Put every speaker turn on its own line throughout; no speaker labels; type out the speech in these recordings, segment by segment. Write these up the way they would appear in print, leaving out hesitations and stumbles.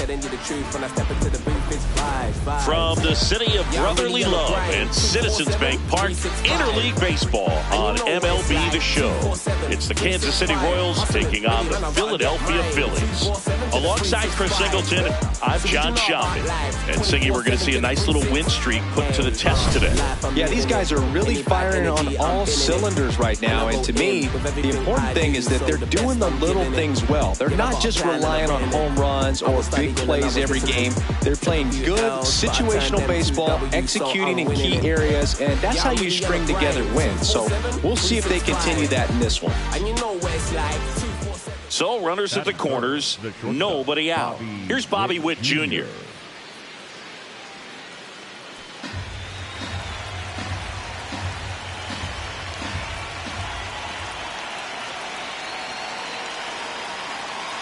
telling you the truth. When I step into the booth, it's vibes.
From the city of brotherly love and Citizens Bank Park, Interleague Baseball on MLB The Show. It's the Kansas City Royals taking on the Philadelphia Phillies. Alongside Chris Singleton, I'm John Shambi. And Siggy, we're going to see a nice little win streak put to the test today.
Yeah, these guys are really firing on all cylinders right now. And to me, the important thing is that they're doing the little things well. They're not just relying on home runs or big plays every game. They're playing good situational baseball, executing in key areas, and that's how you string together wins. So we'll see if they continue that in this one.
So runners at the corners, nobody out. Here's Bobby Witt Jr.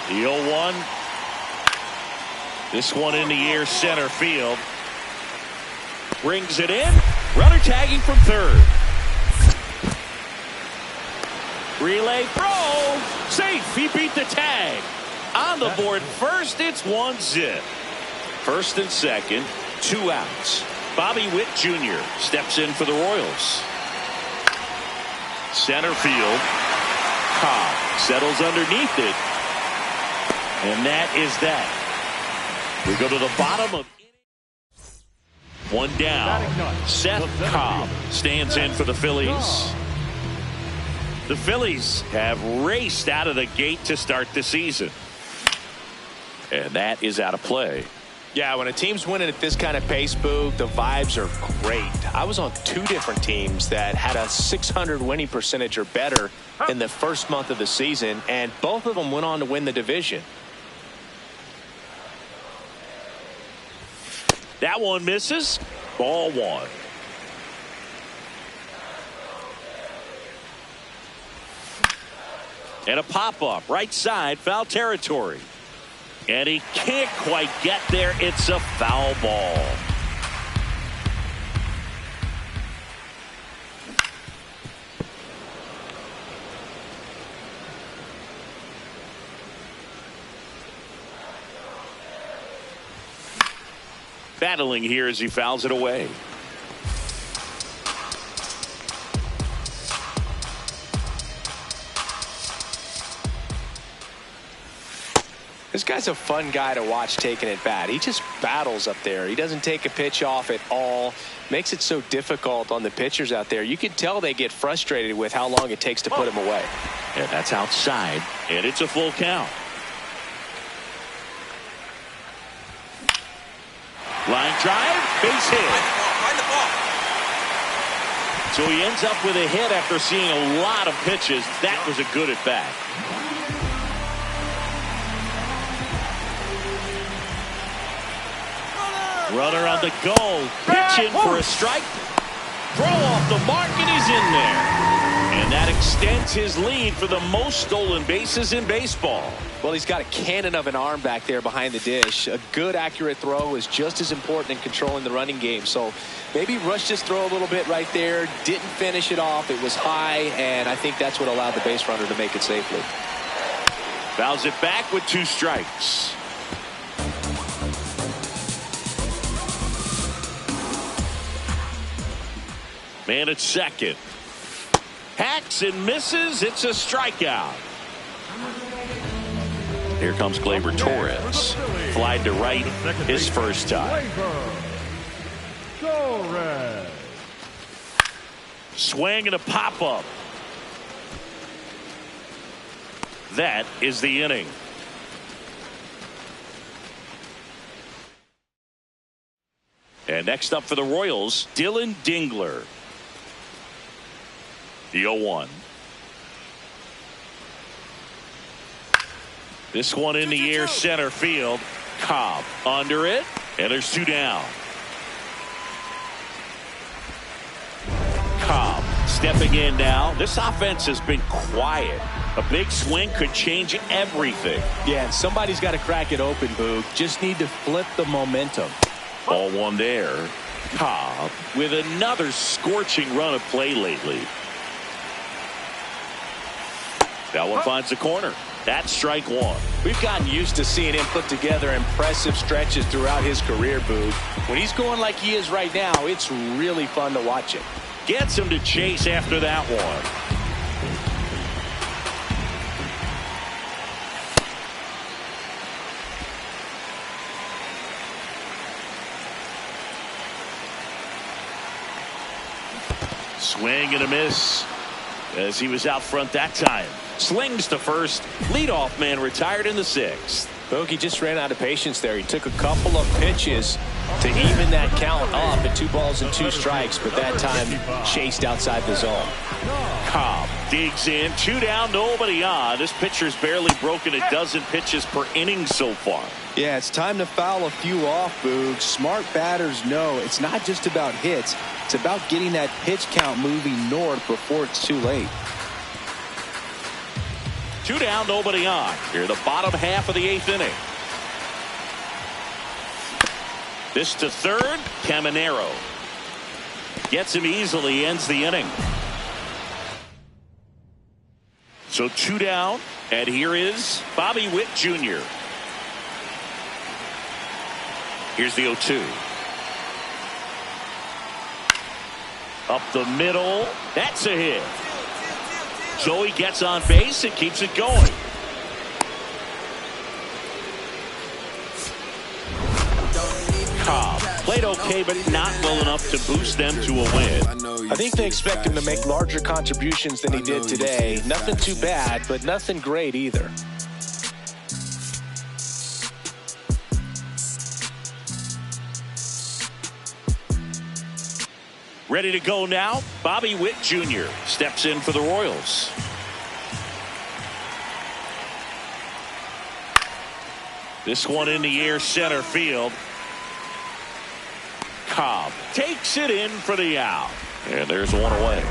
The 0-1. This one in the air, center field. Brings it in. Runner tagging from third. Relay throw. Safe. He beat the tag. On the board first, it's 1-0. First and second, 2 outs. Bobby Witt Jr. steps in for the Royals. Center field. Cobb settles underneath it. And that is that. We go to the bottom of one down. Szen Cobb stands in for the Phillies. The Phillies have raced out of the gate to start the season. And that is out of play.
Yeah, when a team's winning at this kind of pace, Boog, the vibes are great. I was on 2 different teams that had a .600 winning percentage or better in the first month of the season, and both of them went on to win the division.
That one misses. Ball 1. And a pop-up right side, foul territory. And he can't quite get there. It's a foul ball. Battling here as he fouls it away.
This guy's a fun guy to watch taking at bat. He just battles up there. He doesn't take a pitch off at all. Makes it so difficult on the pitchers out there. You can tell they get frustrated with how long it takes to put him away.
And that's outside. And it's a full count. Line drive, base hit. So he ends up with a hit after seeing a lot of pitches. That was a good at bat. Runner on the go, pitching for a strike. Throw off the mark, and he's in there. And that extends his lead for the most stolen bases in baseball.
Well, he's got a cannon of an arm back there behind the dish. A good, accurate throw is just as important in controlling the running game. So maybe rushed his throw a little bit right there. Didn't finish it off. It was high, and I think that's what allowed the base runner to make it safely.
Fouls it back with 2 strikes. Man at second. Hacks and misses. It's a strikeout. Here comes Gleyber Torres. Flied to right his first time. Swing and a pop-up. That is the inning. And next up for the Royals, Dylan Dingler. The 0-1. This one in the air, center field. Cobb under it, and there's 2 down. Cobb stepping in now. This offense has been quiet. A big swing could change everything.
Yeah, and somebody's got to crack it open, Boog. Just need to flip the momentum.
Ball 1 there. Cobb with another scorching run of play lately. That one finds the corner. That's strike one.
We've gotten used to seeing him put together impressive stretches throughout his career, Boog. When he's going like he is right now, it's really fun to watch him.
Gets him to chase after that one. Swing and a miss as he was out front that time. Slings to first. Leadoff man retired in the sixth.
Bogey just ran out of patience there. He took a couple of pitches to even that count up at 2 balls and 2 strikes, but that time chased outside the zone.
Cobb digs in. 2 down, nobody on. This pitcher's barely broken a dozen pitches per inning so far.
Yeah, it's time to foul a few off, Boog. Smart batters know it's not just about hits. It's about getting that pitch count moving north before it's too late.
2 down, nobody on. Here, the bottom half of the 8th inning. This to third. Caminero gets him easily, ends the inning. So 2 down, and here is Bobby Witt Jr. Here's the 0-2. Up the middle. That's a hit. So he gets on base and keeps it going. Cobb played okay, but not well enough to boost them to a win.
I think they expect him to make larger contributions than he did today. Nothing too bad, but nothing great either.
Ready to go now. Bobby Witt Jr. steps in for the Royals. This one in the air, center field. Cobb takes it in for the out. And there's one away.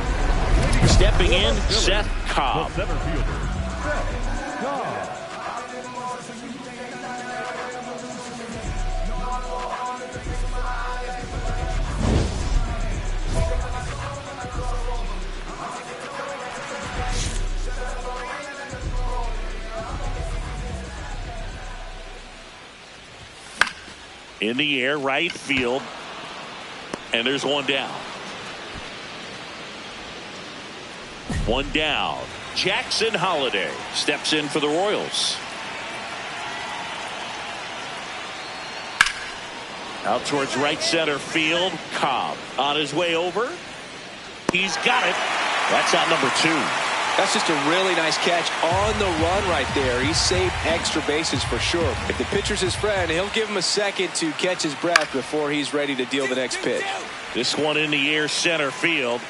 Stepping in, Szen Cobb. In the air, right field. And there's one down. One down. Jackson Holliday steps in for the Royals. Out towards right center field. Cobb on his way over. He's got it. That's out number 2.
That's just a really nice catch on the run right there. He saved extra bases for sure. If the pitcher's his friend, he'll give him a second to catch his breath before he's ready to deal the next pitch.
This one in the air, center field.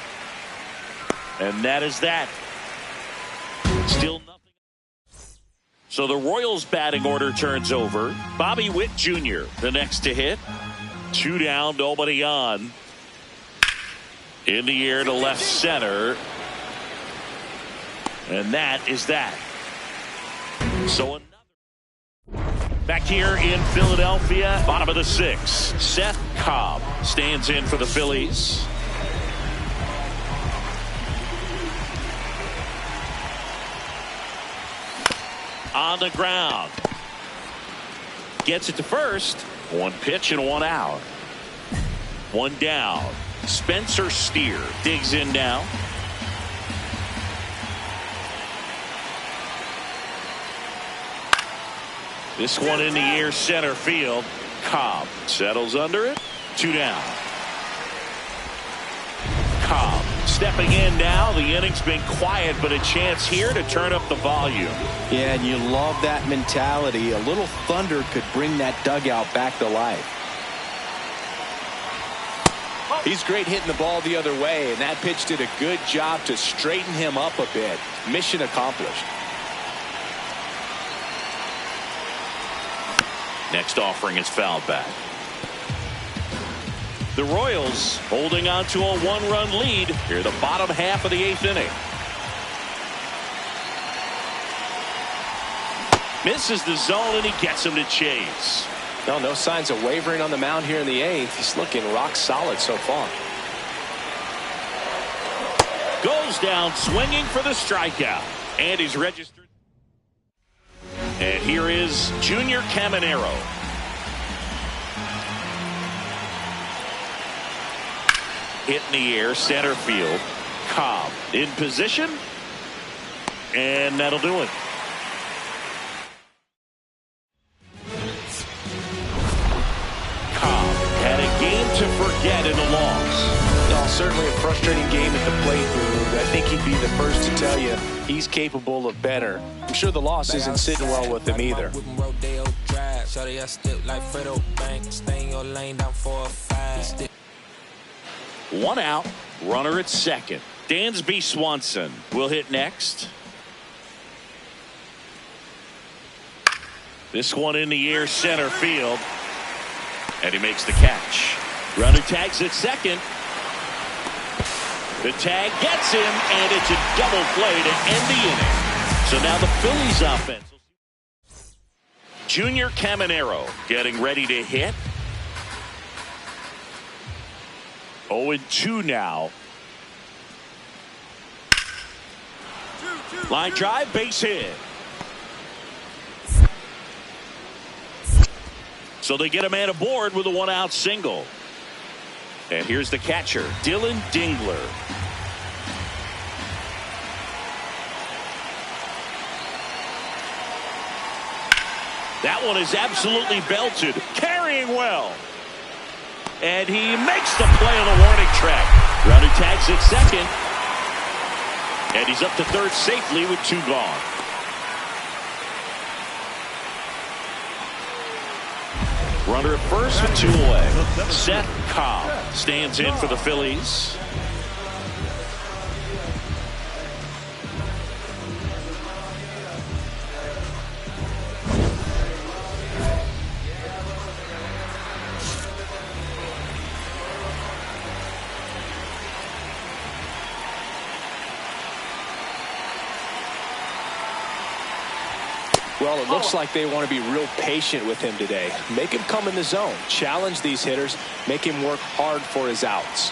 And that is that. Still nothing. So the Royals batting order turns over. Bobby Witt Jr. the next to hit. 2 down, nobody on. In the air to left center. And that is that. So another. Back here in Philadelphia, bottom of the 6th. Szen Cobb stands in for the Phillies. On the ground. Gets it to first. 1 pitch and 1 out. 1 down. Spencer Steer digs in now. This one in the air, center field. Cobb settles under it. 2 down. Cobb stepping in now. The inning's been quiet, but a chance here to turn up the volume.
Yeah, and you love that mentality. A little thunder could bring that dugout back to life. He's great hitting the ball the other way, and that pitch did a good job to straighten him up a bit. Mission accomplished.
Next offering is fouled back. The Royals holding on to a 1-run lead here, the bottom half of the 8th inning. Misses the zone, and he gets him to chase.
No signs of wavering on the mound here in the 8th. He's looking rock solid so far.
Goes down swinging for the strikeout, and he's registered. And here is Junior Caminero. Hit in the air, center field. Cobb in position. And that'll do it. Cobb had a game to forget in a loss.
Well, certainly a frustrating game at the plate, Boo. I think he'd be the first to tell you he's capable of better. I'm sure the loss isn't sitting well with him either.
One out, runner at second. Dansby Swanson will hit next. This one in the air, center field. And he makes the catch. Runner tags at second. The tag gets him, and it's a double play to end the inning. So now the Phillies offense. Junior Caminero getting ready to hit. 0-2 now. Line drive, base hit. So they get a man aboard with a one-out single. And here's the catcher, Dylan Dingler. That one is absolutely belted, carrying well. And he makes the play on the warning track. Runner tags at second. And he's up to third safely with 2 gone. Runner at first with 2 away. Szen Cobb stands in for the Phillies.
Well, it looks like they want to be real patient with him today. Make him come in the zone. Challenge these hitters. Make him work hard for his outs.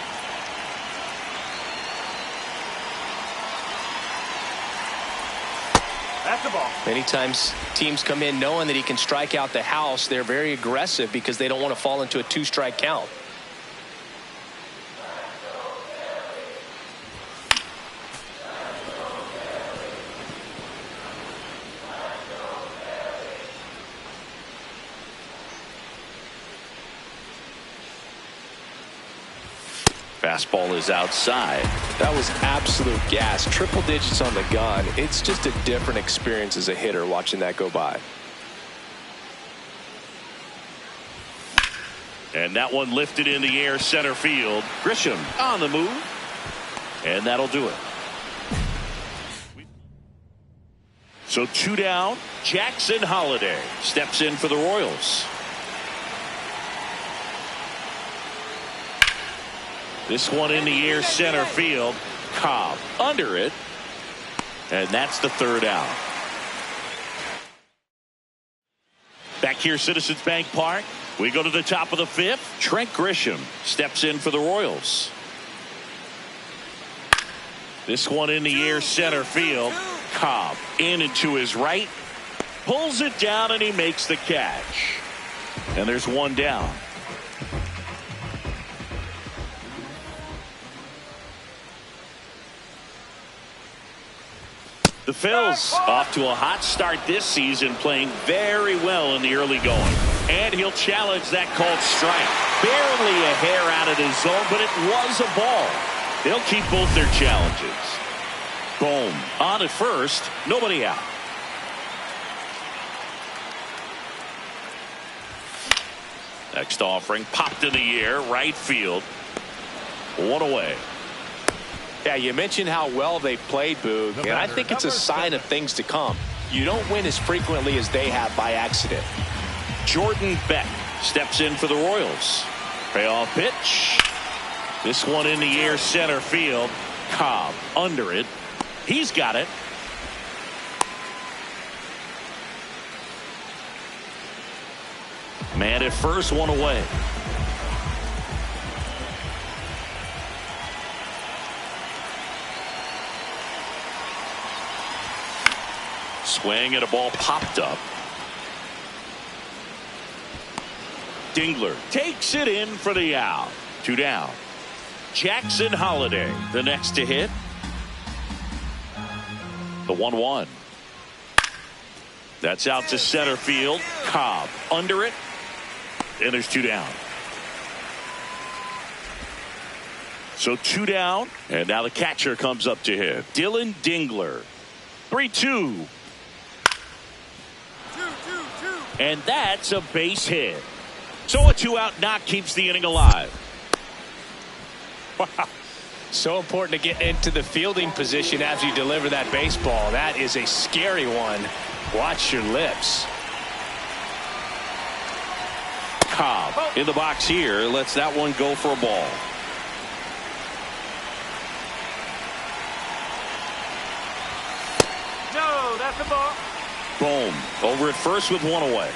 That's the ball.
Many times teams come in knowing that he can strike out the house. They're very aggressive because they don't want to fall into a 2-strike count.
Fastball is outside.
That was absolute gas. Triple digits on the gun. It's just a different experience as a hitter watching that go by.
And that one lifted in the air, center field. Grisham on the move. And that'll do it. So 2 down. Jackson Holliday steps in for the Royals. This one in the air, center field. Cobb under it. And that's the 3rd out. Back here, Citizens Bank Park. We go to the top of the 5th. Trent Grisham steps in for the Royals. This one in the air, center field. Cobb in and to his right. Pulls it down and he makes the catch. And there's 1 down. The Phils off to a hot start this season, playing very well in the early going. And he'll challenge that called strike. Barely a hair out of his zone, but it was a ball. They'll keep both their challenges. Boom. On at first, nobody out. Next offering, popped in the air, right field. 1 away.
Yeah, you mentioned how well they played, Boog, and I think it's a sign of things to come. You don't win as frequently as they have by accident.
Jordan Beck steps in for the Royals. Payoff pitch. This one in the air, center field. Cobb under it. He's got it. Man at first, 1 away. swing and a ball popped up. Dingler takes it in for the out. 2 down. Jackson Holiday, the next to hit. The 1-1. That's out to center field. Cobb under it. And there's 2 down. So 2 down. And now the catcher comes up to hit. Dylan Dingler. 3-2. And that's a base hit. So a 2-out knock keeps the inning alive.
Wow. So important to get into the fielding position as you deliver that baseball. That is a scary one. Watch your lips.
Cobb in the box here. Lets that one go for a ball.
No, that's a ball.
Boom. Over at first with 1 away.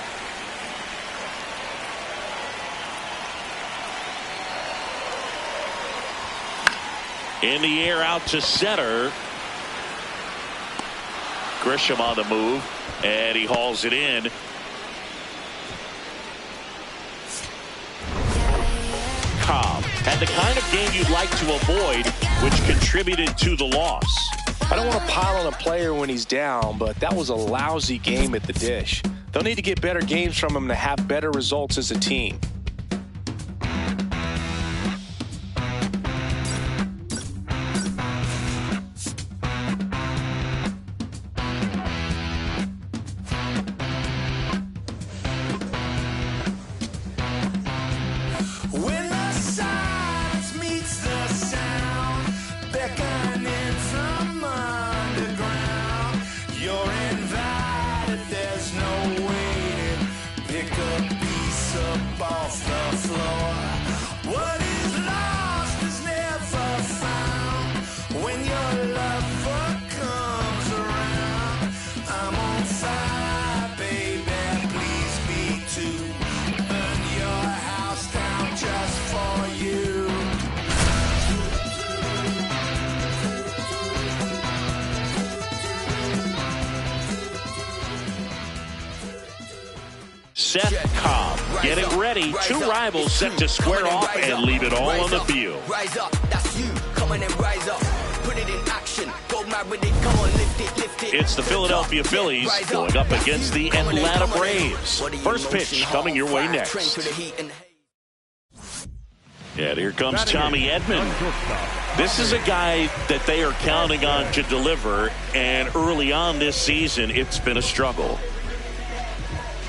In the air out to center. Grisham on the move. And he hauls it in. Cobb had the kind of game you'd like to avoid, which contributed to the loss.
I don't want to pile on a player when he's down, but that was a lousy game at the dish. They'll need to get better games from him to have better results as a team.
Szen Cobb getting ready. 2 rivals set to square off and leave it all on the field.
Rise up, that's you. Come on and rise up. Put it in action. Go mad with it. Come on, lift it, lift it.
It's the Philadelphia Phillies going up against the Atlanta Braves. First pitch coming your way next. Yeah, here comes Tommy Edman. This is a guy that they are counting on to deliver, and early on this season, it's been a struggle.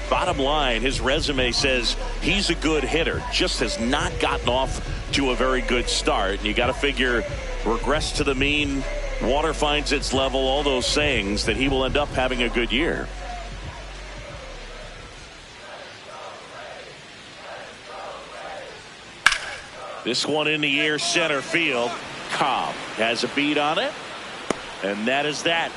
Bottom line, his resume says he's a good hitter, just has not gotten off to a very good start. And you got to figure, regress to the mean, water finds its level, all those sayings, that he will end up having a good year. This one in the air, center field. Cobb has a beat on it, and that is that.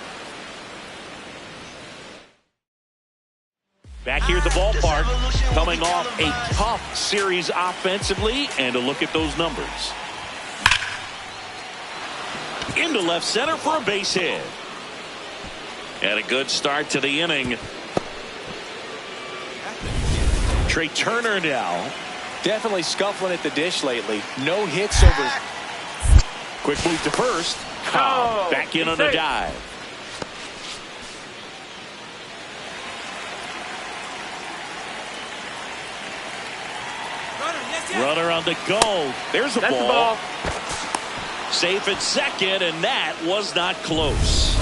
Back here at the ballpark, coming off a tough series offensively, and a look at those numbers. Into left center for a base hit. And a good start to the inning. Trey Turner now.
Definitely scuffling at the dish lately. No hits over.
Quick move to first. Cobb back in on a dive. Runner on the go. There's a ball. Safe at second, and that was not close.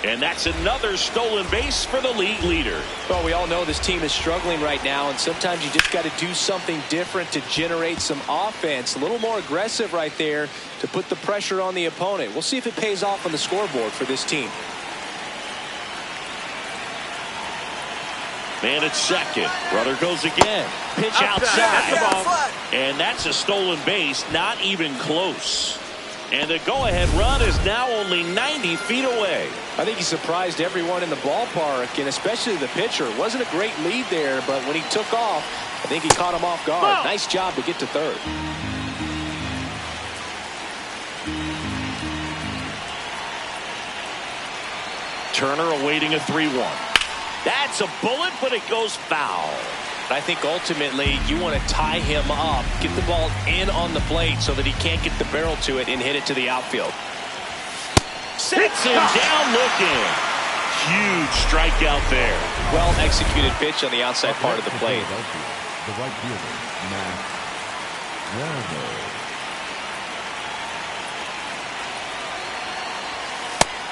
And that's another stolen base for the league leader.
Well, we all know this team is struggling right now, and sometimes you just got to do something different to generate some offense. A little more aggressive right there to put the pressure on the opponent. We'll see if it pays off on the scoreboard for this team.
Man at second. Runner goes again. Pitch outside. And that's a stolen base. Not even close. And the go-ahead run is now only 90 feet away.
I think he surprised everyone in the ballpark, and especially the pitcher. It wasn't a great lead there, but when he took off, I think he caught him off guard. Nice job to get to third.
Turner awaiting a 3-1. That's a bullet, but it goes foul.
I think ultimately you want to tie him up, get the ball in on the plate so that he can't get the barrel to it and hit it to the outfield.
Sets him down looking. Huge strikeout there.
Well executed pitch on the outside part of the plate.
The right fielder, Matt Werner.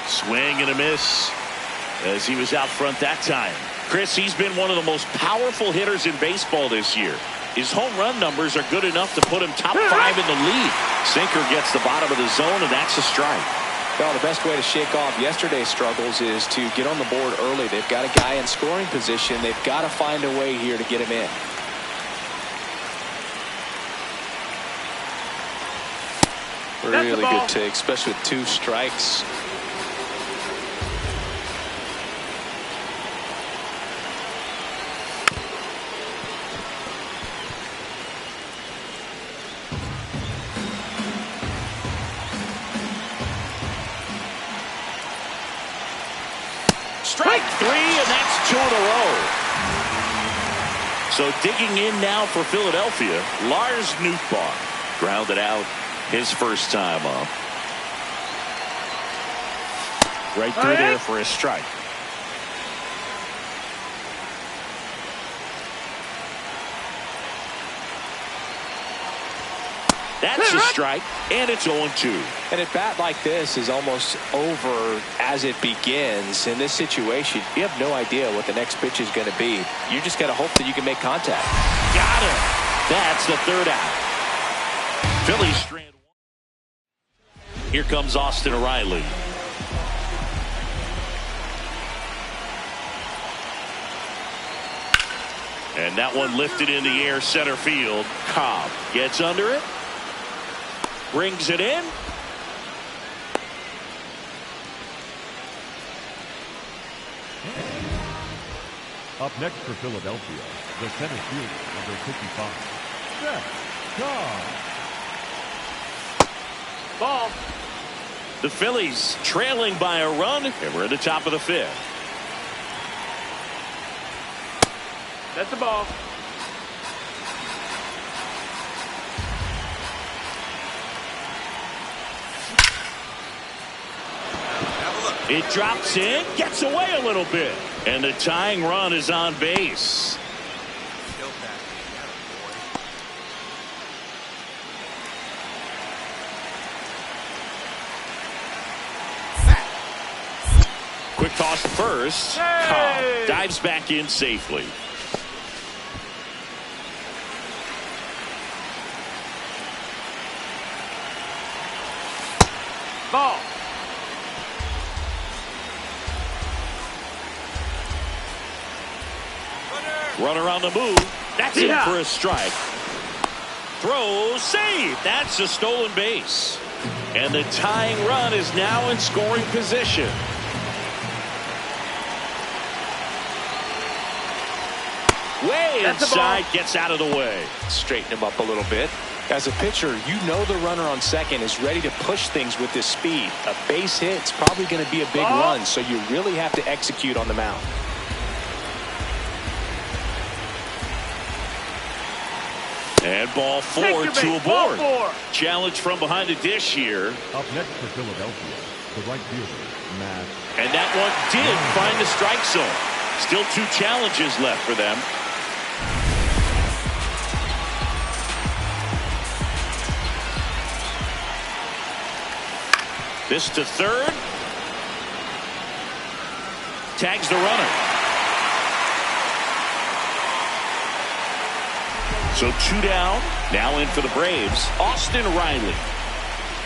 Swing and a miss as he was out front that time. Chris, he's been one of the most powerful hitters in baseball this year. His home run numbers are good enough to put him top 5 in the league. Sinker gets the bottom of the zone, and that's a strike.
Well, the best way to shake off yesterday's struggles is to get on the board early. They've got a guy in scoring position. They've got to find a way here to get him in. Really good take, especially with 2 strikes.
Strike 3, and that's 2 in a row. So digging in now for Philadelphia, Lars Nootbaar grounded out his first time up. Right through there for a strike. That's a strike, and it's 0-2.
And at bat like this is almost over as it begins. In this situation, you have no idea what the next pitch is going to be. You just got to hope that you can make contact.
Got him. That's the 3rd out. Phillies strand 1. Here comes Austin Riley. And that one lifted in the air center field. Cobb gets under it. Brings it in.
Up next for Philadelphia, the center fielder, number 55, Szen Cobb.
Ball. The Phillies trailing by a run, and we're at the top of the 5th. That's the ball. It drops in, gets away a little bit, and the tying run is on base. Quick toss to first. Cobb dives back in safely. Ball. Runner on the move. That's in for a strike. Throw, save. That's a stolen base. And the tying run is now in scoring position. Way inside, gets out of the way.
Straighten him up a little bit. As a pitcher, you know the runner on second is ready to push things with this speed. A base hit's probably going to be a big run, so you really have to execute on the mound.
And ball 4, 2 aboard. Challenge from behind the dish here.
Up next for Philadelphia, the right fielder, Matt.
And that one did find the strike zone. Still 2 challenges left for them. This to third. Tags the runner. So 2 down. Now in for the Braves, Austin Riley.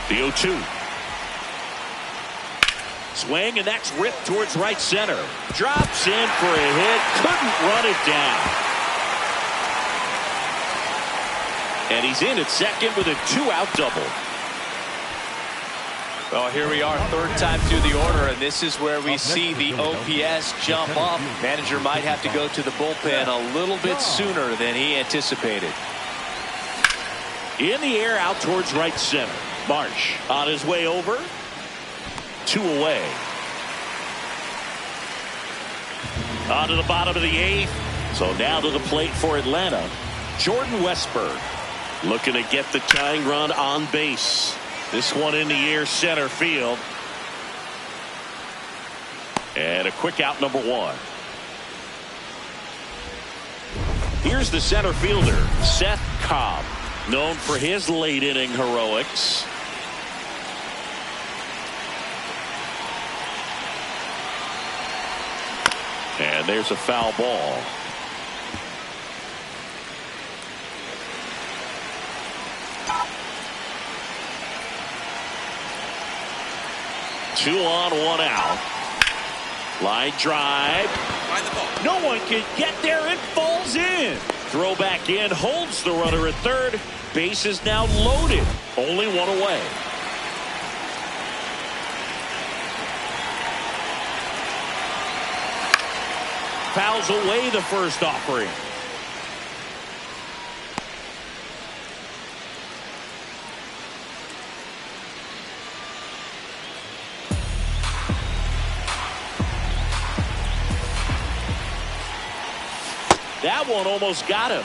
The 0-2. Swing, and that's ripped towards right center. Drops in for a hit. Couldn't run it down. And he's in at second with a 2-out double.
Well, here we are, 3rd time through the order, and this is where we see the OPS jump up. Manager might have to go to the bullpen a little bit sooner than he anticipated.
In the air, out towards right center. Marsh on his way over. 2 away. On to the bottom of the 8th. So now to the plate for Atlanta, Jordan Westburg. Looking to get the tying run on base. This one in the air, center field. And a quick out, number 1. Here's the center fielder, Szen Cobb, known for his late inning heroics. And there's a foul ball. Two on, one out. Line drive. No one can get there. It falls in. Throw back in. Holds the runner at third. Base is now loaded. Only one away. Fouls away the first offering. That one almost got him.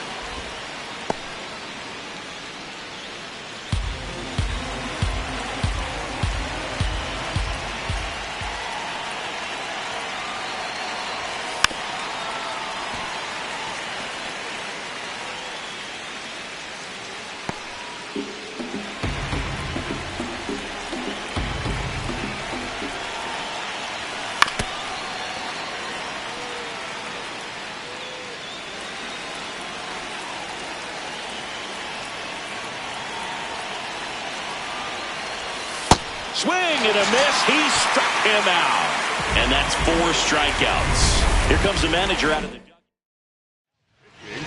Swing and a miss. He struck him out. And that's 4 strikeouts. Here comes the manager out of the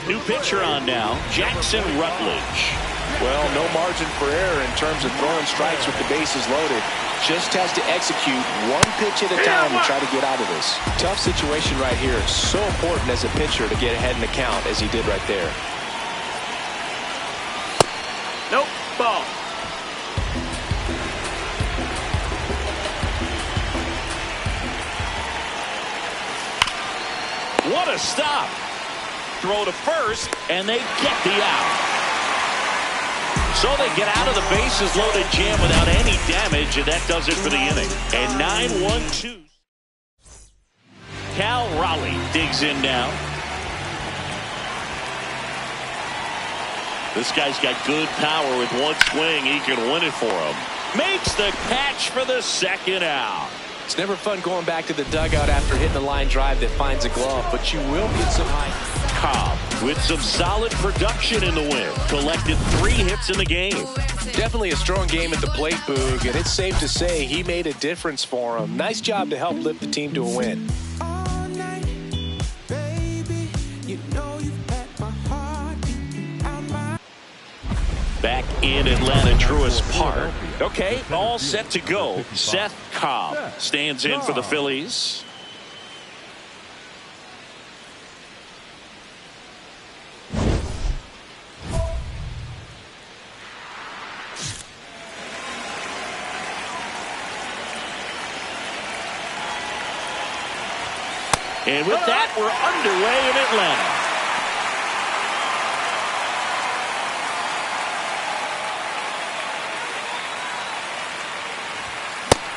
new pitcher on now, Jackson Rutledge.
Well, no margin for error in terms of throwing strikes with the bases loaded. Just has to execute one pitch at a time to try to get out of this. Tough situation right here. So important as a pitcher to get ahead in the count as he did right there.
Nope. Ball. What a stop. Throw to first, and they get the out. So they get out of the bases loaded jam without any damage, and that does it for the inning. And 9-1-2. Cal Raleigh digs in now. This guy's got good power. With one swing, he can win it for him. Makes the catch for the second out.
It's never fun going back to the dugout after hitting a line drive that finds a glove, but you will get some high.
Cobb with some solid production in the win. Collected 3 hits in the game.
Definitely a strong game at the plate, Boog, and it's safe to say he made a difference for him. Nice job to help lift the team to a win.
Back in Atlanta, Truist Park. Okay, all set to go. Szen Cobb stands in for the Phillies. And with that, we're underway in Atlanta.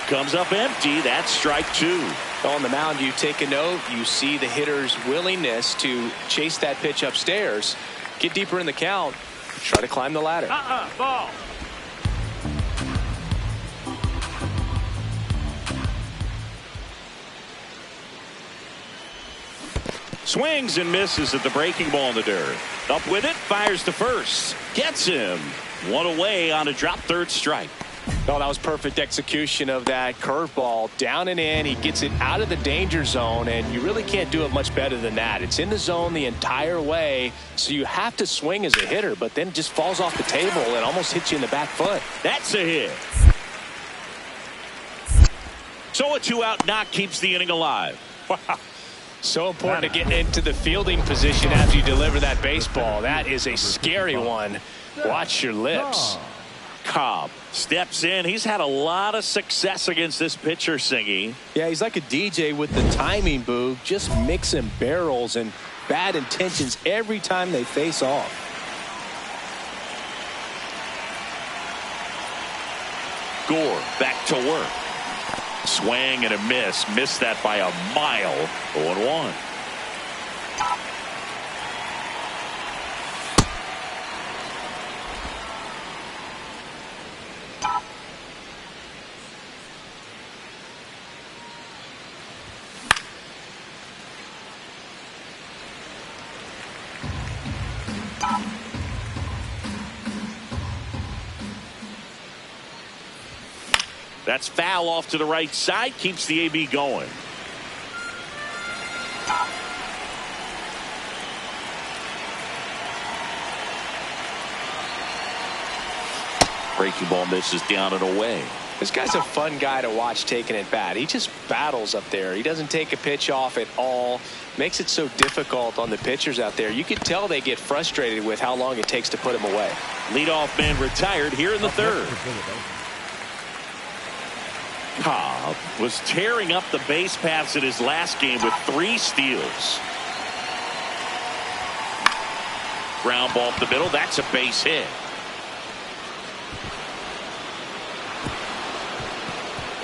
Comes up empty. That's strike 2.
On the mound, you take a note. You see the hitter's willingness to chase that pitch upstairs, get deeper in the count, try to climb the ladder.
Ball. Swings and misses at the breaking ball in the dirt. Up with it, fires to first. Gets him. One away on a drop third strike.
Oh, that was perfect execution of that curveball. Down and in. He gets it out of the danger zone, and you really can't do it much better than that. It's in the zone the entire way, so you have to swing as a hitter, but then it just falls off the table and almost hits you in the back foot.
That's a hit. So a 2-out knock keeps the inning alive.
Wow. So important to get into the fielding position after you deliver that baseball. That is a scary one. Watch your lips.
Cobb steps in. He's had a lot of success against this pitcher, Singy.
Yeah, he's like a DJ with the timing, Boog, just mixing barrels and bad intentions every time they face off.
Gore back to work. Swing and a miss. Missed that by a mile. 0-1. That's foul off to the right side. Keeps the AB going. Breaking ball misses down and away.
This guy's a fun guy to watch taking at bat. He just battles up there. He doesn't take a pitch off at all. Makes it so difficult on the pitchers out there. You can tell they get frustrated with how long it takes to put him away.
Leadoff man retired here in the third. Cobb was tearing up the base paths in his last game with 3 steals. Ground ball up the middle. That's a base hit.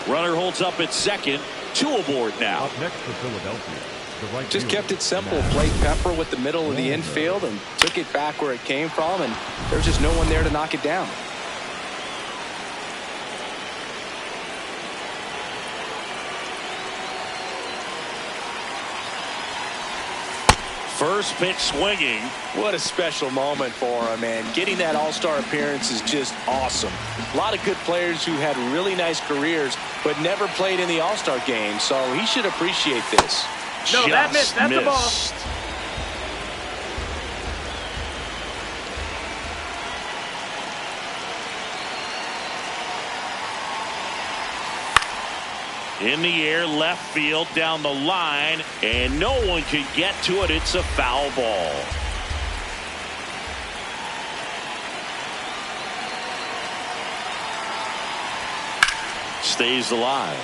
Runner holds up at second. 2 aboard now.
Up next for Philadelphia, the right
Just
fielder,
kept it simple. Played Pepper with the middle of the infield and took it back where it came from, and there's just no one there to knock it down.
First pitch swinging.
What a special moment for him, man. Getting that all-star appearance is just awesome. A lot of good players who had really nice careers but never played in the all-star game, so he should appreciate this.
No, that missed. That's the ball.
In the air, left field, down the line, and no one could get to it. It's a foul ball. Stays alive.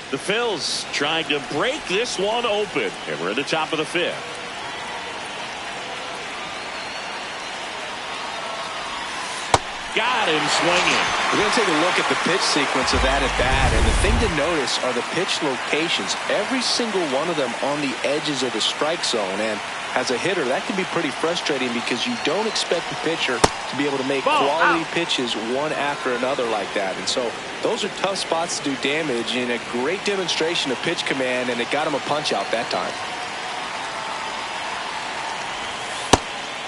The Phils trying to break this one open, and we're at the top of the 5th. Got him swinging.
We're going to take a look at the pitch sequence of that at bat, and the thing to notice are the pitch locations. Every single one of them on the edges of the strike zone, and as a hitter, that can be pretty frustrating because you don't expect the pitcher to be able to make quality pitches one after another like that. And so those are tough spots to do damage, and a great demonstration of pitch command, and it got him a punch out that time.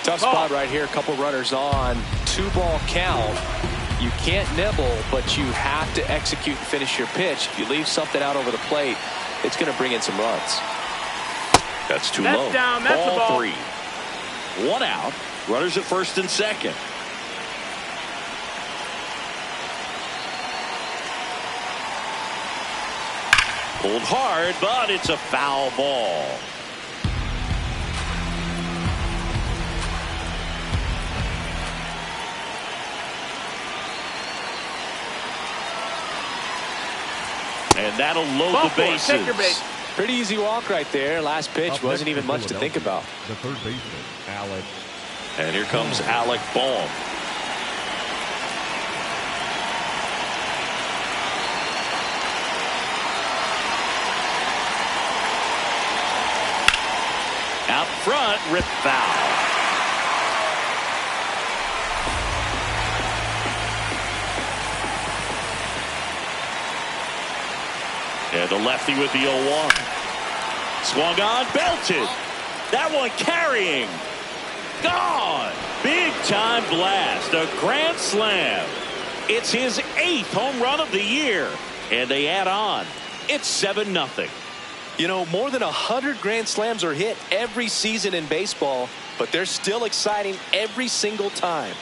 Tough spot right here. A couple runners on. 2-ball count. You can't nibble, but you have to execute and finish your pitch. If you leave something out over the plate, it's going to bring in some runs.
That's too low.
Down. That's
ball
a ball.
3. 1 out. Runners at first and second. Pulled hard, but it's a foul ball. And that'll load the bases.
Take your base.
Pretty easy walk right there. Last pitch wasn't even much to think about.
The third baseman, Alec.
And here comes Alec Bohm. Out front, rip foul. And the lefty with the 0-1. Swung on, belted. That one carrying. Gone. Big time blast. A grand slam. It's his 8th home run of the year. And they add on. It's 7-0.
You know, more than 100 grand slams are hit every season in baseball, but they're still exciting every single time.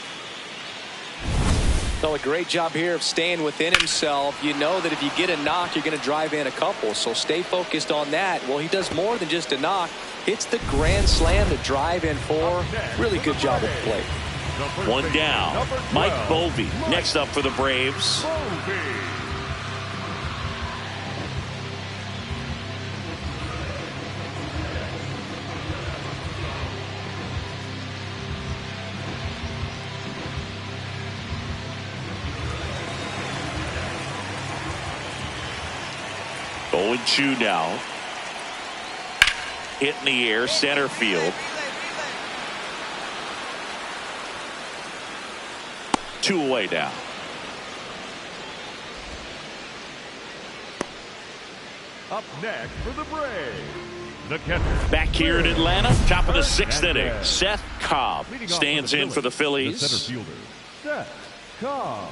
So a great job here of staying within himself. You know that if you get a knock, you're going to drive in a couple. So stay focused on that. Well, he does more than just a knock. It's the grand slam to drive in 4. Really good job at the plate.
One down. Mike Bovee next up for the Braves. Owen Chu now. Hit in the air, center field. 2 away now.
Up next for the Braves, the catcher.
Back here in Atlanta, top of the 6th inning. Szen Cobb stands in for the Phillies.
The center fielder, Szen Cobb.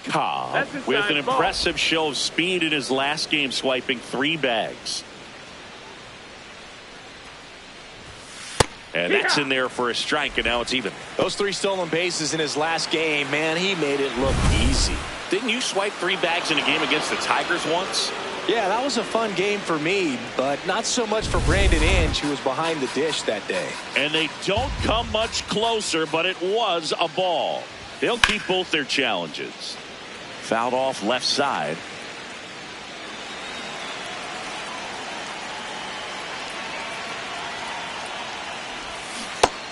Cobb with an impressive show of speed in his last game, swiping 3 bags. And that's in there for a strike, and now it's even.
Those 3 stolen bases in his last game, man, he made it look easy.
Didn't you swipe 3 bags in a game against the Tigers once?
Yeah, that was a fun game for me, but not so much for Brandon Inge, who was behind the dish that day.
And they don't come much closer, but it was a ball. They'll keep both their challenges. Fouled off left side.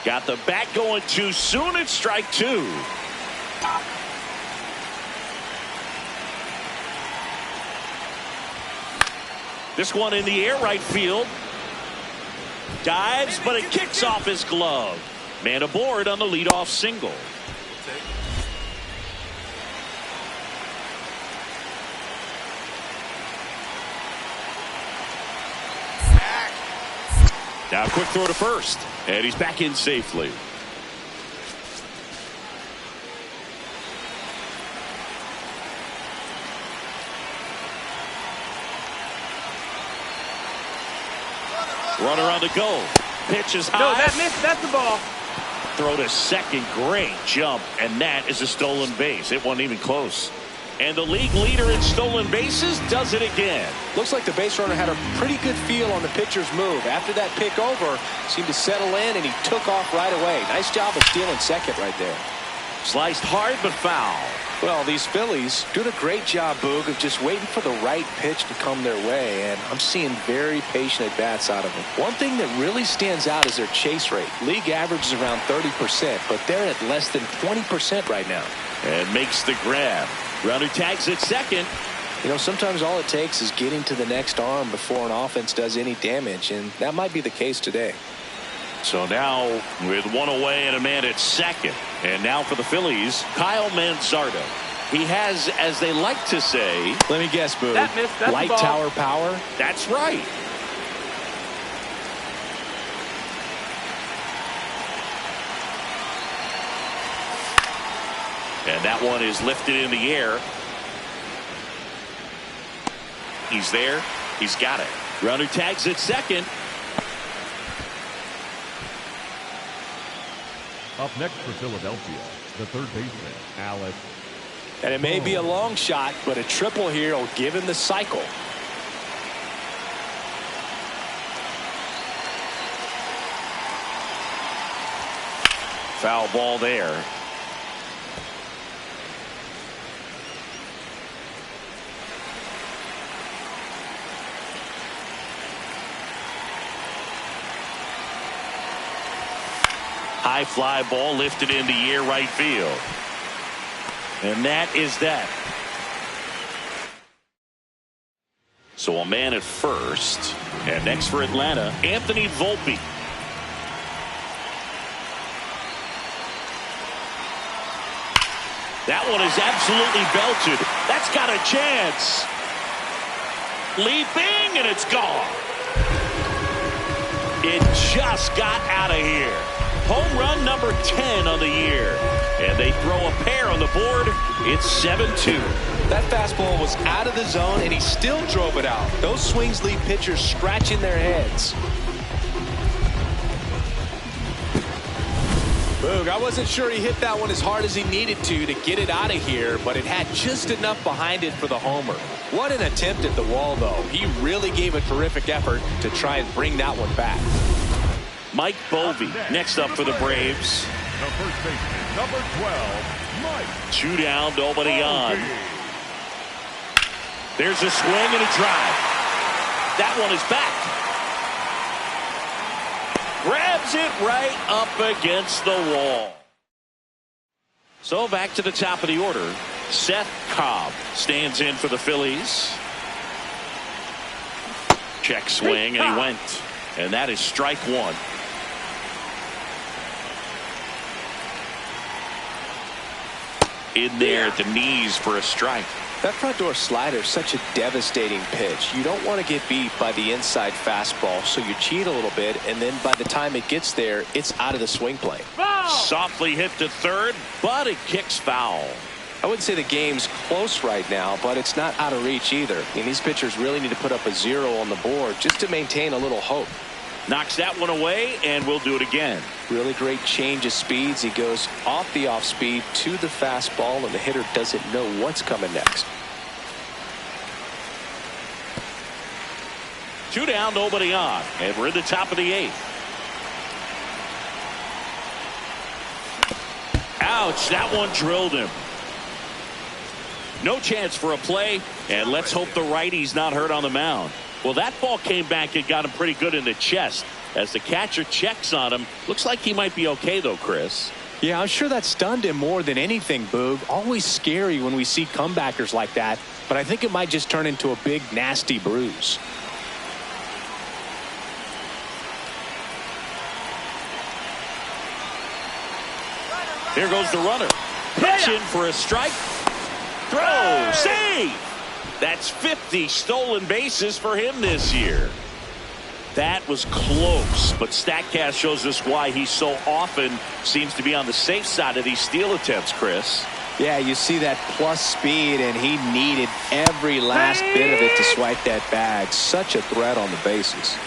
Got the bat going too soon. It's strike 2. This one in the air, right field. Dives, but it kicks off his glove. Man aboard on the leadoff single. Now quick throw to first, and he's back in safely. Runner on the go. Pitch is high.
No, that missed. That's the ball.
Throw to second. Great jump, and that is a stolen base. It wasn't even close. And the league leader in stolen bases does it again.
Looks like the base runner had a pretty good feel on the pitcher's move. After that pick over, seemed to settle in, and he took off right away. Nice job of stealing second right there.
Sliced hard, but foul.
Well, these Phillies doing a great job, Boog, of just waiting for the right pitch to come their way, and I'm seeing very patient at-bats out of them. One thing that really stands out is their chase rate. League average is around 30%, but they're at less than 20% right now.
And makes the grab. Runner tags at second.
You know, sometimes all it takes is getting to the next arm before an offense does any damage, and that might be the case today.
So now with 1 away and a man at second. And now for the Phillies, Kyle Manzardo. He has, as they like to say,
let me guess, Boo,
that missed, that's
light tower power.
That's right. And that one is lifted in the air. He's there. He's got it. Runner tags at second.
Up next for Philadelphia, the third baseman, Alex.
And it may be a long shot, but a triple here will give him the cycle.
Foul ball there. High fly ball lifted in the air, right field. And that is that. So a man at first. And next for Atlanta, Anthony Volpe. That one is absolutely belted. That's got a chance. Leaping, and it's gone. It just got out of here. Home run number 10 on the year. And they throw a pair on the board. It's 7-2.
That fastball was out of the zone, and he still drove it out. Those swings leave pitchers scratching their heads. Boog, I wasn't sure he hit that one as hard as he needed to get it out of here, but it had just enough behind it for the homer. What an attempt at the wall, though. He really gave a terrific effort to try and bring that one back.
Mike Bovee next up for the Braves.
The first baseman, number 12, Mike.
2 down, nobody on. There's a swing and a drive. That one is back. Grabs it right up against the wall. So back to the top of the order. Szen Cobb stands in for the Phillies. Check swing, and he went. And that is strike one. In there at the knees for a strike.
That front door slider is such a devastating pitch. You don't want to get beat by the inside fastball, so you cheat a little bit, and then by the time it gets there, it's out of the swing plane.
Foul! Softly hit to third, but it kicks foul.
I wouldn't say the game's close right now, but it's not out of reach either. And these pitchers really need to put up a 0 on the board just to maintain a little hope.
Knocks that one away, and we'll do it again.
Really great change of speeds. He goes off the off speed to the fastball, and the hitter doesn't know what's coming next.
2 down, nobody on, and we're in the top of the 8th. Ouch, that one drilled him. No chance for a play, and let's hope the righty's not hurt on the mound. Well, that ball came back and got him pretty good in the chest. As the catcher checks on him, looks like he might be okay, though, Chris.
Yeah, I'm sure that stunned him more than anything, Boog. Always scary when we see comebackers like that, but I think it might just turn into a big, nasty bruise.
Here goes the runner. Pitching for a strike. Throw. Save. That's 50 stolen bases for him this year. That was close, but StatCast shows us why he so often seems to be on the safe side of these steal attempts, Chris.
Yeah, you see that plus speed, and he needed every last bit of it to swipe that bag. Such a threat on the bases.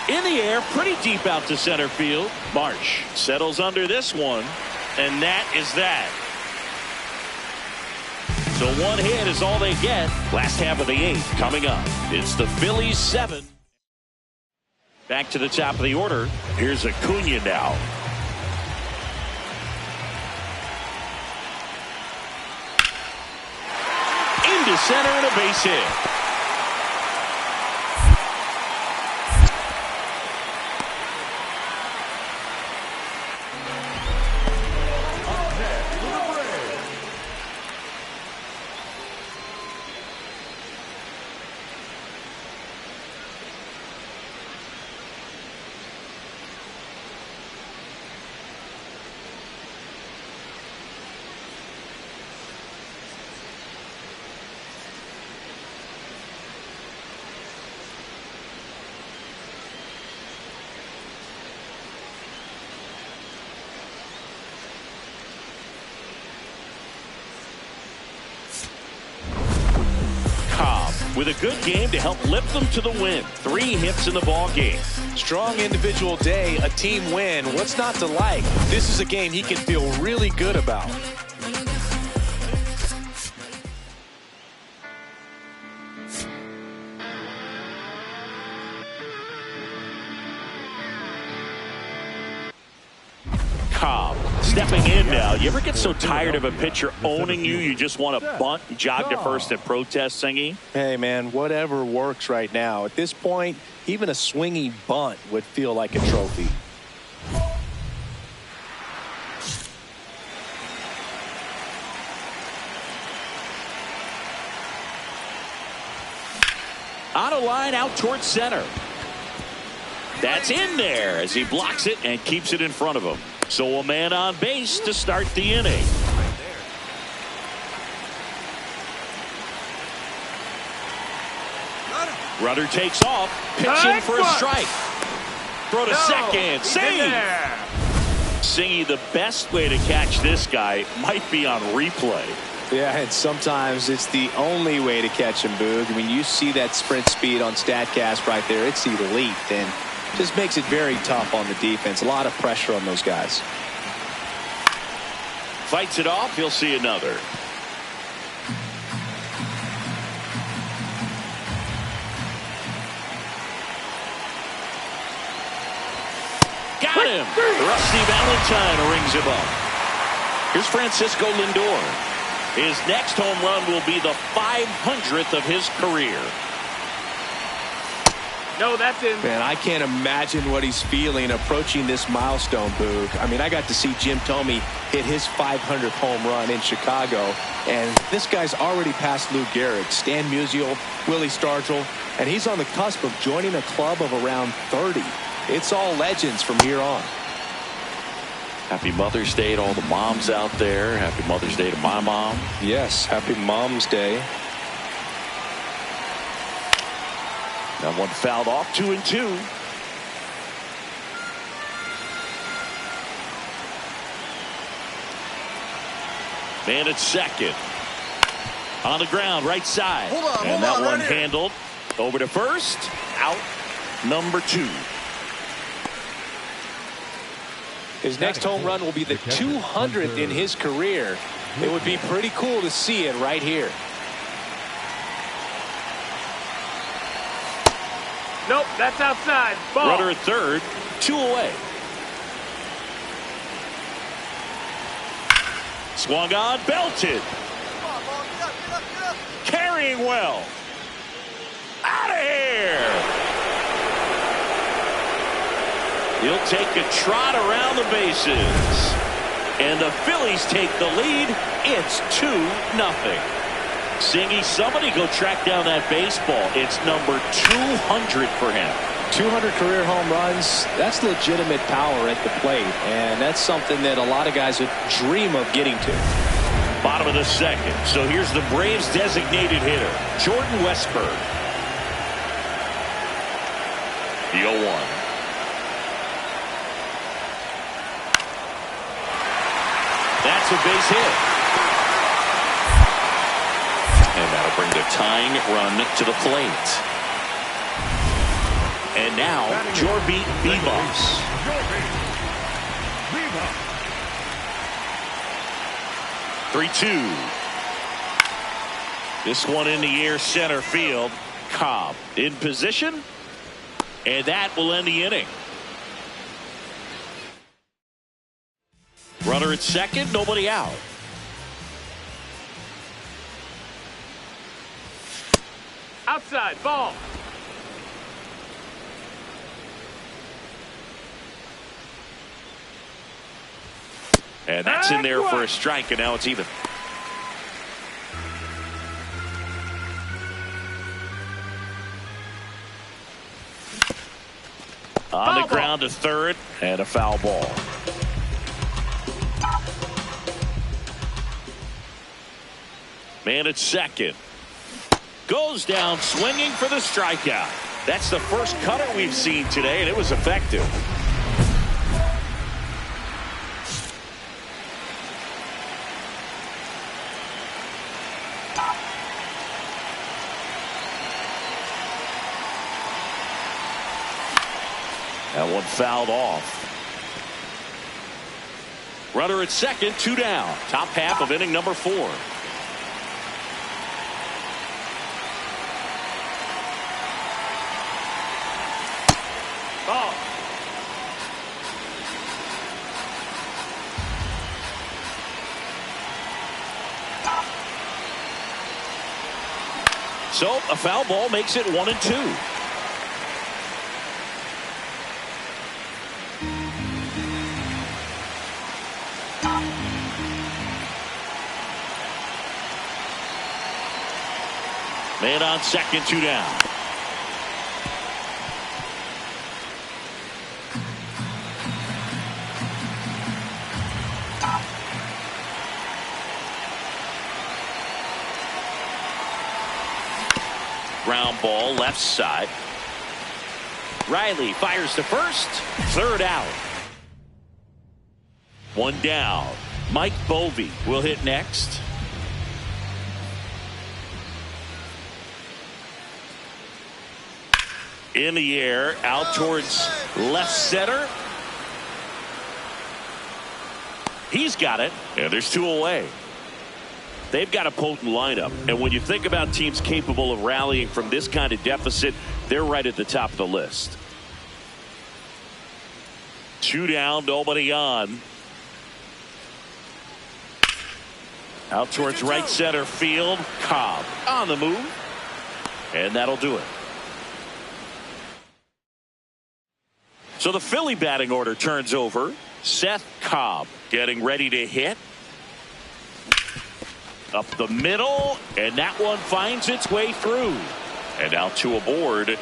In the air, pretty deep out to center field. Marsh settles under this one, and that is that. So one hit is all they get. Last half of the 8th coming up. It's the Phillies 7. Back to the top of the order. Here's Acuna now. Into center and a base hit. With a good game to help lift them to the win. 3 hits in the ball game.
Strong individual day, a team win. What's not to like? This is a game he can feel really good about.
Cobb stepping in now. You ever get so tired of a pitcher owning you just want to bunt and jog to first and protest, Szengy?
Hey, man, whatever works right now. At this point, even a swinging bunt would feel like a trophy.
On a line out towards center. That's in there as he blocks it and keeps it in front of him. So a man on base to start the inning. Runner takes off, pitching for a strike. Throw to second, save. Szengy, the best way to catch this guy might be on replay.
Yeah, and sometimes it's the only way to catch him, Boog. I mean, you see that sprint speed on StatCast right there. It's elite, and just makes it very tough on the defense. A lot of pressure on those guys.
Fights it off. He'll see another. Got him. Rusty Valentine rings him up. Here's Francisco Lindor. His next home run will be the 500th of his career.
No, that's in.
Man, I can't imagine what he's feeling approaching this milestone, Boog. I mean, I got to see Jim Thome hit his 500th home run in Chicago, and this guy's already passed Lou Gehrig, Stan Musial, Willie Stargell, and he's on the cusp of joining a club of around 30. It's all legends from here on.
Happy Mother's Day to all the moms out there. Happy Mother's Day to my mom.
Yes, happy Mom's Day.
That one fouled off, 2-2. Man at second. On the ground, right side. And that one handled. Over to first. Out. Number 2.
His next home run will be the 200th in his career. It would be pretty cool to see it right here.
Nope, that's outside. Ball.
Runner at third. 2 away. Swung on, belted. Carrying well. Out of here. He'll take a trot around the bases. And the Phillies take the lead. It's 2-0. Singy, somebody go track down that baseball. It's number 200 for him.
200 career home runs. That's legitimate power at the plate. And that's something that a lot of guys would dream of getting to.
Bottom of the second. So here's the Braves designated hitter, Jordan Westburg. The 0-1. That's a base hit. And that'll bring the tying run to the plate. And now, Jorby Bebos. 3-2. This one in the air, center field. Cobb in position. And that will end the inning. Runner at second, nobody out.
Outside, ball.
And that's in there for a strike, and now it's even. On the ground to third, and a foul ball. Man at second. Goes down swinging for the strikeout. That's the first cutter we've seen today, and it was effective. That one fouled off. Runner at second, 2 down. Top half of inning number 4.
Ball.
So a foul ball makes it 1-2. Man on second, 2 down. Ground ball left side. Riley fires to first. Third out. 1 down. Mike Bovey will hit next. In the air, out towards left center. He's got it, and there's 2 away. They've got a potent lineup, and when you think about teams capable of rallying from this kind of deficit, they're right at the top of the list. 2 down, nobody on. Out towards right center field. Cobb on the move, and that'll do it. So the Philly batting order turns over. Szen Cobb getting ready to hit. Up the middle, and that one finds its way through. And out to aboard.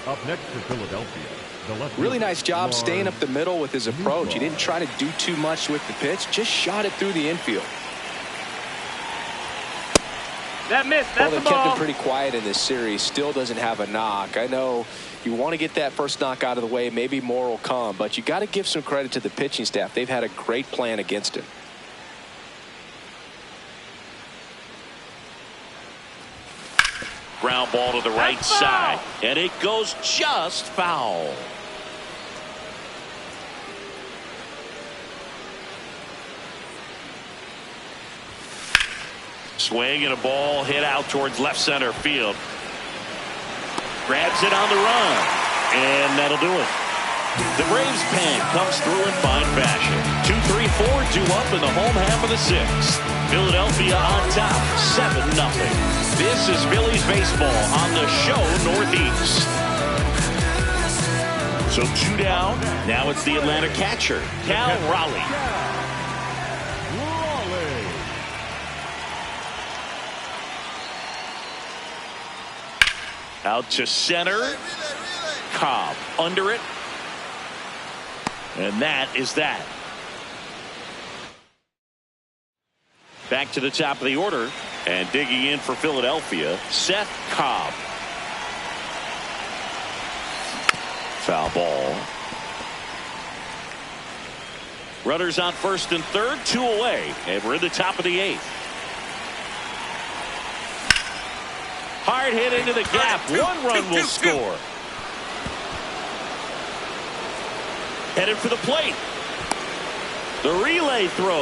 Up next for Philadelphia, the left
Really
fielder,
nice job staying up the middle with his approach. He didn't try to do too much with the pitch, just shot it through the infield.
That missed.
Well,
That's
they've
the
kept
ball.
him pretty quiet in this series. Still doesn't have a knock. I know you want to get that first knock out of the way. Maybe more will come, but you got to give some credit to the pitching staff. They've had a great plan against him.
Ground ball to the right side, and it goes just foul. Swing and a ball hit out towards left center field. Grabs it on the run, and that'll do it. The Braves pen comes through in fine fashion. 2-3-4 due up in the home half of the 6th. Philadelphia on top, 7-0. This is Phillies baseball on the show Northeast. So 2 down. Now it's the Atlanta catcher, Cal Raleigh. Out to center. Cobb under it. And that is that. Back to the top of the order. And digging in for Philadelphia, Szen Cobb. Foul ball. Runners on first and third, 2 away. And we're in the top of the 8th. Hard hit into the gap. 1 run will score. Headed for the plate. The relay throw.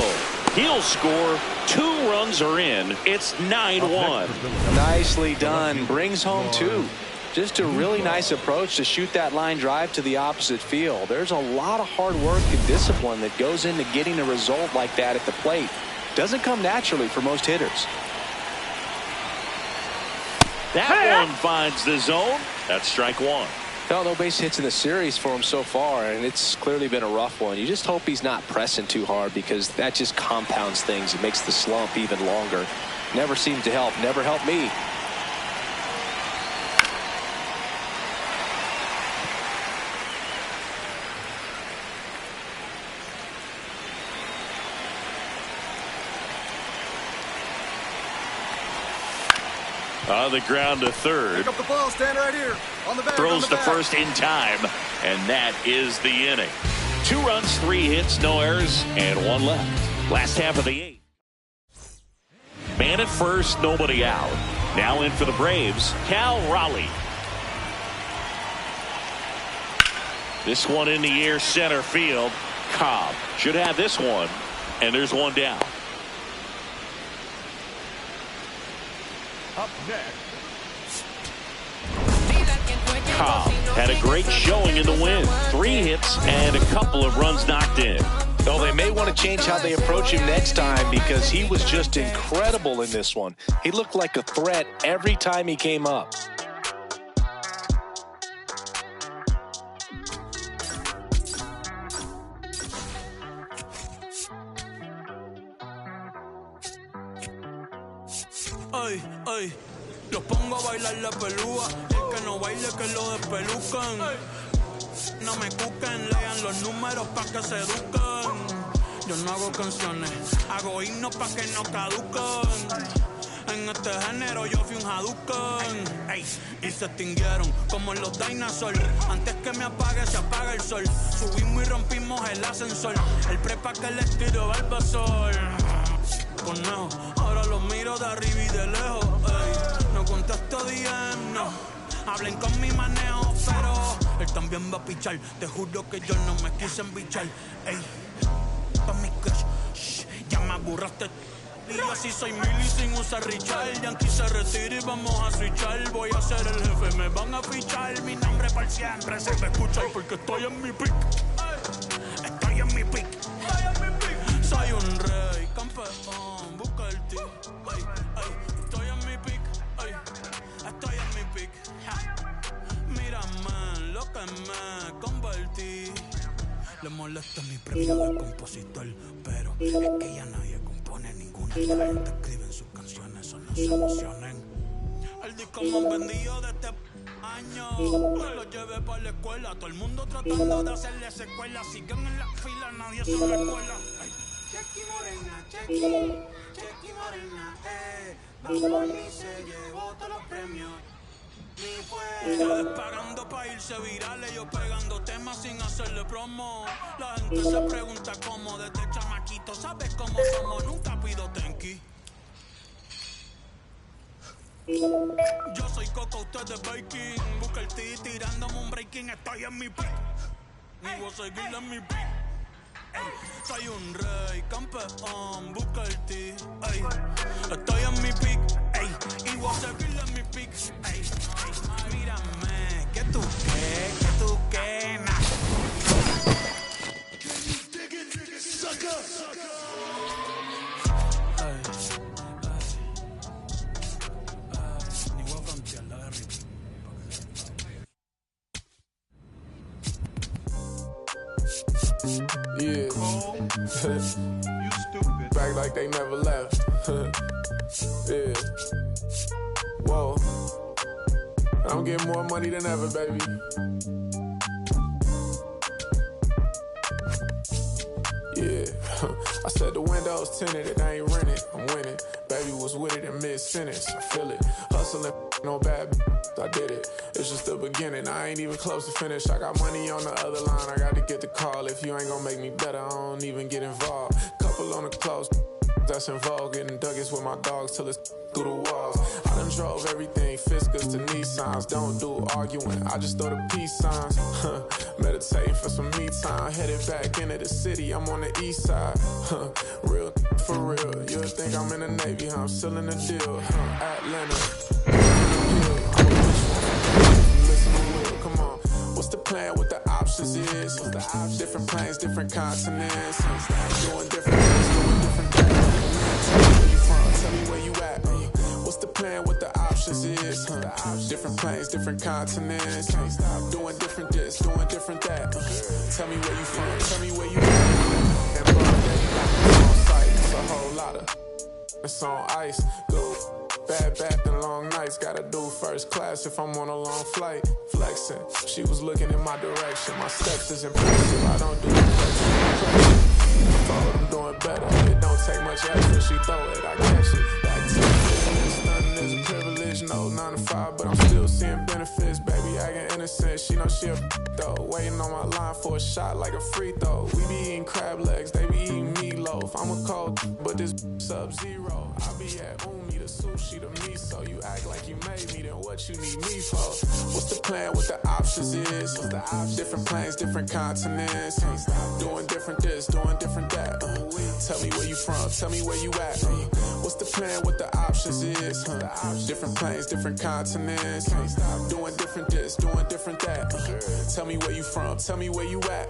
He'll score. 2 runs are in. It's 9-1.
Nicely done. Brings home 2. Just a really nice approach to shoot that line drive to the opposite field. There's a lot of hard work and discipline that goes into getting a result like that at the plate. Doesn't come naturally for most hitters.
That one finds the zone. That's strike 1.
No base hits in the series for him so far, and it's clearly been a rough one. You just hope he's not pressing too hard, because that just compounds things. It makes the slump even longer. Never seemed to help. Never helped me.
On the ground to third.
Pick up the ball, stand right here. On the back.
Throws to first in time, and that is the inning. 2 runs, 3 hits, no errors, and 1 left. Last half of the 8th. Man at first, nobody out. Now in for the Braves, Cal Raleigh. This one in the air, center field. Cobb should have this one, and there's 1 down.
Up next,
Cobb had a great showing in the win. 3 hits and a couple of runs knocked in.
Well, they may want to change how they approach him next time, because he was just incredible in this one. He looked like a threat every time he came up.
Ay, ay, los pongo a bailar la pelúa. El que no baile que lo despelucan. No me cuquen, lean los números pa' que se eduquen. Yo no hago canciones, hago himnos pa' que no caduquen. En este género yo fui un Hadouken. Ey, y se extinguieron como los dinosaurs. Antes que me apague se apaga el sol. Subimos y rompimos el ascensor. El prepa que les tiro Barbasol. Conejo, ahora los miro de arriba y de lejos. Ey, no no contesto DM, no. Hablen con mi manejo, pero él también va a pichar. Te juro que yo no me quise embichar. Ey, pa' mi crush, shh, ya me aburraste. Y yo así soy Milly sin usar Richard. Yankee se retira y vamos a switchar. Voy a ser el jefe, me van a fichar. Mi nombre para siempre se me escucha porque estoy en mi pick. Estoy en mi pick. Soy un rey, campeón, busca el ti. Estoy en mi pick. Estoy en mi pick. Mírame lo que me convertí. Le molesta mi premio de compositor, pero es que ya nadie compone ninguna. La gente escribe en sus canciones, eso no se emocionen. El disco más vendido de este año, me lo llevé para la escuela. Todo el mundo tratando de hacerle secuela. Siguen en la fila, nadie se me escuela. Chequi Morena, Chequi Morena, Bad se llevó todos los premios. Ustedes pagando pa' irse virales, yo pegando temas sin hacerle promo. La gente se pregunta cómo desde chamaquito, ¿sabes cómo somos? Nunca pido tenki. Yo soy Coco, ustedes baking. Busca el T tirándome un breaking, estoy en mi pick. Y voy a seguir en mi pick. Soy un rey, campeón, busca el T. Estoy en mi pick, y voy a seguir en mi pick. Mírame, que tú qué, nah. Ni voy a frontear la de Ricky.
Yeah.
You stupid.
Back like they never left. Yeah. Whoa. I'm getting more money than ever, baby. Yeah. I said the windows tinted, it ain't rented. I'm winning. Baby was with it in mid-sentence. I feel it. Hustling, no bad. I did it. It's just the beginning. I ain't even close to finish. I got money on the other line. I got to get the call. If you ain't gonna make me better, I don't even get involved. Couple on the close. That's involved. Getting Douglas with my dogs till it's through the walls. I done drove everything, Fiskars to Nissans. Don't do arguing, I just throw the peace signs. Meditating for some me time. Headed back into the city, I'm on the east side. Real for real, you'll think I'm in the Navy, I'm still in the deal. Atlanta. Listen to Will, come on. What's the plan, what the options is? Different planes, different continents. Doing different things, doing different things. Where you from? Tell me where you at. What's the plan? What the options is? Different planes, different continents. Doing different this, doing different that. Tell me where you from. Tell me where you at. And it's on site. It's a whole lot of. It's on ice. Go bad and long nights. Gotta do first class if I'm on a long flight. Flexing. She was looking in my direction. My steps is impressive. I don't do it. Told I'm doing better. It don't take much effort. She throw it, I catch it. Back to the business. Nothing is a privilege. No 9 to 5, but I'm still seeing benefits. Baby acting innocent. She know she a though. Waiting on my line for a shot like a free throw. We be eating crab legs. They be eating meatloaf. I'm a cold, but this Sub-Zero. I be at Umi, the sushi, the miso. You act like you made me, then what you need me for? What's the plan? What the options is? Different planes, different continents. Doing different this, doing different that. Tell me where you from, tell me where you at. What's the plan? What the options is? Different planes, different continents. Doing different this, doing different that. Tell me where you from, tell me where you at.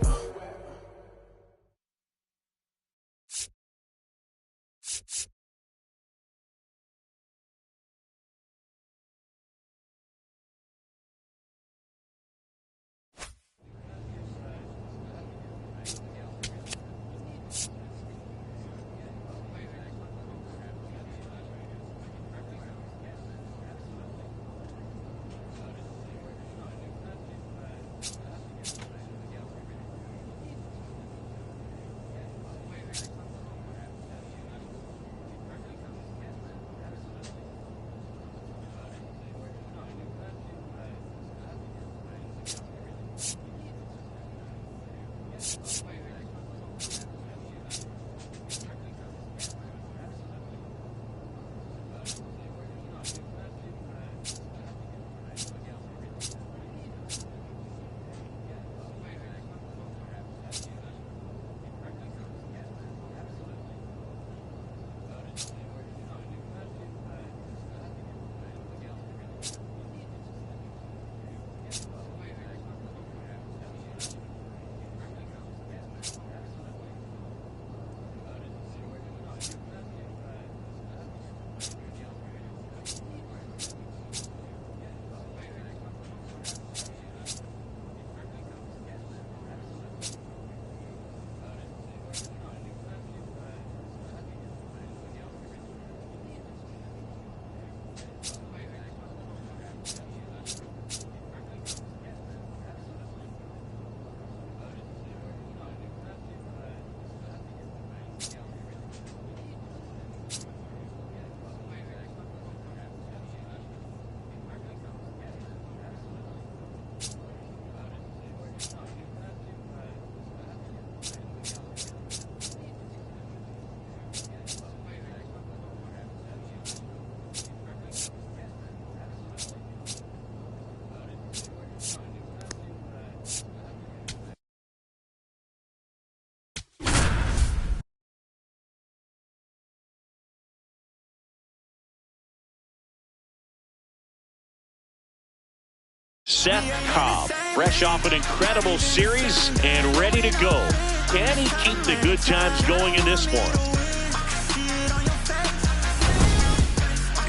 Szen Cobb, fresh off an incredible series and ready to go. Can he keep the good times going in this one?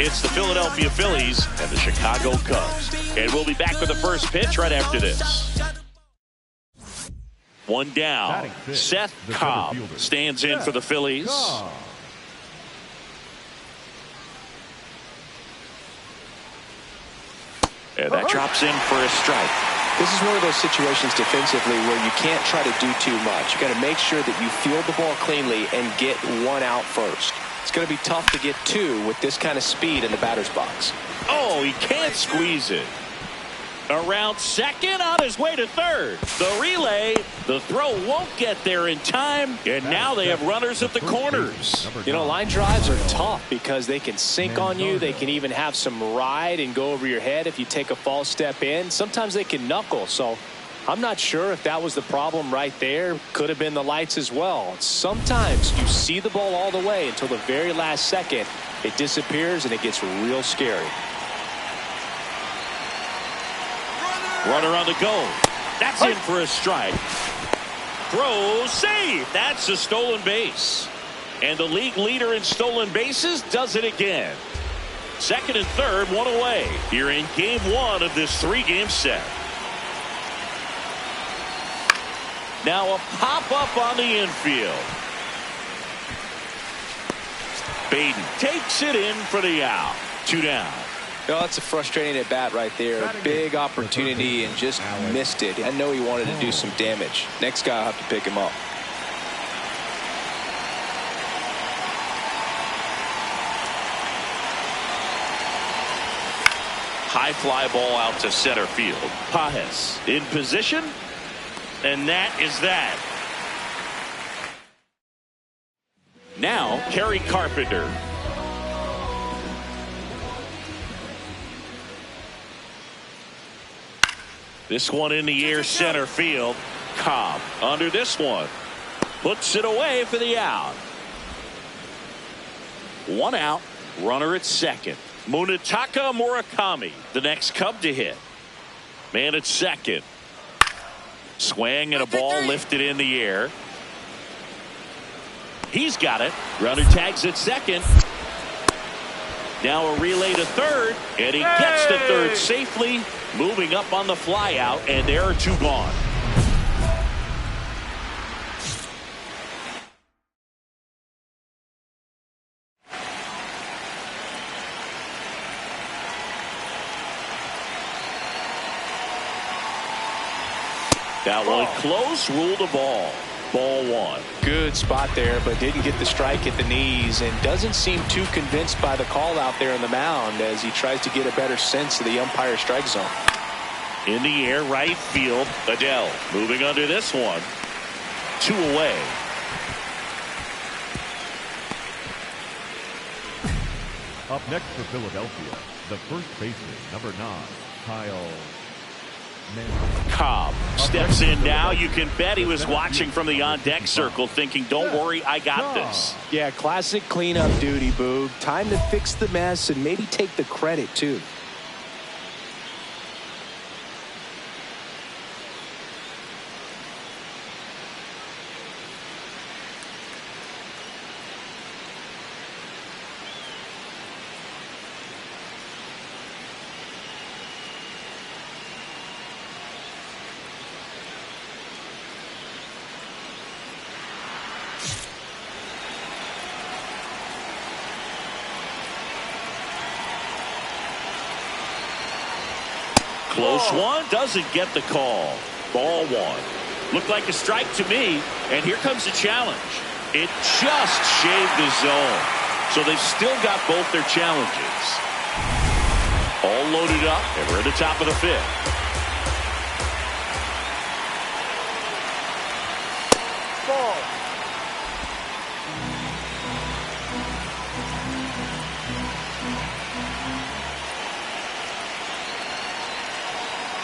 It's the Philadelphia Phillies and the Chicago Cubs. And we'll be back with the first pitch right after this. One down. Szen Cobb stands in for the Phillies. And that drops in for a strike.
This is one of those situations defensively where you can't try to do too much. You got to make sure that you field the ball cleanly and get one out first. It's going to be tough to get two with this kind of speed in the batter's box.
Oh, he can't squeeze it. Around second, on his way to third. The relay, the throw won't get there in time, and now they have runners at the corners.
You know, line drives are tough because they can sink on you. They can even have some ride and go over your head if you take a false step in. Sometimes they can knuckle, so I'm not sure if that was the problem right there. Could have been the lights as well. Sometimes you see the ball all the way until the very last second. It disappears, and it gets real scary.
Runner on the go. That's in for a strike. Throw, save. That's a stolen base. And the league leader in stolen bases does it again. Second and third, one away. Here in game one of this three-game set. Now a pop-up on the infield. Baden takes it in for the out. Two down.
Oh, that's a frustrating at bat right there. Big opportunity and just missed it. I know he wanted to do some damage. Next guy will have to pick him up.
High fly ball out to center field. Pajes in position, and that is that. Now, Kerry Carpenter. This one in the air, center field. Cobb under this one. Puts it away for the out. One out. Runner at second. Munetaka Murakami, the next Cub to hit. Man at second. Swing and a ball lifted in the air. He's got it. Runner tags at second. Now a relay to third, and he gets to third safely, moving up on the fly out, and there are two gone. That one close, ruled a ball. Ball one.
Good spot there, but didn't get the strike at the knees and doesn't seem too convinced by the call out there on the mound as he tries to get a better sense of the umpire strike zone.
In the air, right field. Adele moving under this one. Two away.
Up next for Philadelphia, the first baseman, number 9, Kyle.
Cobb steps in now. You can bet he was watching from the on-deck circle thinking, don't worry, I got this.
Yeah, classic cleanup duty, Boog. Time to fix the mess and maybe take the credit, too.
Close one, doesn't get the call. Ball one. Looked like a strike to me, and here comes the challenge. It just shaved the zone. So they've still got both their challenges. All loaded up, and we're at the top of the fifth.
Ball.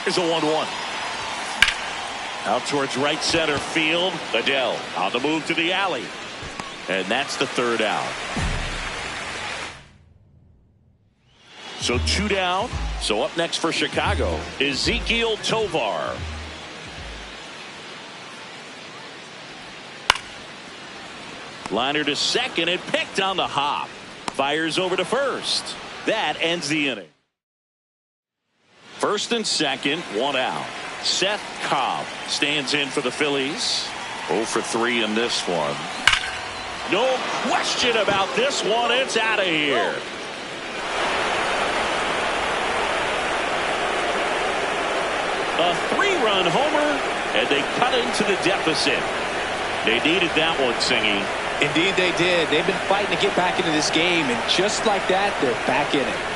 Here's a 1-1. Out towards right center field. Adele on the move to the alley. And that's the third out. So two down. So up next for Chicago, Ezequiel Tovar. Liner to second and picked on the hop. Fires over to first. That ends the inning. First and second, one out. Szen Cobb stands in for the Phillies. 0 for 3 in this one. No question about this one. It's out of here. A 3-run homer, and they cut into the deficit. They needed that one, Singy.
Indeed they did. They've been fighting to get back into this game, and just like that, they're back in it.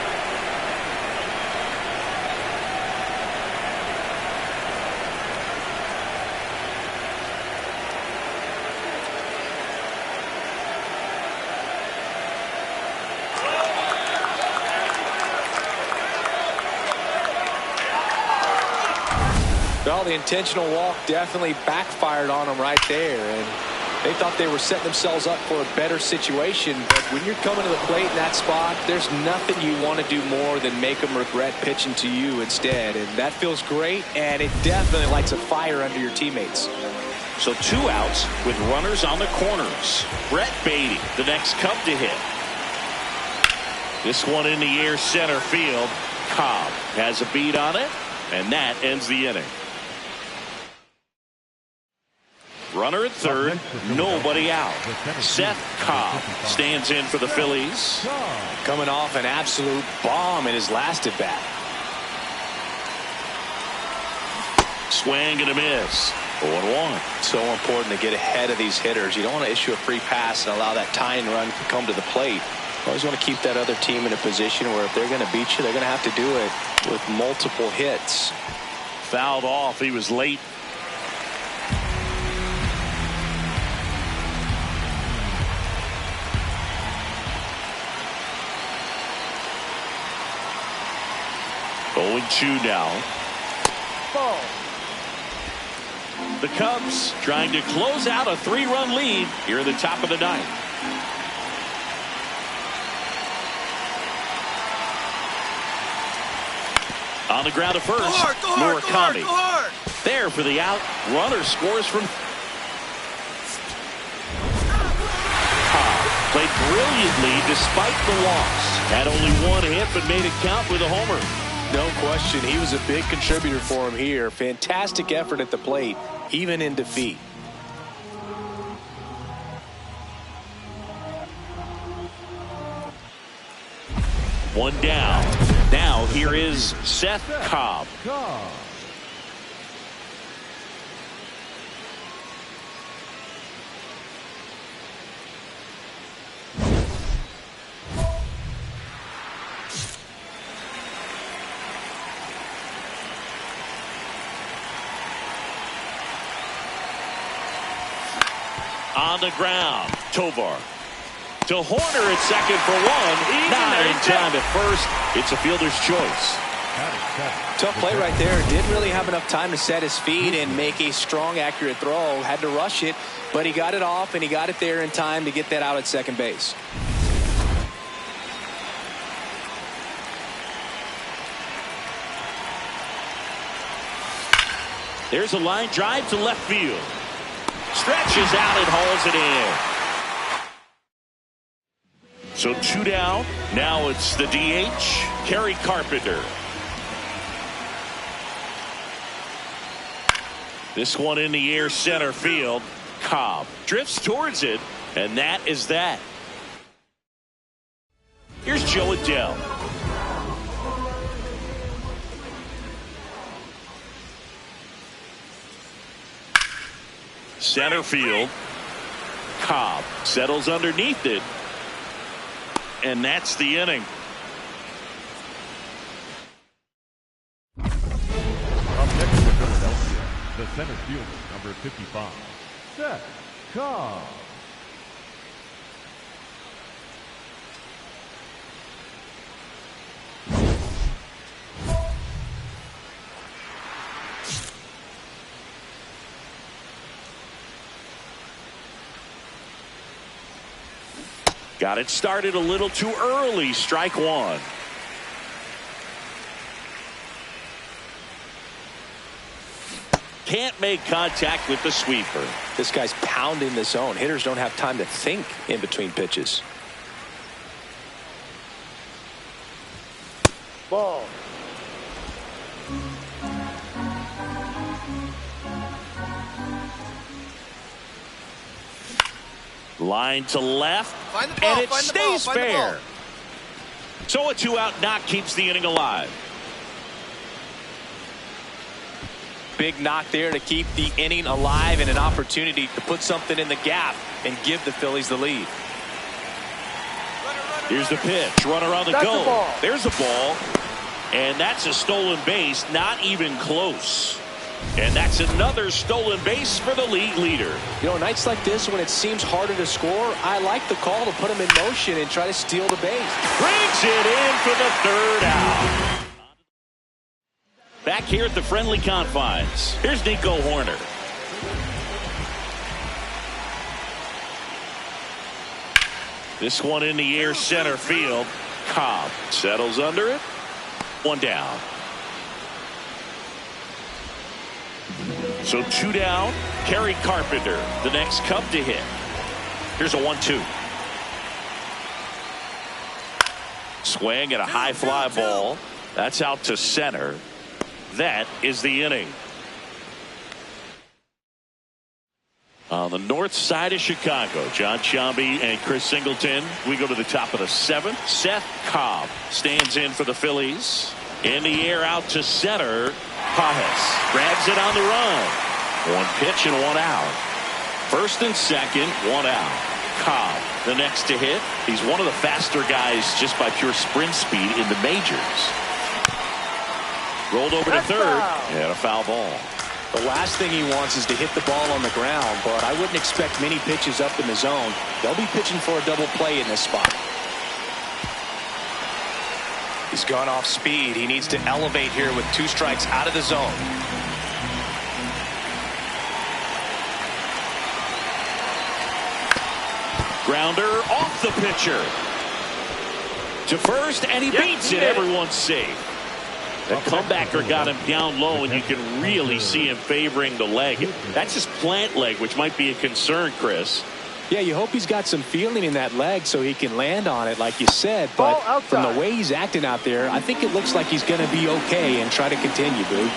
Well, the intentional walk definitely backfired on them right there, and they thought they were setting themselves up for a better situation. But when you're coming to the plate in that spot, there's nothing you want to do more than make them regret pitching to you instead, and that feels great, and it definitely lights a fire under your teammates.
So 2 outs with runners on the corners. Brett Beatty, the next Cub to hit. This one in the air, center field. Cobb has a beat on it, and that ends the inning. Runner at third, nobody out. Szen Cobb stands in for the Phillies.
Coming off an absolute bomb in his last at bat.
Swing and a miss. 0-1.
So important to get ahead of these hitters. You don't want to issue a free pass and allow that tying run to come to the plate. You always want to keep that other team in a position where if they're going to beat you, they're going to have to do it with multiple hits.
Fouled off. He was late. Oh, 2 now.
Ball.
The Cubs trying to close out a 3-run lead here at the top of the ninth. On the ground to first, Murakami. There for the out. Runner scores from. Cobb played brilliantly despite the loss. Had only 1 hit but made it count with a homer.
No question, he was a big contributor for him here. Fantastic effort at the plate, even in defeat.
One down. Now here is Szen Cobb. On the ground, Tovar to Horner at second for 1. Not in time at first. It's a fielder's choice.
Tough play right there. Didn't really have enough time to set his feet and make a strong, accurate throw. Had to rush it, but he got it off and he got it there in time to get that out at second base.
There's a line drive to left field. Stretches out and hauls it in. So 2 down. Now it's the DH, Kerry Carpenter. This one in the air, center field. Cobb drifts towards it, and that is that. Here's Joe Adele. Center field. Cobb settles underneath it. And that's the inning.
Up next for Philadelphia, the center fielder, number 55, Szen Cobb.
Got it started a little too early. Strike 1. Can't make contact with the sweeper.
This guy's pounding the zone. Hitters don't have time to think in between pitches.
Ball.
Line to left,
Find the ball,
and it
find the ball,
stays
find the
fair.
ball.
So a 2-out knock keeps the inning alive.
Big knock there to keep the inning alive and an opportunity to put something in the gap and give the Phillies the lead.
Here's the pitch. Runner on the
That's
go.
the ball.
There's the ball. And that's a stolen base. Not even close. And that's another stolen base for the league leader.
You know, nights like this when it seems harder to score, I like the call to put him in motion and try to steal the base.
Brings it in for the 3rd out. Back here at the friendly confines. Here's Nico Horner. This one in the air, center field. Cobb settles under it. 1 down. So 2 down. Kerry Carpenter, the next Cub to hit. Here's a 1-2. Swing and a high fly ball. That's out to center. That is the inning. On the north side of Chicago, John Sciambi and Chris Singleton. We go to the top of the 7th. Szen Cobb stands in for the Phillies. In the air out to center. Pajes grabs it on the run. 1 pitch and 1 out. 1st and 2nd, 1 out. Cobb, the next to hit. He's one of the faster guys just by pure sprint speed in the majors. Rolled over to 3rd and a foul ball.
The last thing he wants is to hit the ball on the ground, but I wouldn't expect many pitches up in the zone. They'll be pitching for a double play in this spot. He's gone off speed. He needs to elevate here with 2 strikes out of the zone.
Grounder off the pitcher. To first, and he beats it. Everyone's safe. The comebacker got him down low, and you can really see him favoring the leg. That's his plant leg, which might be a concern, Chris.
Yeah, you hope he's got some feeling in that leg so he can land on it, like you said. But from the way he's acting out there, I think it looks like he's going to be okay and try to continue, Boo.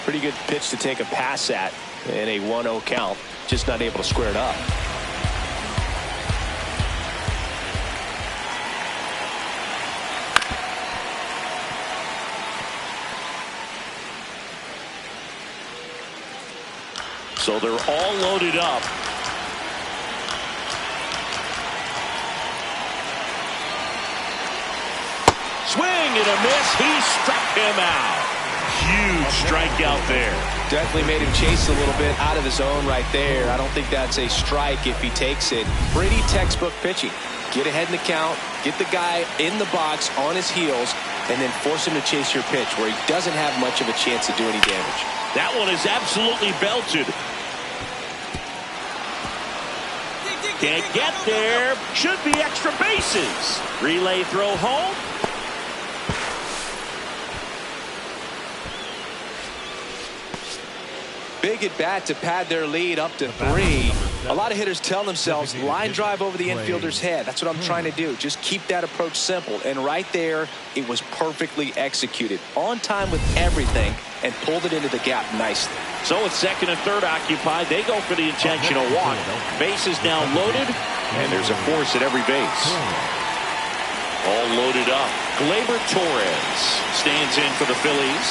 Pretty good pitch to take a pass at in a 1-0 count. Just not able to square it up.
So they're all loaded up. Swing and a miss. He struck him out. Huge strikeout there.
Definitely made him chase a little bit out of the zone right there. I don't think that's a strike if he takes it. Pretty textbook pitching. Get ahead in the count, get the guy in the box on his heels, and then force him to chase your pitch where he doesn't have much of a chance to do any damage.
That one is absolutely belted. Can't get there. Should be extra bases. Relay throw home.
Big at bat to pad their lead up to 3. A lot of hitters tell themselves line drive over the infielder's head. That's what I'm trying to do. Just keep that approach simple. And right there, it was perfectly executed. On time with everything and pulled it into the gap nicely.
So with 2nd and 3rd occupied, they go for the intentional walk. Base is now loaded, and there's a force at every base. All loaded up. Gleyber Torres stands in for the Phillies.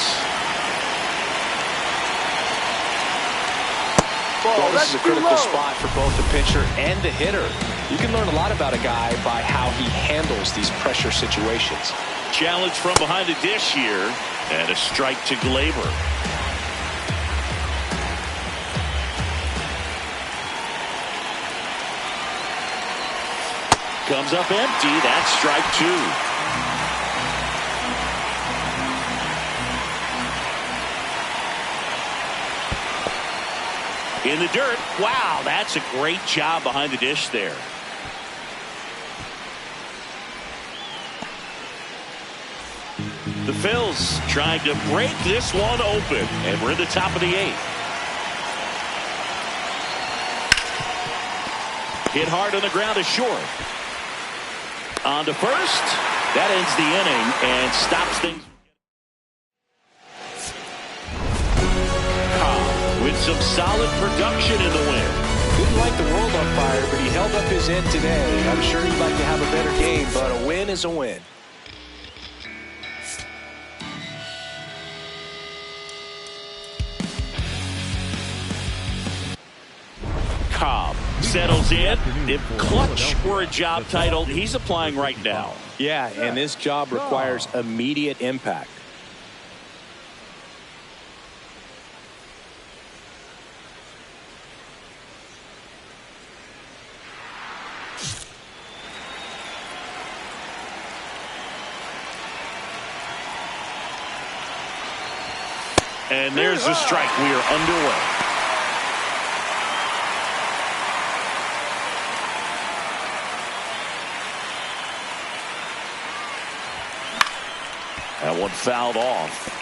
Well, this is a critical spot for both the pitcher and the hitter. You can learn a lot about a guy by how he handles these pressure situations.
Challenge from behind the dish here, and a strike to Gleyber. Comes up empty. That's strike 2. In the dirt. Wow, that's a great job behind the dish there. The Phils trying to break this one open, and we're in the top of the 8th. Hit hard on the ground is short. On to first. That ends the inning and stops things. Cobb with some solid production in the win.
Didn't light the world on fire, but he held up his end today. I'm sure he'd like to have a better game, but a win is a win.
Cobb settles in. If clutch were a job title, he's applying right now.
Yeah, and this job requires immediate impact.
And there's the strike. We are underway. That one fouled off.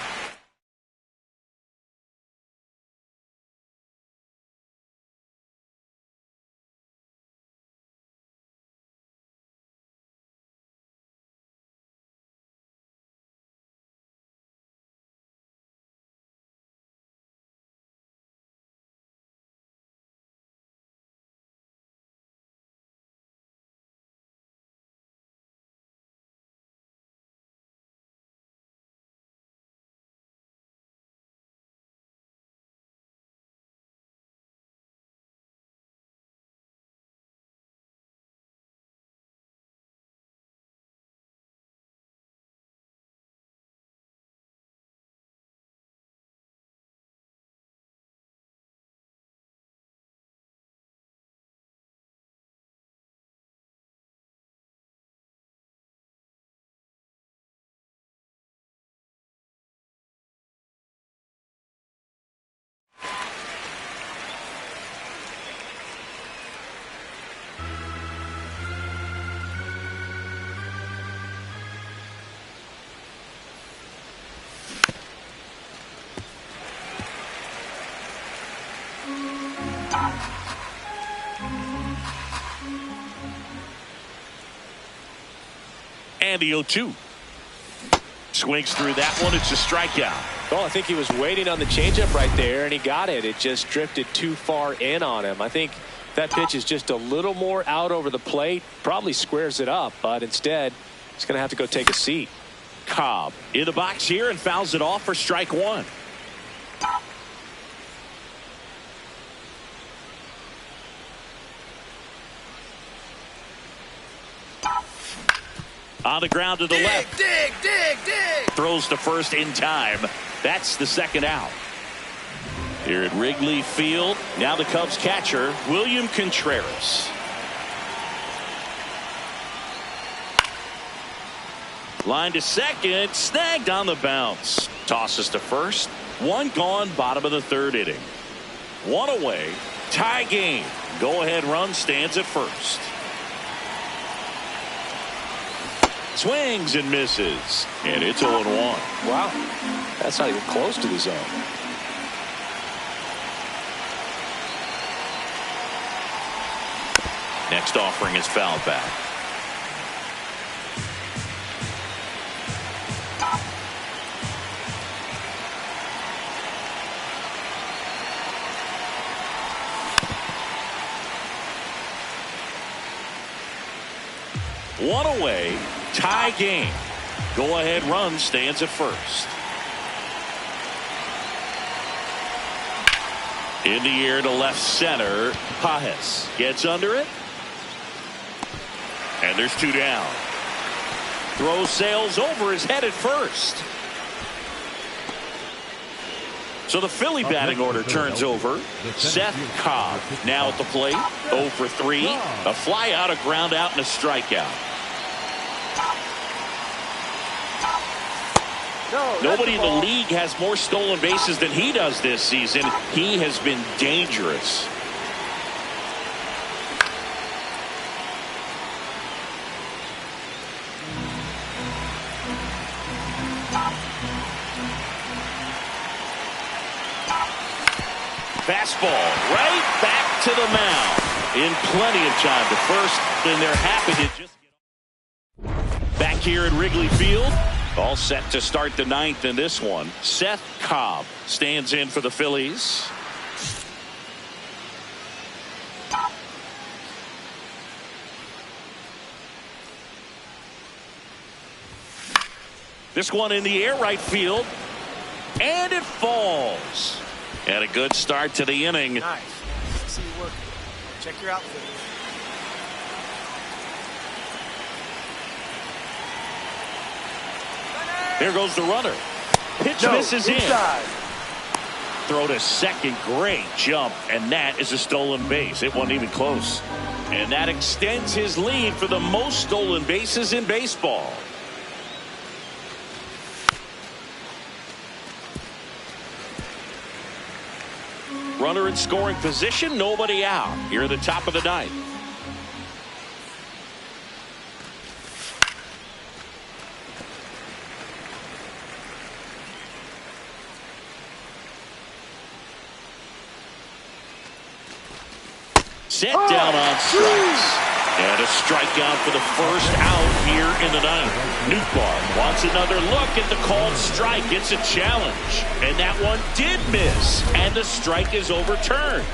And the 0-2. Swings through that one. It's a strikeout.
Well, I think he was waiting on the changeup right there, and he got it. It just drifted too far in on him. I think that pitch is just a little more out over the plate. Probably squares it up, but instead, he's going to have to go take a seat.
Cobb in the box here and fouls it off for strike one. On the ground to the left.
Dig.
Throws to first in time. That's the second out. Here at Wrigley Field, now the Cubs catcher, William Contreras. Line to second, snagged on the bounce. Tosses to first. One gone, bottom of the 3rd inning. One away, tie game. Go-ahead run stands at first. Swings and misses, and it's 0-1.
Wow, that's not even close to the zone.
Next offering is fouled back. One away, tie game. Go-ahead run stands at first. In the air to left center, Pajes gets under it. And there's 2 down. Throw sails over his head at first. So the Philly batting order turns over. Szen Cobb now at the plate. 0 for 3. A fly out, a ground out, and a strikeout. Nobody in the league has more stolen bases than he does this season. He has been dangerous. Fastball right back to the mound. In plenty of time to first, and they're happy to just get back here at Wrigley Field. All set to start the ninth in this one. Szen Cobb stands in for the Phillies. This one in the air, right field. And it falls. And a good start to the inning.
Nice. See you working. Check your outfit.
There goes the runner. Pitch misses inside. Throw to second. Great jump. And that is a stolen base. It wasn't even close. And that extends his lead for the most stolen bases in baseball. Runner in scoring position, nobody out. Here at the top of the ninth. Set down on strikes. And a strikeout for the first out here in the ninth. Newbar wants another look at the called strike. It's a challenge. And that one did miss. And the strike is overturned.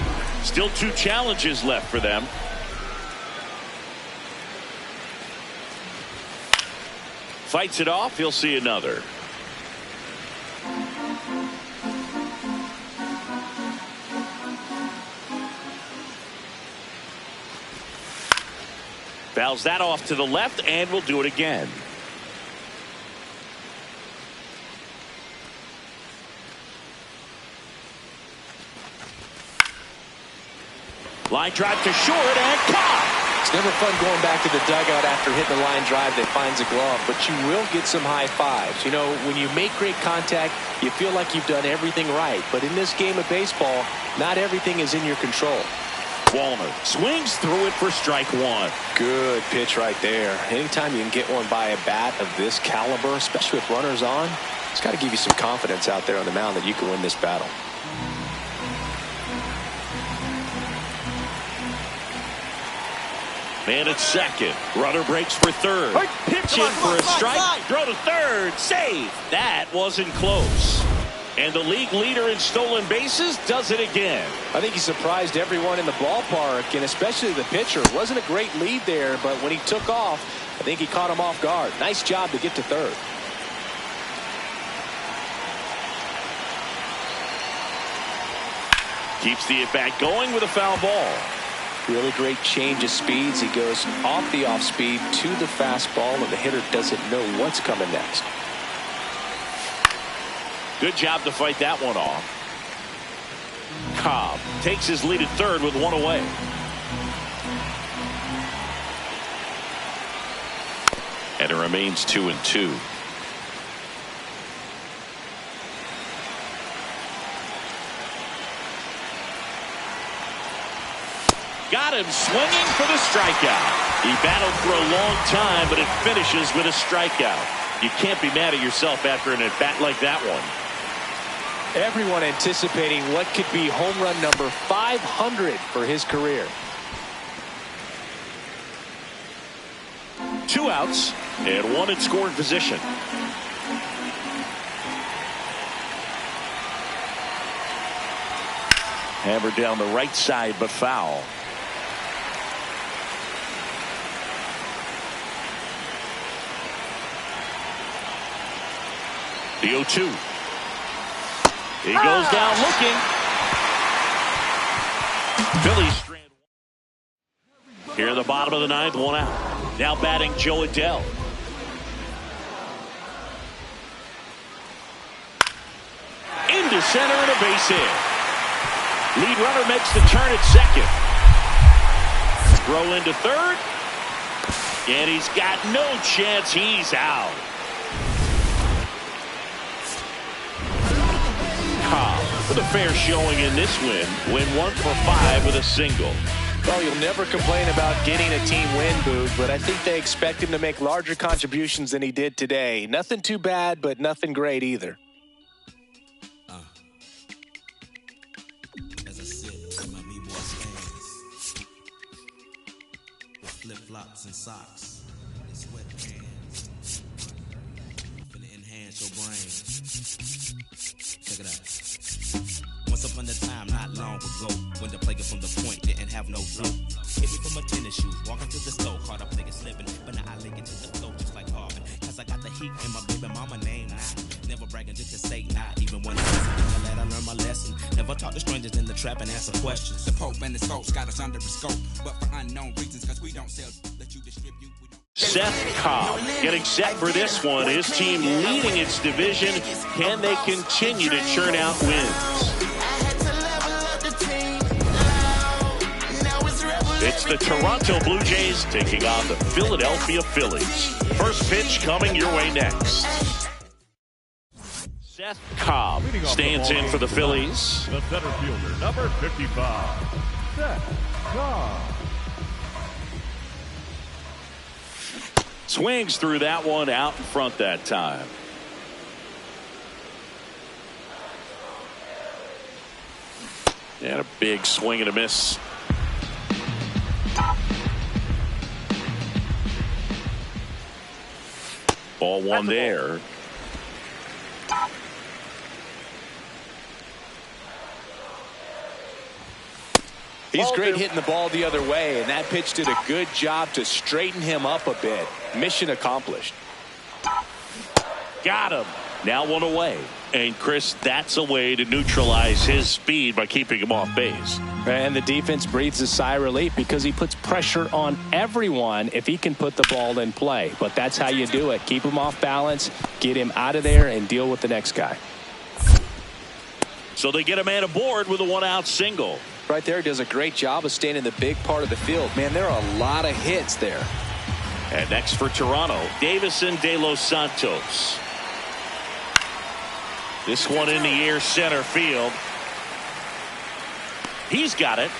Still 2 challenges left for them. Fights it off. He'll see another. Fouls that off to the left, and we'll do it again. Line drive to short, and caught.
It's never fun going back to the dugout after hitting the line drive that finds a glove, but you will get some high fives. You know, when you make great contact, you feel like you've done everything right. But in this game of baseball, not everything is in your control.
Wallner swings through it for strike one.
Good pitch right there. Anytime you can get one by a bat of this caliber, especially with runners on, it's got to give you some confidence out there on the mound that you can win this battle.
Man at second. Runner breaks for third. Pitch in for a strike. Throw to third. Save. That wasn't close. And the league leader in stolen bases does it again.
I think he surprised everyone in the ballpark, and especially the pitcher. It wasn't a great lead there, but when he took off, I think he caught him off guard. Nice job to get to third.
Keeps the at-bat going with a foul ball.
Really great change of speeds. He goes off the off-speed to the fastball, and the hitter doesn't know what's coming next.
Good job to fight that one off. Cobb takes his lead at third with one away. And it remains 2-2. Got him swinging for the strikeout. He battled for a long time, but it finishes with a strikeout. You can't be mad at yourself after an at-bat like that one.
Everyone anticipating what could be home run number 500 for his career.
2 outs and 1 in scoring position. Hammered down the right side, but foul. The 0-2. He goes down looking. Phillies strand. Here at the bottom of the ninth, 1 out. Now batting Joe Adell. Into center and a base hit. Lead runner makes the turn at second. Throw into third. And he's got no chance. He's out. With a fair showing in this win. Win 1 for 5 with a single.
Well, you'll never complain about getting a team win, Boog, but I think they expect him to make larger contributions than he did today. Nothing too bad, but nothing great either.
flip-flops and socks, and sweatpants. Finna enhance your brain. Check it out. Once upon a time, not long ago, when the player from the point didn't have no flow. Hit me from a tennis shoe, walking through the store, caught up nigga slipping, but now I link it to the flow just like Harvin. Cause I got the heat in my baby mama name now. Never bragging just to say not even when I let I learn my lesson. Never talk to strangers in the trap and answer questions. The Pope and the Scopes got us under a scope, but for unknown reasons, cause we don't sell, let you distribute.
Szen Cobb getting set for this one. His team leading its division. Can they continue to churn out wins? It's the Toronto Blue Jays taking on the Philadelphia Phillies. First pitch coming your way next. Szen Cobb stands in for the Phillies.
The center fielder, number 55, Szen Cobb.
Swings through that one, out in front that time. And a big swing and a miss. Ball one there.
He's great hitting the ball the other way, and that pitch did a good job to straighten him up a bit. Mission accomplished.
Got him. Now one away. And Chris, that's a way to neutralize his speed by keeping him off base.
And the defense breathes a sigh of relief because he puts pressure on everyone if he can put the ball in play. But that's how you do it. Keep him off balance, get him out of there, and deal with the next guy.
So they get a man aboard with a one-out single.
Right there, does a great job of staying in the big part of the field. Man, there are a lot of hits there.
And next for Toronto, Davison de los Santos. This one in the air, center field. He's got it.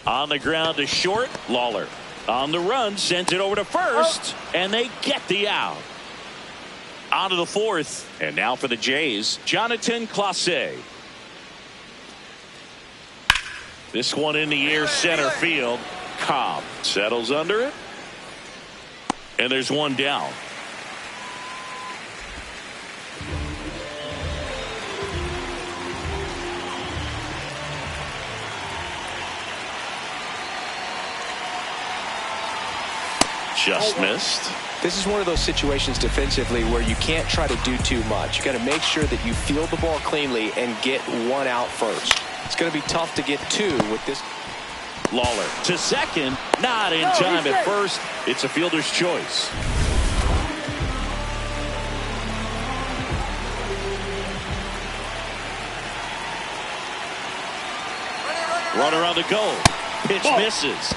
On the ground to short, Lawler. On the run, sends it over to first, and they get the out. On to the fourth, and now for the Jays, Jonathan Clase. This one in the air, center field. Cobb settles under it, and there's one down. Just missed.
This is one of those situations defensively where you can't try to do too much. You got to make sure that you field the ball cleanly and get one out first. It's going to be tough to get two with this.
Lawler to second, not in time at first. It's a fielder's choice. Runner on the go. Pitch misses.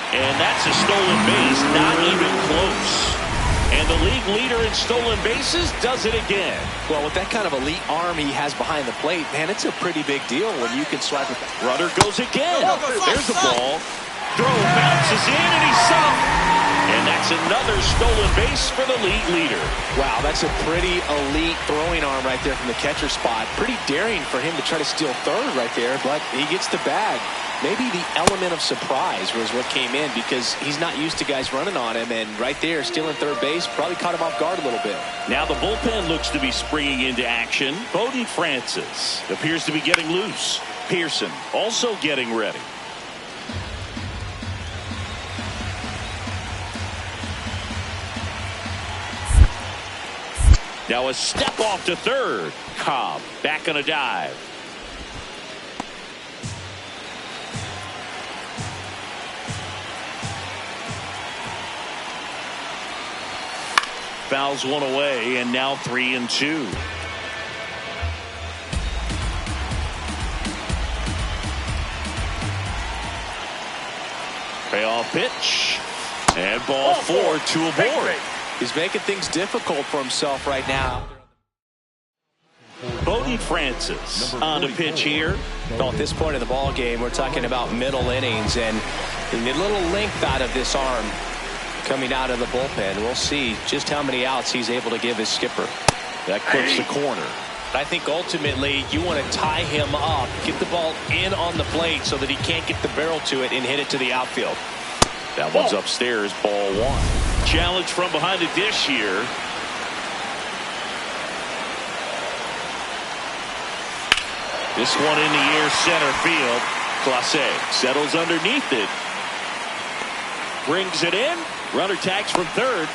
And that's a stolen base, not even close. And the league leader in stolen bases does it again.
Well, with that kind of elite arm he has behind the plate, man, it's a pretty big deal when you can swipe it.
Runner goes again. There's the ball. Throw bounces in, and he's safe. And that's another stolen base for the league leader.
Wow, that's a pretty elite throwing arm right there from the catcher spot. Pretty daring for him to try to steal third right there, but he gets the bag. Maybe the element of surprise was what came in because he's not used to guys running on him, and right there stealing third base probably caught him off guard a little bit.
Now the bullpen looks to be springing into action. Bowden Francis appears to be getting loose. Pearson also getting ready. Now a step off to third. Cobb back on a dive. Fouls one away, and now 3-2. Payoff pitch, and ball four, two aboard.
He's making things difficult for himself right now.
Bowden Francis on the pitch here.
Well, at this point in the ball game, we're talking about middle innings, and a little length out of this arm. coming out of the bullpen. We'll see just how many outs he's able to give his skipper.
That clips the corner.
I think ultimately you want to tie him up, get the ball in on the plate so that he can't get the barrel to it and hit it to the outfield.
That one's upstairs, ball one. Challenge from behind the dish here. This one in the air, center field. Clase settles underneath it. Brings it in. Runner tags from third.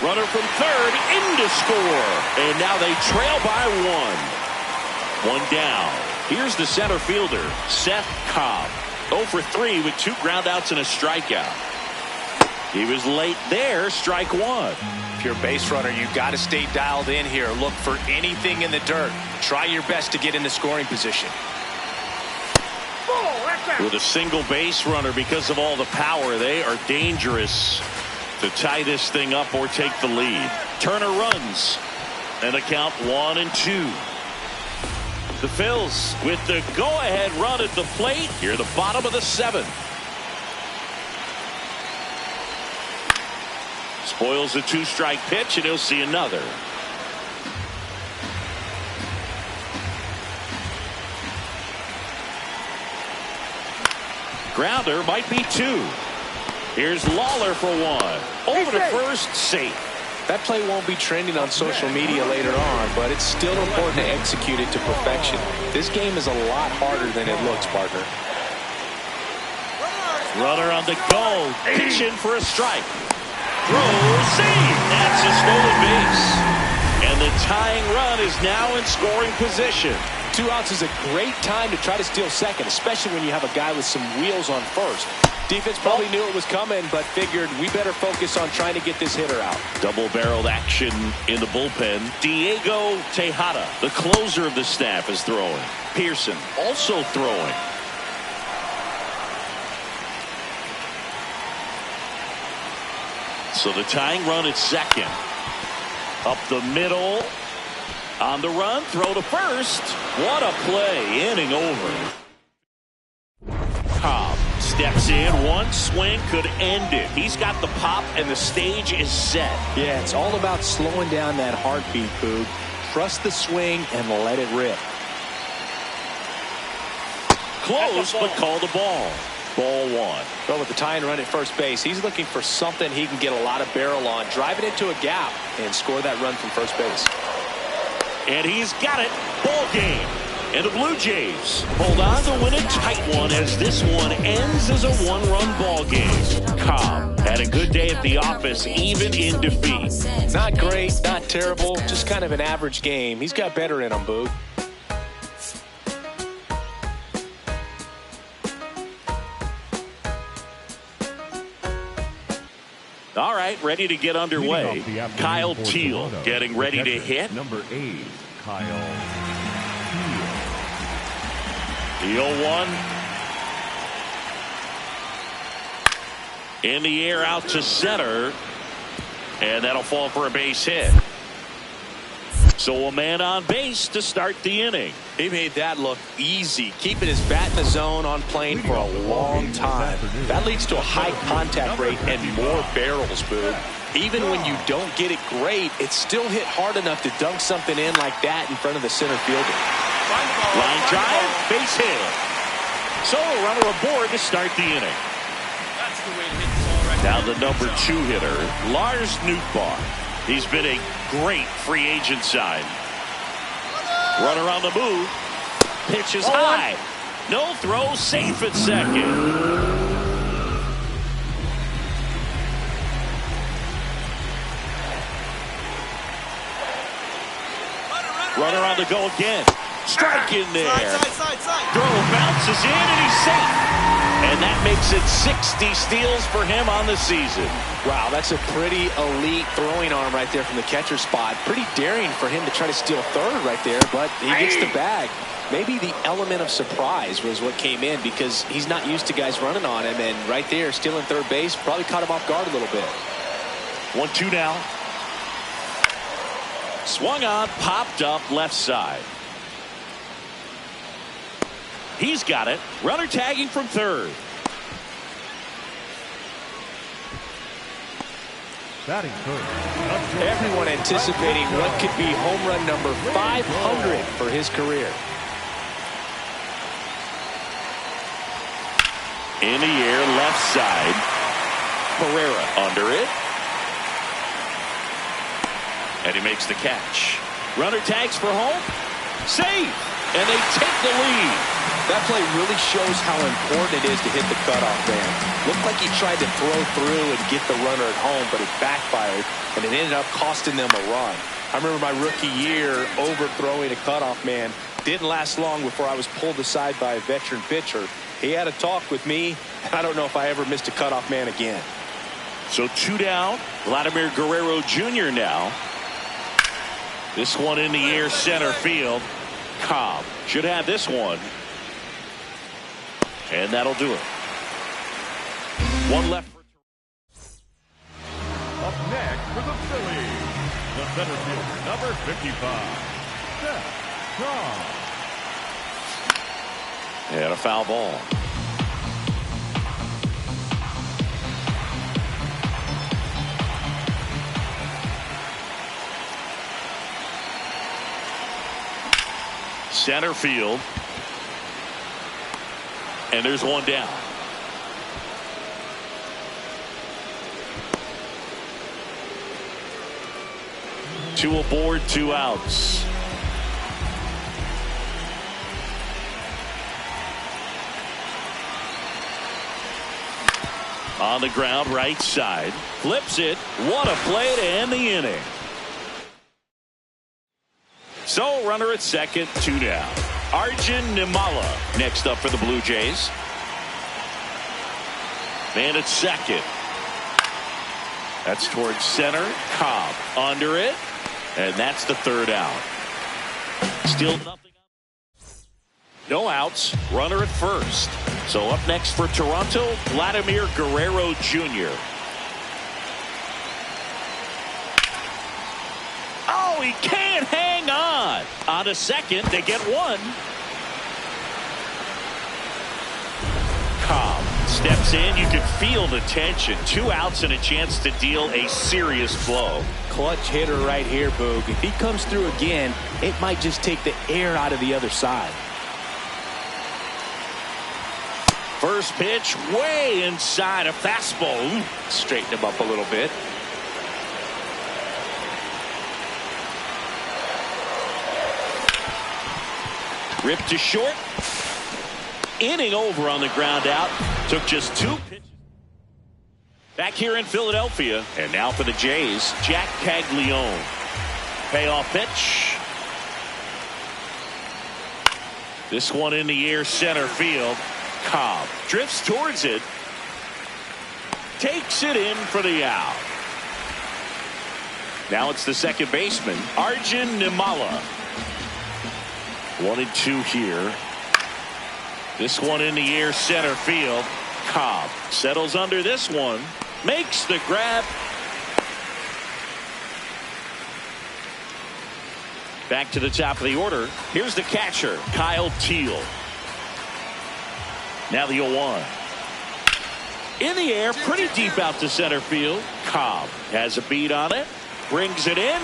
Runner from third in to score. And now they trail by one. One down. Here's the center fielder, Szen Cobb. 0 for 3 with 2 groundouts and a strikeout. He was late there, strike one.
If you're a base runner, you've got to stay dialed in here. Look for anything in the dirt. Try your best to get into scoring position.
With a single base runner, because of all the power, they are dangerous to tie this thing up or take the lead. Turner runs, and the count 1-2. The Phils with the go-ahead run at the plate. Here, the bottom of the 7th. Spoils a 2-strike pitch, and he'll see another. Grounder might be 2. Here's Lawler for 1. Over to first, safe.
That play won't be trending on social media later on, but it's still important to execute it to perfection. This game is a lot harder than it looks, partner.
Runner on the go. Pitch in for a strike. Throw, save. That's a stolen base. And the tying run is now in scoring position.
2 outs is a great time to try to steal second, especially when you have a guy with some wheels on first. Defense probably knew it was coming, but figured we better focus on trying to get this hitter out.
Double-barreled action in the bullpen. Diego Tejada, the closer of the staff, is throwing. Pearson also throwing. So the tying run at second. Up the middle. On the run, throw to first. What a play. Inning over. Cobb steps in. One swing could end it. He's got the pop, and the stage is set.
Yeah, it's all about slowing down that heartbeat, Boog. Trust the swing and let it rip.
Close, but call the ball. Ball one.
But with the tying run at first base, he's looking for something he can get a lot of barrel on, drive it into a gap, and score that run from first base.
And he's got it. Ball game. And the Blue Jays hold on to win a tight one as this one ends as a 1-run ball game. Cobb had a good day at the office, even in defeat.
Not great, not terrible, just kind of an average game. He's got better in him, Boog.
All right, ready to get underway. Kyle Teel getting ready to hit.
Number 8, Kyle
The 0-1. In the air out to center. And that'll fall for a base hit. So a man on base to start the inning.
He made that look easy, keeping his bat in the zone on plane for a long time. That leads to a high contact rate and more barrels, Boog. Even when you don't get it great, it's still hit hard enough to dunk something in like that in front of the center fielder.
Line drive, base hit. So a runner aboard to start the inning.
That's the way to hit the ball right
now the number 2 hitter, Lars Nootbaar. He's been a great free agent sign. Runner on the move. Pitch is high. No throw, safe at second. Runner on the go again. Strike in there.
Side.
Throw bounces in and he's safe. And that makes it 60 steals for him on the season.
Wow, that's a pretty elite throwing arm right there from the catcher spot. Pretty daring for him to try to steal third right there, but he gets the bag. Maybe the element of surprise was what came in because he's not used to guys running on him, and right there, stealing third base, probably caught him off guard a little bit.
1-2 now. Swung on, popped up left side. He's got it. Runner tagging from third.
Batting third.
Everyone anticipating what could be home run number 500 for his career.
In the air, left side. Pereira under it. And he makes the catch. Runner tags for home. Safe. And they take the lead.
That play really shows how important it is to hit the cutoff man. Looked like he tried to throw through and get the runner at home, but it backfired, and it ended up costing them a run. I remember my rookie year overthrowing a cutoff man. Didn't last long before I was pulled aside by a veteran pitcher. He had a talk with me, and I don't know if I ever missed a cutoff man again.
So 2 down. Vladimir Guerrero Jr. now. This one in the air, center field. Cobb should have this one. And that'll do it. One left.
Up next for the Phillies, the center fielder, number 55, Szen Cobb.
And a foul ball. Center field. And there's one down. Two aboard, 2 outs. On the ground, right side. Flips it. What a play to end the inning. So, runner at second, 2 down. Arjun Nimala next up for the Blue Jays. Man at second. That's towards center. Cobb under it. And that's the 3rd out. Still nothing. No outs. Runner at first. So up next for Toronto, Vladimir Guerrero Jr. Oh, he can't hang on. On to second, they get one. Cobb steps in. You can feel the tension. 2 outs and a chance to deal a serious blow.
Clutch hitter right here, Boog. If he comes through again, it might just take the air out of the other side.
First pitch way inside, a fastball.
Straighten him up a little bit.
Ripped to short. Inning over on the ground out. Took just 2 pitches. Back here in Philadelphia. And now for the Jays, Jack Caglione. Payoff pitch. This one in the air, center field. Cobb drifts towards it. Takes it in for the out. Now it's the second baseman, Arjun Nimala. 1-2 here. This one in the air, center field. Cobb settles under this one. Makes the grab. Back to the top of the order. Here's the catcher, Kyle Teal. Now the 0-1. In the air, pretty deep out to center field. Cobb has a beat on it. Brings it in.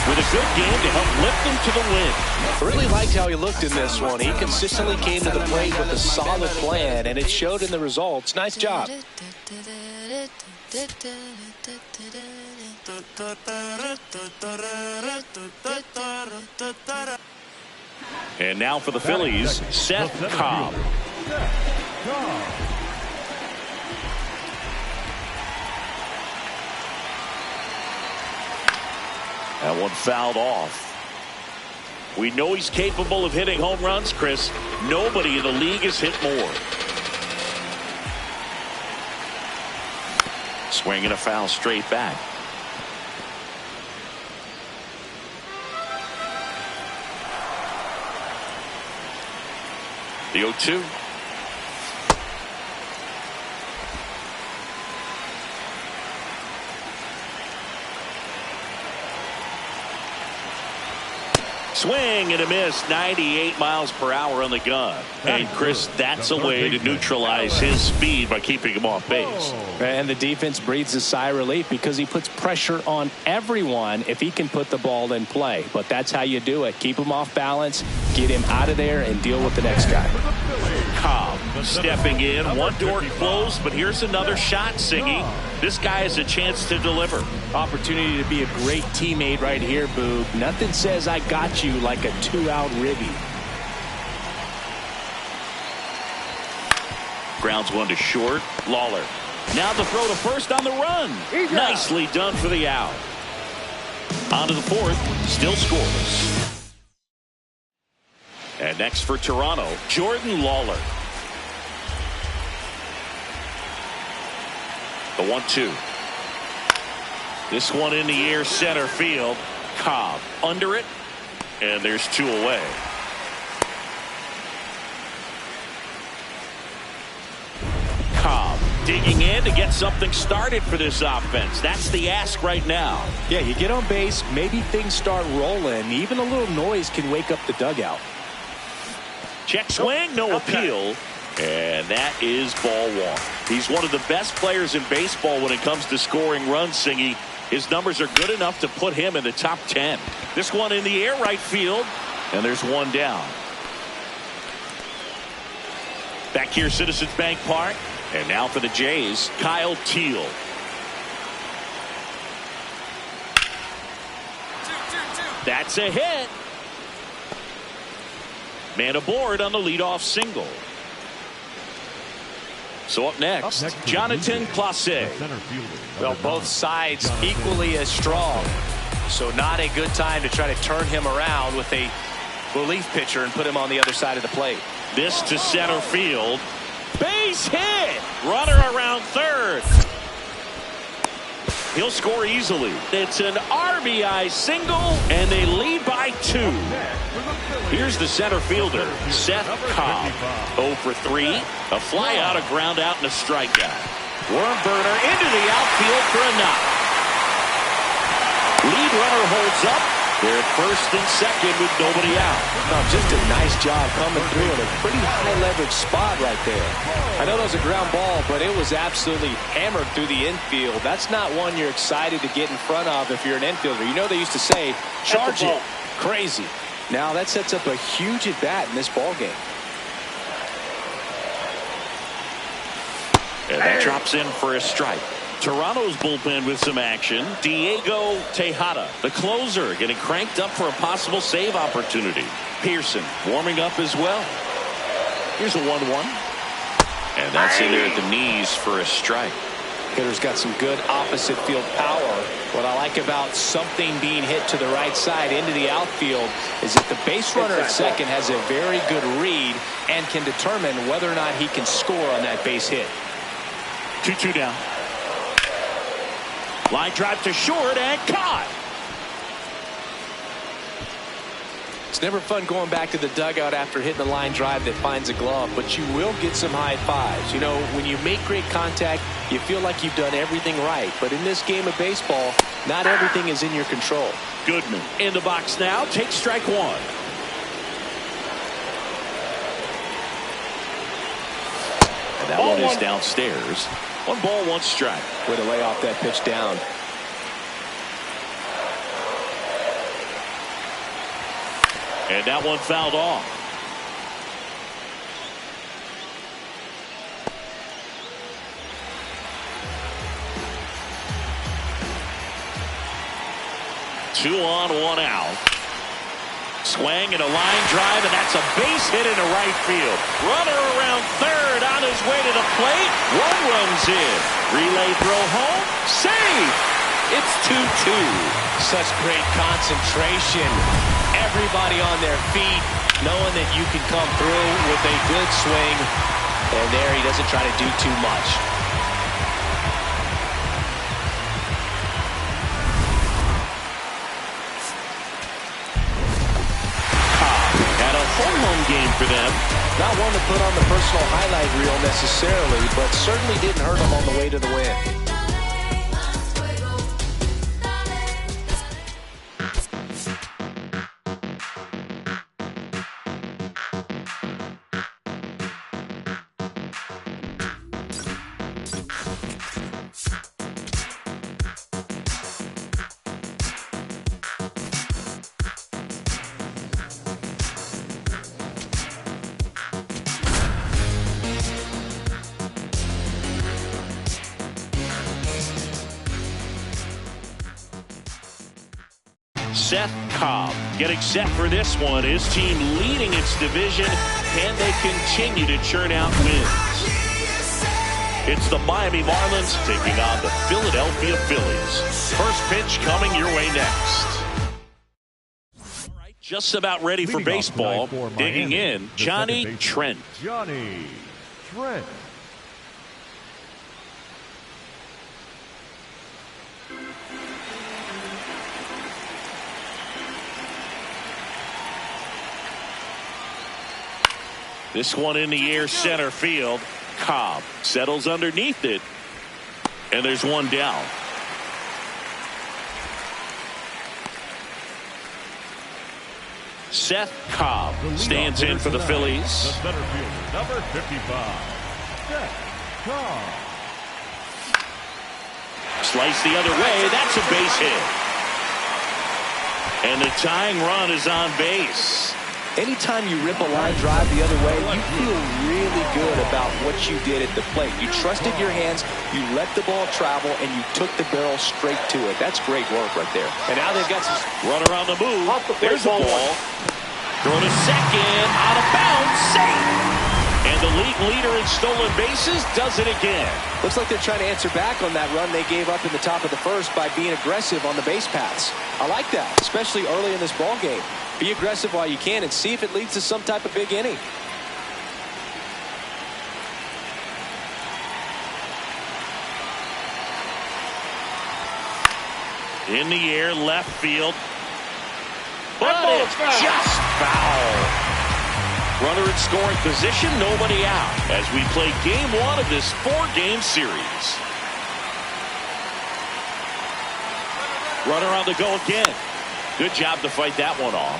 With a good game to help lift them to the win.
I really liked how he looked in this one. He consistently came to the plate with a solid plan, and it showed in the results. Nice job.
And now for the Phillies, Szen Cobb. That one fouled off. We know he's capable of hitting home runs, Chris. Nobody in the league has hit more. Swinging a foul straight back. The 0-2. Swing and a miss, 98 miles per hour on the gun. And Chris, that's a way to neutralize his speed by keeping him off base.
And the defense breathes a sigh of relief because he puts pressure on everyone if he can put the ball in play. But that's how you do it. Keep him off balance, get him out of there, and deal with the next guy.
Cobb stepping in. One door closed, but here's another shot, Singy. This guy has a chance to deliver.
Opportunity to be a great teammate right here, Boog. Nothing says I got you like a 2-out ribby.
Grounds one to short. Lawler. Now the throw to first on the run. Nicely done for the out. On to the fourth. Still scoreless. And next for Toronto, Jordan Lawler. The 1-2. This one in the air, center field. Cobb under it, and there's 2 away. Cobb digging in to get something started for this offense. That's the ask right now.
Yeah, you get on base, maybe things start rolling. Even a little noise can wake up the dugout.
Check swing, no appeal. And that is ball 1. He's one of the best players in baseball when it comes to scoring runs, Singy. His numbers are good enough to put him in the top 10. This one in the air, right field. And there's 1 down. Back here, Citizens Bank Park. And now for the Jays, Kyle Teal. That's a hit. Man aboard on the leadoff single. So up next, Jonathan Clase.
Well, both sides equally as strong. So not a good time to try to turn him around with a relief pitcher and put him on the other side of the plate.
This to center field. Base hit. Runner around third. He'll score easily. It's an RBI single, and they lead by 2. Here's the center fielder, Szen Cobb. 0 for 3. A fly out, a ground out, and a strikeout. Worm burner into the outfield for a knock. Lead runner holds up. They're at first and second with nobody out.
Oh, just a nice job coming through in a pretty high leverage spot right there. I know that was a ground ball, but it was absolutely hammered through the infield. That's not one you're excited to get in front of if you're an infielder. You know they used to say, charge it. Crazy. Now that sets up a huge at bat in this ball game.
And that drops in for a strike. Toronto's bullpen with some action. Diego Tejada, the closer, getting cranked up for a possible save opportunity. Pearson warming up as well. Here's a 1-1. And that's in there at the knees for a strike.
Hitter's got some good opposite field power. What I like about something being hit to the right side into the outfield is that the base runner at second has a very good read and can determine whether or not he can score on that base hit.
2-2 down. Line drive to short and caught.
It's never fun going back to the dugout after hitting a line drive that finds a glove, but you will get some high fives. You know, when you make great contact, you feel like you've done everything right. But in this game of baseball, not everything is in your control.
Goodman in the box now. Takes strike 1. And that one is downstairs. 1 ball, 1 strike.
Way to lay off that pitch down.
And that one fouled off. Two on, 1 out. Swing and a line drive, and that's a base hit into right field. Runner around third on his way to the plate. 1 runs in. Relay throw home. Save. It's 2-2.
Such great concentration. Everybody on their feet, knowing that you can come through with a good swing. And there he doesn't try to do too much.
Home run game for them.
Not one to put on the personal highlight reel necessarily, but certainly didn't hurt them on the way to the win.
Szen Cobb getting set for this one. His team leading its division. Can they continue to churn out wins? It's the Miami Marlins taking on the Philadelphia Phillies. First pitch coming your way next. All right, just about ready for baseball. Digging in, Johnny Trent.
Johnny Trent.
This one in the air, center field. Cobb settles underneath it, and there's one down. Szen Cobb stands in for the Phillies.
The center fielder, number 55, Szen Cobb.
Slice the other way. That's a base hit. And the tying run is on base.
Anytime you rip a line drive the other way, you feel really good about what you did at the plate. You trusted your hands, you let the ball travel, and you took the barrel straight to it. That's great work right there. And now they've got some
runner on the move. There's a ball. Throw to second, out of bounds, safe. And the league leader in stolen bases does it again.
Looks like they're trying to answer back on that run they gave up in the top of the first by being aggressive on the base paths. I like that, especially early in this ball game. Be aggressive while you can and see if it leads to some type of big inning.
In the air, left field. But it's just foul. Runner in scoring position, nobody out. As we play game one of this 4-game series. Runner on the go again. Good job to fight that one off.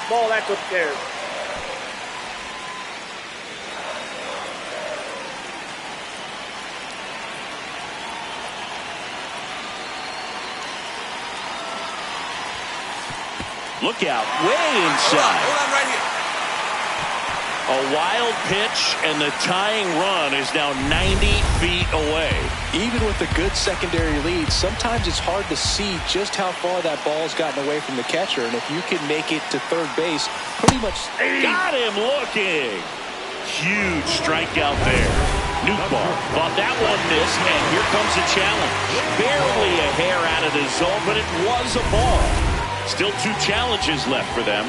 Ball that's upstairs.
Look out, way inside.
Hold on right here.
A wild pitch, and the tying run is now 90 feet away.
Even with a good secondary lead, sometimes it's hard to see just how far that ball's gotten away from the catcher. And if you can make it to third base, pretty much.
Got him looking. Huge strikeout there. Newbar thought that one missed, and here comes a challenge. Barely a hair out of the zone, but it was a ball. Still 2 challenges left for them.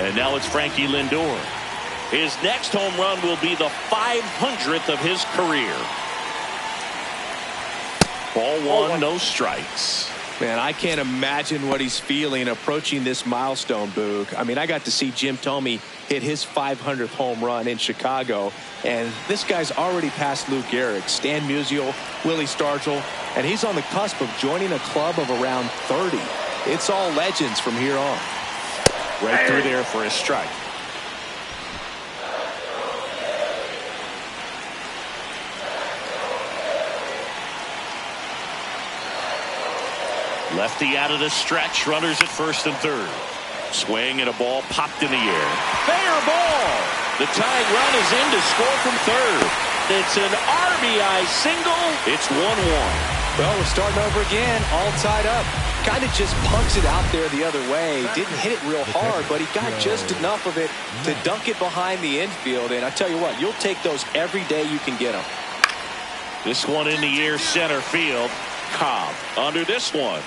And now it's Frankie Lindor. His next home run will be the 500th of his career. Ball 1, no strikes.
Man, I can't imagine what he's feeling approaching this milestone, Boog. I mean, I got to see Jim Thome hit his 500th home run in Chicago, and this guy's already passed Lou Gehrig, Stan Musial, Willie Stargell, and he's on the cusp of joining a club of around 30. It's all legends from here on.
Right through there for a strike. Lefty out of the stretch, runners at first and third. Swing and a ball popped in the air. Fair ball. The tying run is in to score from third. It's an RBI single. It's 1-1.
Well, we're starting over again, all tied up. Kind of just punks it out there the other way. Didn't hit it real hard, but he got just enough of it to dunk it behind the infield. And I tell you what, you'll take those every day you can get them.
This one in the air, center field. Cobb under this one.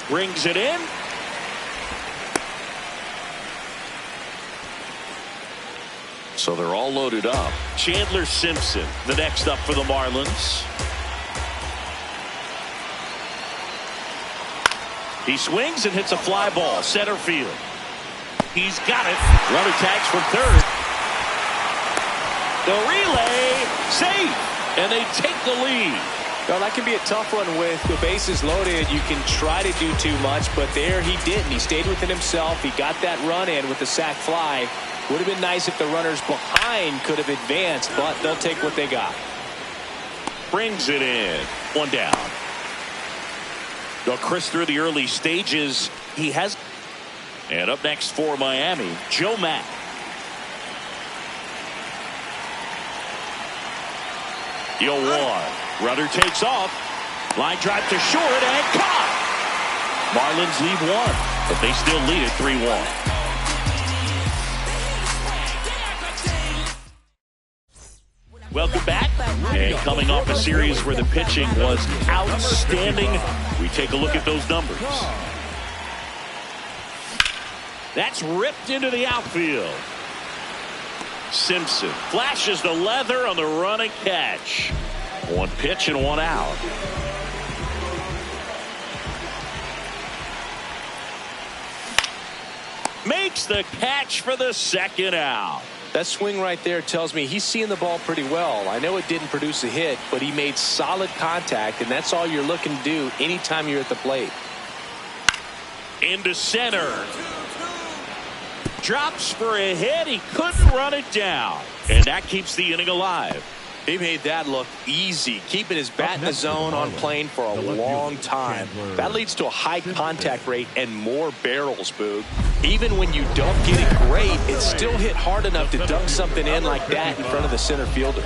Brings it in. So they're all loaded up. Chandler Simpson, the next up for the Marlins. He swings and hits a fly ball, center field. He's got it. Runner tags from third. The relay, safe, and they take the lead.
Well, that can be a tough one with the bases loaded. You can try to do too much, but there he didn't. He stayed within himself. He got that run in with the sac fly. Would have been nice if the runners behind could have advanced, but they'll take what they got.
Brings it in. One down. Well, Chris, through the early stages, he has. And up next for Miami, Joe Mack. 0-1. Runner takes off. Line drive to short and caught. Marlins lead one, but they still lead it 3-1. Welcome back. And coming off a series where the pitching was outstanding, we take a look at those numbers. That's ripped into the outfield. Simpson flashes the leather on the running catch. One pitch and one out. Makes the catch for the second out.
That swing right there tells me he's seeing the ball pretty well. I know it didn't produce a hit, but he made solid contact, and that's all you're looking to do anytime you're at the plate.
Into center. Drops for a hit. He couldn't run it down, and that keeps the inning alive.
He made that look easy, keeping his bat in the zone on plane for a long time. That leads to a high contact rate and more barrels, Boog. Even when you don't get it great, it still hit hard enough to dunk something in like that in front of the center fielder.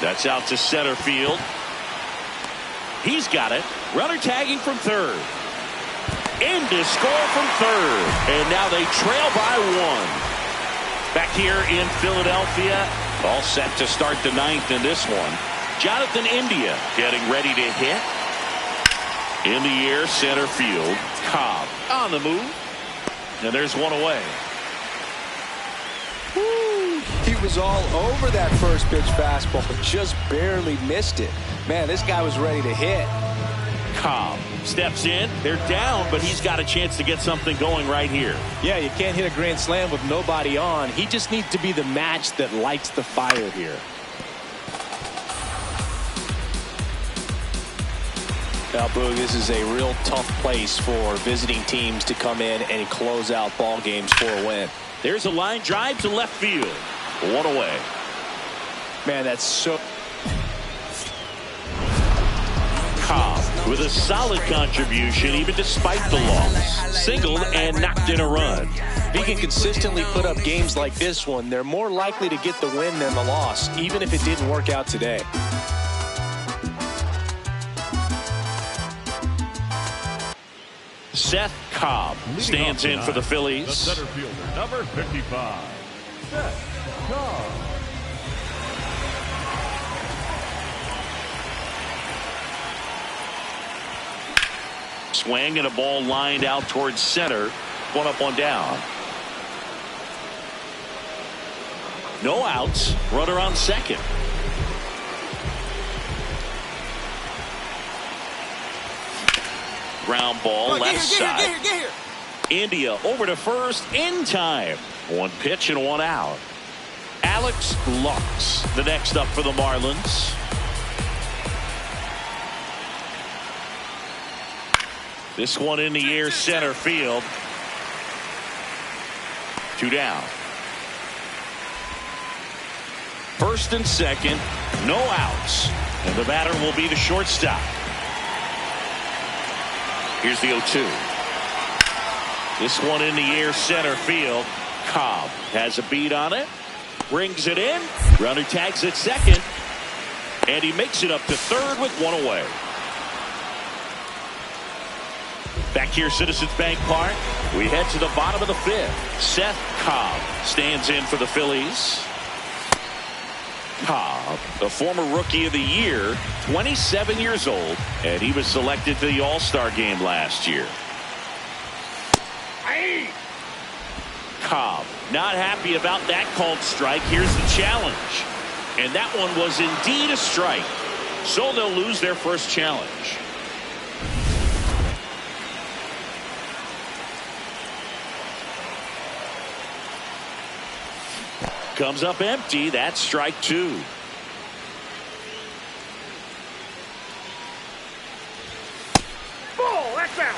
That's out to center field. He's got it. Runner tagging from third. In to score from third. And now they trail by one. Back here in Philadelphia, all set to start the ninth in this one. Jonathan India getting ready to hit. In the air, center field. Cobb on the move. And there's one away.
He was all over that first pitch fastball, just barely missed it. Man, this guy was ready to hit.
Cobb steps in. They're down, but he's got a chance to get something going right here.
Yeah, you can't hit a grand slam with nobody on. He just needs to be the match that lights the fire here. Now, Boog, this is a real tough place for visiting teams to come in and close out ball games for a win.
There's a line drive to left field. One away.
Man, that's so...
Cobb with a solid contribution even despite the loss. Singled and knocked in a run.
If he can consistently put up games like this one, they're more likely to get the win than the loss, even if it didn't work out today.
Szen Cobb stands in for the Phillies.
The center fielder, number 55, Szen Cobb.
Swing and a ball lined out towards center. One up, one down. No outs. Runner on second. Ground ball left side.
Get here.
India over to first in time. One pitch and one out. Alex Lux, the next up for the Marlins. This one in the air, center field. Two down. First and second, no outs. And the batter will be the shortstop. Here's the 0-2. This one in the air, center field. Cobb has a beat on it. Brings it in. Runner tags at second. And he makes it up to third with one away. Back here, Citizens Bank Park. We head to the bottom of the fifth. Szen Cobb stands in for the Phillies. Cobb, the former Rookie of the Year, 27 years old, and he was selected to the All-Star game last year. Cobb not happy about that called strike. Here's the challenge. And that one was indeed a strike. So they'll lose their first challenge. Comes up empty. That's strike two.
Ball, that's out.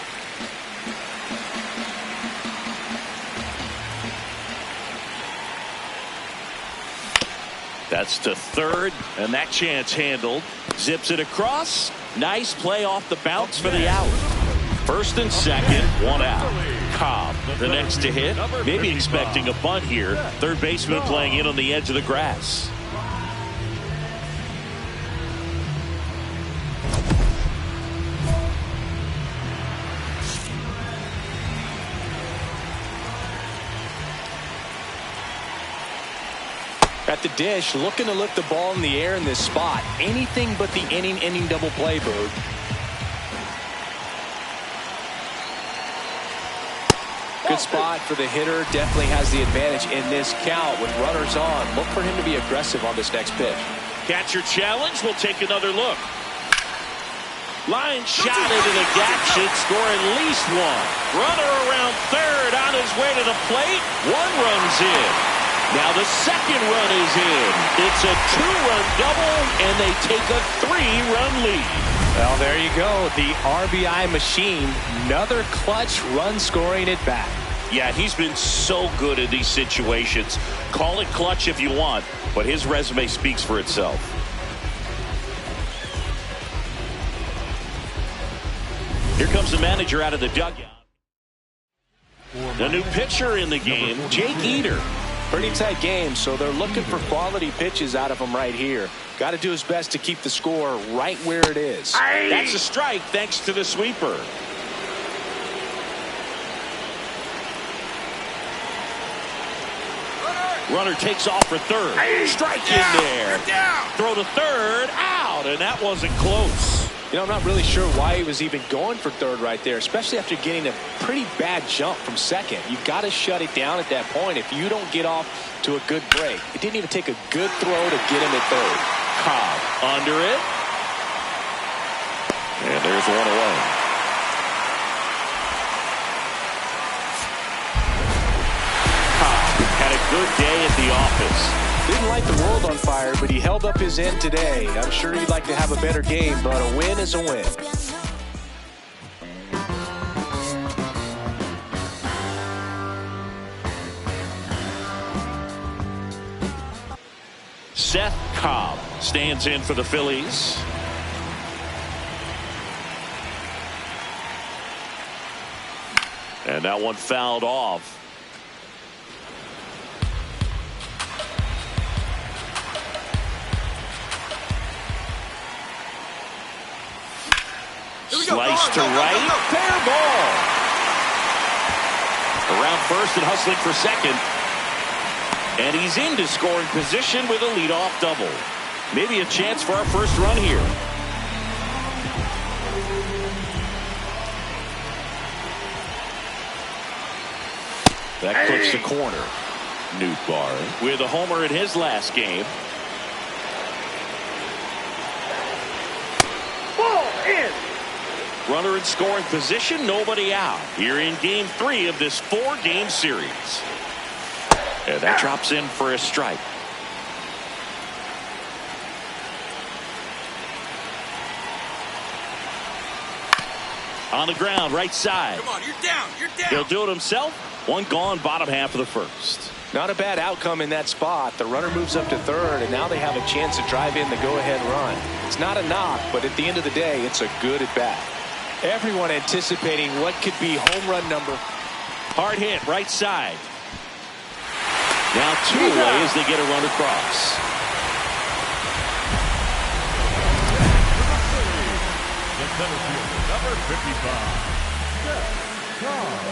That's to third, and that chance handled. Zips it across. Nice play off the bounce for the out. First and second, one out. Cobb, the next to hit. Maybe expecting a bunt here. Third baseman playing in on the edge of the grass.
At the dish, looking to lift the ball in the air in this spot. Anything but the inning double play, Bird. Good spot for the hitter. Definitely has the advantage in this count with runners on. Look for him to be aggressive on this next pitch.
Catcher challenge. We'll take another look. Line shot into the gap. Should score at least one. Runner around third on his way to the plate. One run's in. Now the second run is in. It's a two-run double, and they take a three-run lead.
Well, there you go. The RBI machine. Another clutch run scoring at bat.
Yeah, he's been so good in these situations. Call it clutch if you want, but his resume speaks for itself. Here comes the manager out of the dugout. The new pitcher in the game, Jake Eater.
Pretty tight game, so they're looking for quality pitches out of him right here. Got to do his best to keep the score right where it is.
That's a strike thanks to the sweeper. Runner takes off for third. Strike in there. Throw to third. Out, and that wasn't close.
You know, I'm not really sure why he was even going for third right there, especially after getting a pretty bad jump from second. You've got to shut it down at that point if you don't get off to a good break. It didn't even take a good throw to get him at third.
Cobb under it. And there's one away. Cobb had a good day at the office.
Didn't light the world on fire, but he held up his end today. I'm sure he'd like to have a better game, but a win is a win.
Szen Cobb stands in for the Phillies. And that one fouled off. Slice to right, fair ball. Around first and hustling for second. And he's into scoring position with a leadoff double. Maybe a chance for our first run here. That clips the corner. Newt with a homer in his last game. Ball in. Runner in scoring position, nobody out. Here in game 3 of this 4-game series. And that drops in for a strike. On the ground, right side.
Come on, you're down, you're down.
He'll do it himself. One gone, bottom half of the first.
Not a bad outcome in that spot. The runner moves up to third, and now they have a chance to drive in the go-ahead run. It's not a knock, but at the end of the day, it's a good at-bat. Everyone anticipating what could be home run number.
Hard hit, right side. Now 2 away as they get a run across.
The center fielder, number 55, Szen Cobb.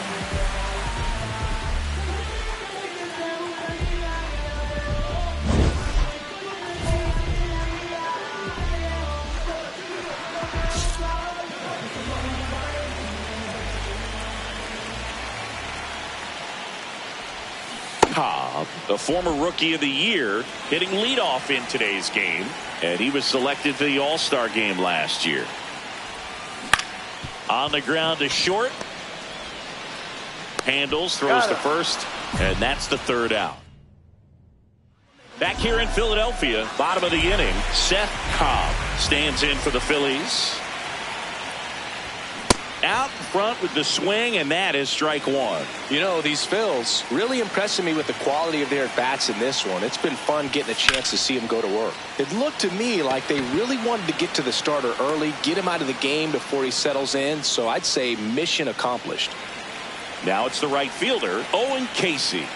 Cobb, the former Rookie of the Year, hitting leadoff in today's game, and he was selected for the All-Star game last year. On the ground to short. Handles, throws to first, and that's the third out. Back here in Philadelphia, bottom of the inning, Szen Cobb stands in for the Phillies. out in front with the swing, and that is strike one.
You know, these Phils really impressing me with the quality of their at-bats in this one. It's been fun getting a chance to see them go to work. It looked to me like they really wanted to get to the starter early, get him out of the game before he settles in, so I'd say mission accomplished.
Now it's the right fielder, Owen Casey.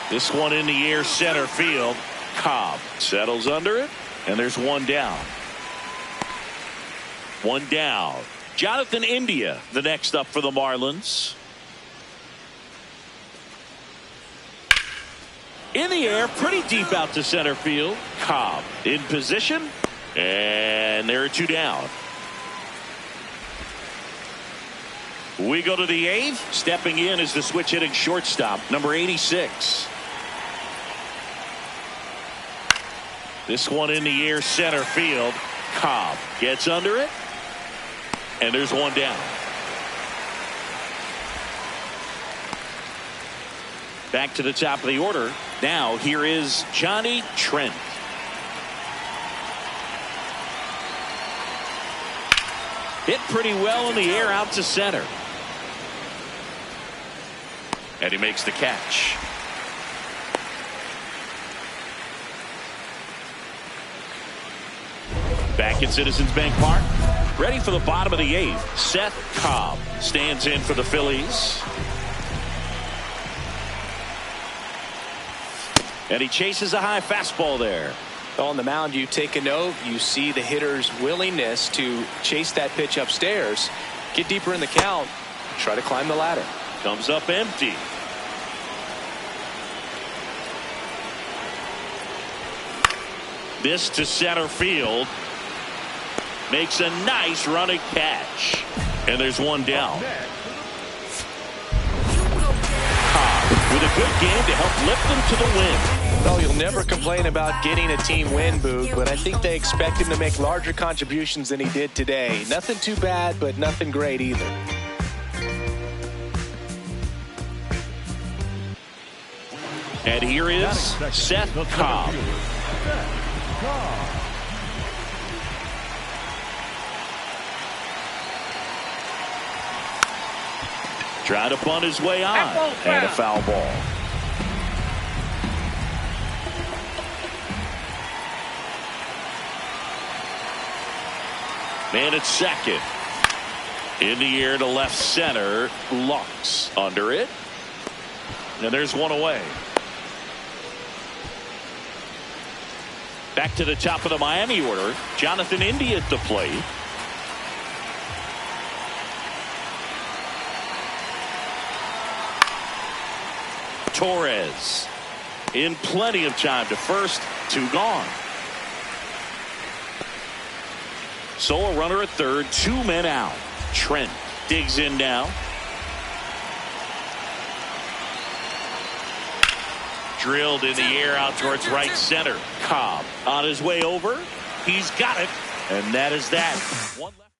This one in the air, center field. Cobb settles under it, and there's one down. One down. Jonathan India, the next up for the Marlins. In the air, pretty deep out to center field. Cobb in position, and there are two down. We go to the eighth. Stepping in is the switch hitting shortstop, number 86. This one in the air, center field. Cobb gets under it, and there's one down. Back to the top of the order. Now here is Johnny Trent. Hit pretty well in the air out to center. And he makes the catch. Back at Citizens Bank Park. Ready for the bottom of the eighth. Szen Cobb stands in for the Phillies. And he chases a high fastball there.
On the mound, you take a note. You see the hitter's willingness to chase that pitch upstairs, get deeper in the count, try to climb the ladder.
Comes up empty. This to center field. Makes a nice running catch. And there's one down. Cobb with a good game to help lift them to the win.
Well, you'll never complain about getting a team win, Boog, but I think they expect him to make larger contributions than he did today. Nothing too bad, but nothing great either.
And here is Szen Cobb. Trying to bunt his way on, and a foul ball. Man at second. In the air to left center. Lux under it. And there's one away. Back to the top of the Miami order. Jonathan India at the plate. Torres in plenty of time to first. Two gone. Solo runner at third. Two men out. Trent digs in now. Drilled in the air out towards right center. Cobb on his way over. He's got it. And that is that. One left.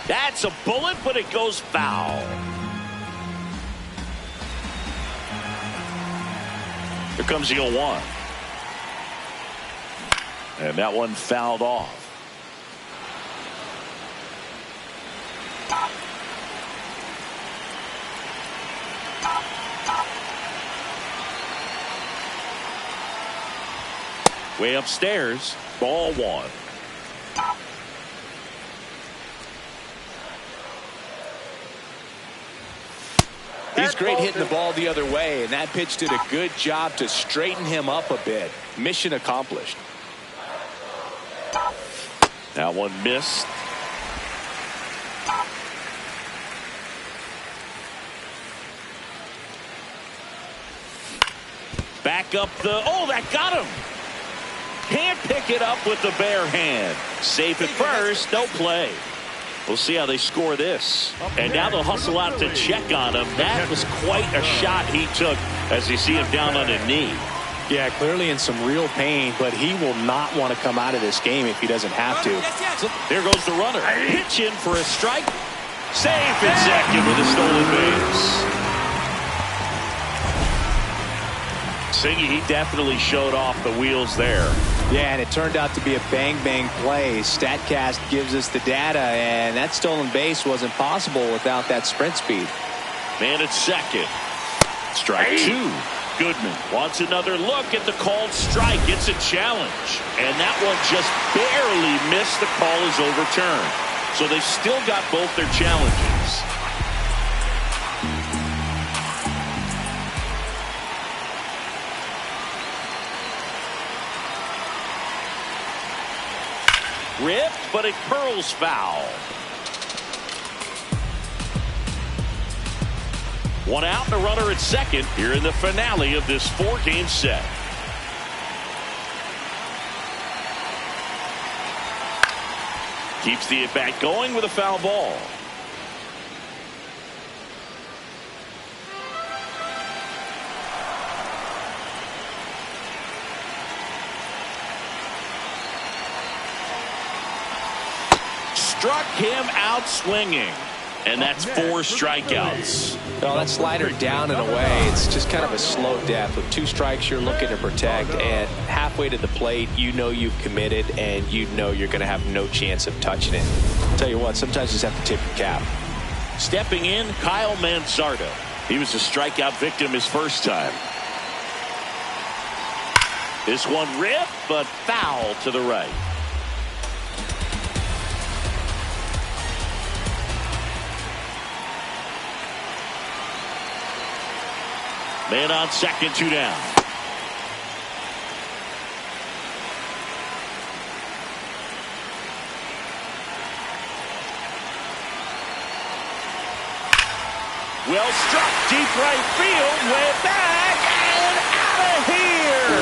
That's a bullet, but it goes foul. Here comes the 0-1. And that one fouled off. Way upstairs, ball one.
He's great hitting the ball the other way, and that pitch did a good job to straighten him up a bit. Mission accomplished.
That one missed. Back up the, oh, that got him. Can't pick it up with the bare hand. Safe at first, no play. We'll see how they score this. And now they'll hustle out to check on him. That was quite a shot he took as you see him down on a knee.
Yeah, clearly in some real pain, but he will not want to come out of this game if he doesn't have to.
There goes the runner. Pitch in for a strike. Safe at second with a stolen base. Singy, he definitely showed off the wheels there.
Yeah, and it turned out to be a bang-bang play. StatCast gives us the data, and that stolen base wasn't possible without that sprint speed.
Man at second. Strike two. Goodman wants another look at the called strike. It's a challenge. And that one just barely missed. The call is overturned. So they've still got both their challenges. Ripped, but it curls foul. One out and a runner at second here in the finale of this 4-game set. Keeps the at-bat going with a foul ball. Struck him out swinging. And that's 4 strikeouts.
Well, that slider down and away, it's just kind of a slow death. With 2 strikes, you're looking to protect, and halfway to the plate, you know you've committed, and you know you're going to have no chance of touching it. I'll tell you what, sometimes you just have to tip your cap.
Stepping in, Kyle Manzardo. He was a strikeout victim his first time. This one ripped, but foul to the right. Man on second, 2 down. Well struck, deep right field, way back, and out of here.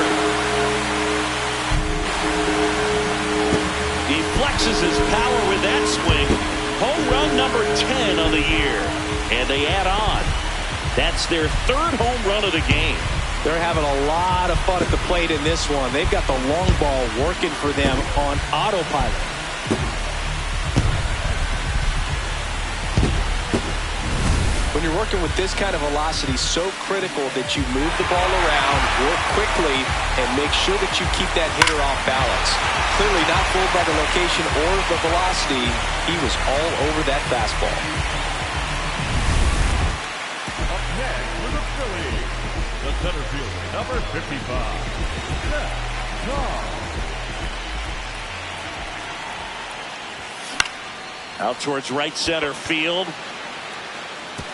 He flexes his power with that swing. Home run number 10 on the year. And they add on. That's their 3rd home run of the game.
They're having a lot of fun at the plate in this one. They've got the long ball working for them on autopilot. When you're working with this kind of velocity, so critical that you move the ball around, work quickly, and make sure that you keep that hitter off balance. Clearly not fooled by the location or the velocity. He was all over that fastball.
Next for the Phillies, the center fielder, number 55, Szen Cobb.
Out towards right center field.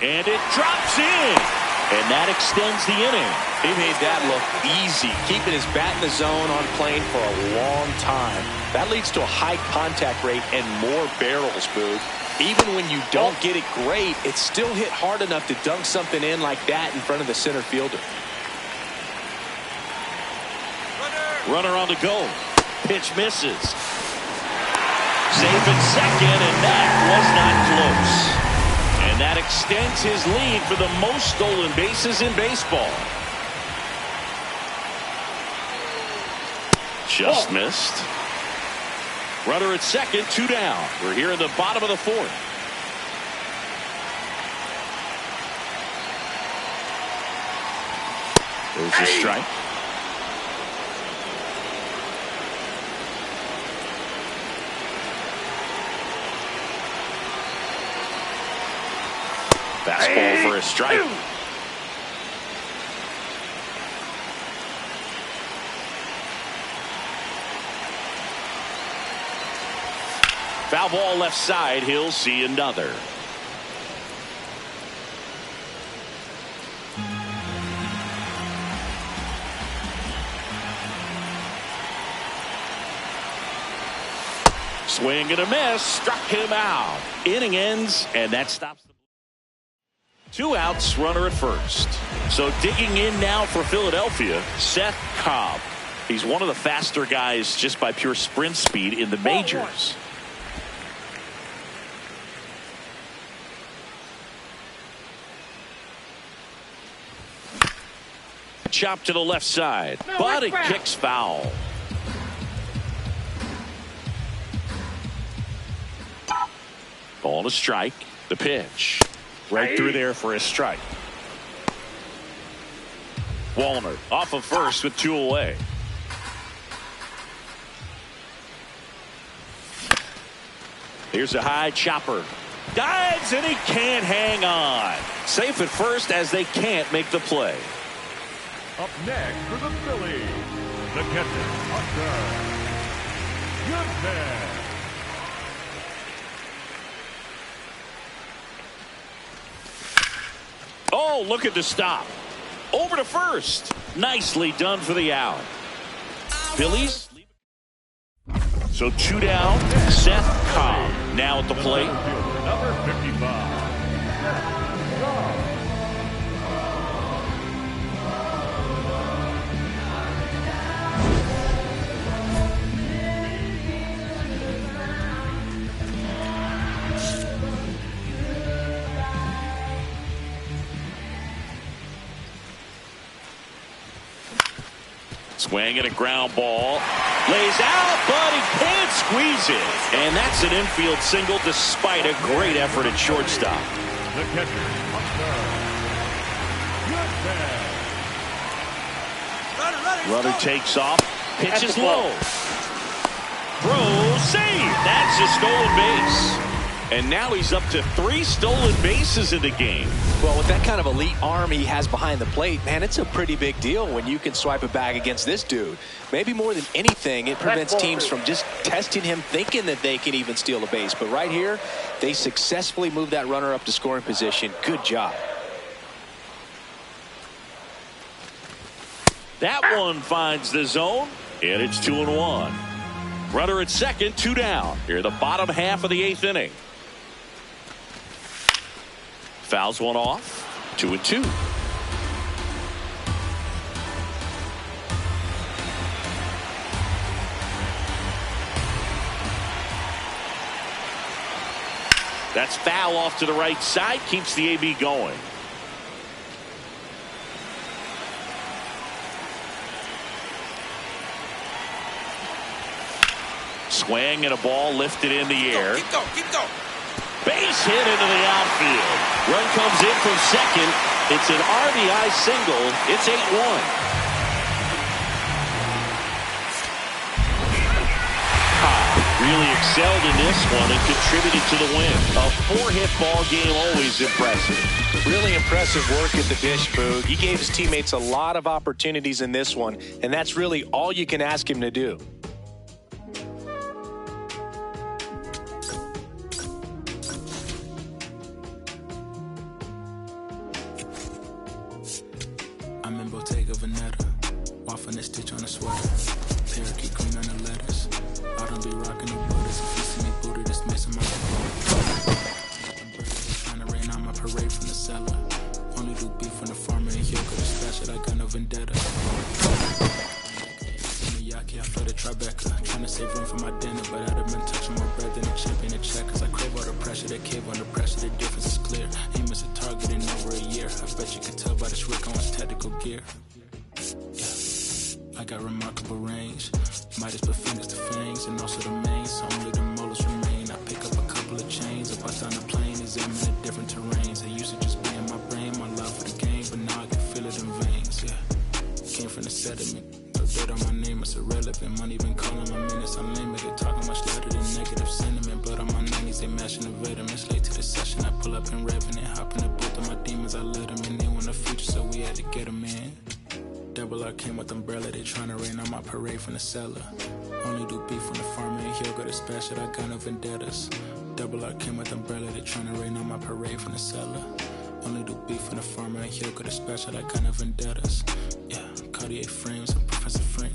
And it drops in. And that extends the inning.
He made that look easy, keeping his bat in the zone on plane for a long time. That leads to a high contact rate and more barrels, Boog. Even when you don't get it great, it's still hit hard enough to dunk something in like that in front of the center fielder.
Runner on the go. Pitch misses. Safe at second, and that was not close. And that extends his lead for the most stolen bases in baseball. Just missed. Runner at second, 2 down. We're here in the bottom of the 4th. There's a strike. Fastball for a strike. Foul ball left side. He'll see another. Swing and a miss. Struck him out. Inning ends, and that stops the 2 outs, runner at first. So digging in now for Philadelphia, Szen Cobb. He's one of the faster guys just by pure sprint speed in the majors. Chop to the left side, but it kicks foul. Ball to strike. The pitch. Right through there for a strike. Wallner off of first with 2 away. Here's a high chopper. Dives, and he can't hang on. Safe at first as they can't make the play.
Up next for the Phillies, the catcher, Goodman.
Oh, look at the stop. Over to first. Nicely done for the out. Phillies. So 2 down. Szen Cobb now at the plate.
Number 55.
Swing and a ground ball. Lays out, but he can't squeeze it. And that's an infield single despite a great effort at shortstop.
The catcher,
Runner takes off. Pitches low. Throw, save. That's a stolen base. And now he's up to 3 stolen bases in the game.
Well, with that kind of elite arm he has behind the plate, man, it's a pretty big deal when you can swipe a bag against this dude. Maybe more than anything, it prevents teams from just testing him, thinking that they can even steal a base. But right here, they successfully moved that runner up to scoring position. Good job.
That one finds the zone, and it's 2-1. Runner at second, 2 down. Here the bottom half of the 8th inning. Fouls one off. 2-2. That's foul off to the right side. Keeps the AB going. Swing and a ball lifted in the air.
Keep going, keep going.
Base hit into the outfield. Run comes in from second. It's an RBI single. It's 8-1. Really excelled in this one and contributed to the win. A 4-hit ball game, always impressive.
Really impressive work at the dish, Boog. He gave his teammates a lot of opportunities in this one, and that's really all you can ask him to do.
I'm in Bottega Veneta, waffling a stitch on a sweater, parakeet green on the letters. I don't be rocking no butters. If you see me booted, it's missing my trying to rain on my parade from the cellar. Only do beef from the farmer and yoga. The special, I got no vendetta. In the yaki, I flood a Tribeca. Trying to save room for my dinner, but I'd have been touching more bread than a champion at check. Cause I crave all the pressure, that cave under pressure. The difference is clear. Aim is a target in over a year. I bet you can tell by this Rick Owens tactical gear. I got remarkable range. Midas put fingers to fangs and also the main. So only the molars remain. I pick up a couple of chains. I bust down the plane, examine the different terrains. I used to just be in my brain, my love for the game, but now I can feel it in veins. Yeah, came from the sediment. No dirt on my name, it's irrelevant. Money been calling my minutes unlimited. Talking much louder than negative sentiment. Blood on my 90s, they mashing the vitamins. Late to the session, I pull up in Revenant. Hop in the booth of my demons, I let them in. They want the future, so we had to get them in. Double R came with umbrella, they tryna rain on my parade from the cellar. Only do beef from the farmer and he'll go to special, I got no vendettas. Double R came with umbrella, they tryna rain on my parade from the cellar. Only do beef from the farmer and he'll go to special, I got no vendettas. Yeah, Cartier frames, I'm Professor Frank.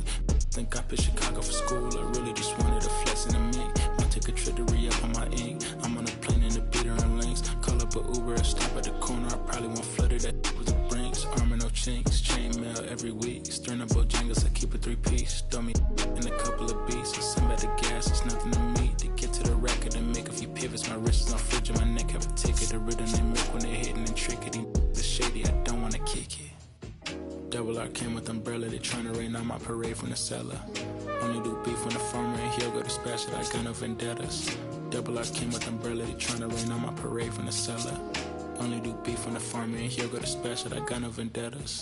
Think I picked Chicago for school, I really just wanted a flex in the mink. Might take a trip to re-up on my ink. I'm on a plane in the beater and links. Call up a Uber and stop at the corner, I probably won't flutter that with the brinks. Armor no chinks, chain mail every week. Stern up Bojangles, I keep a 3-piece. Throw me in a couple of beats. I send back the gas, it's nothing to me. To get to the record and make a few pivots. My wrist is on fridge and my neck have a ticket. The rhythm they make when they're hitting and trickety. The shady, I don't wanna kick it. Double R came with umbrella, they tryna rain on my parade from the cellar. Only do beef from the farmer and he'll go to special, I got no vendettas. Double R came with umbrella, they tryna rain on my parade from the cellar. Only do beef from the farmer and he'll go to special, I got no vendettas.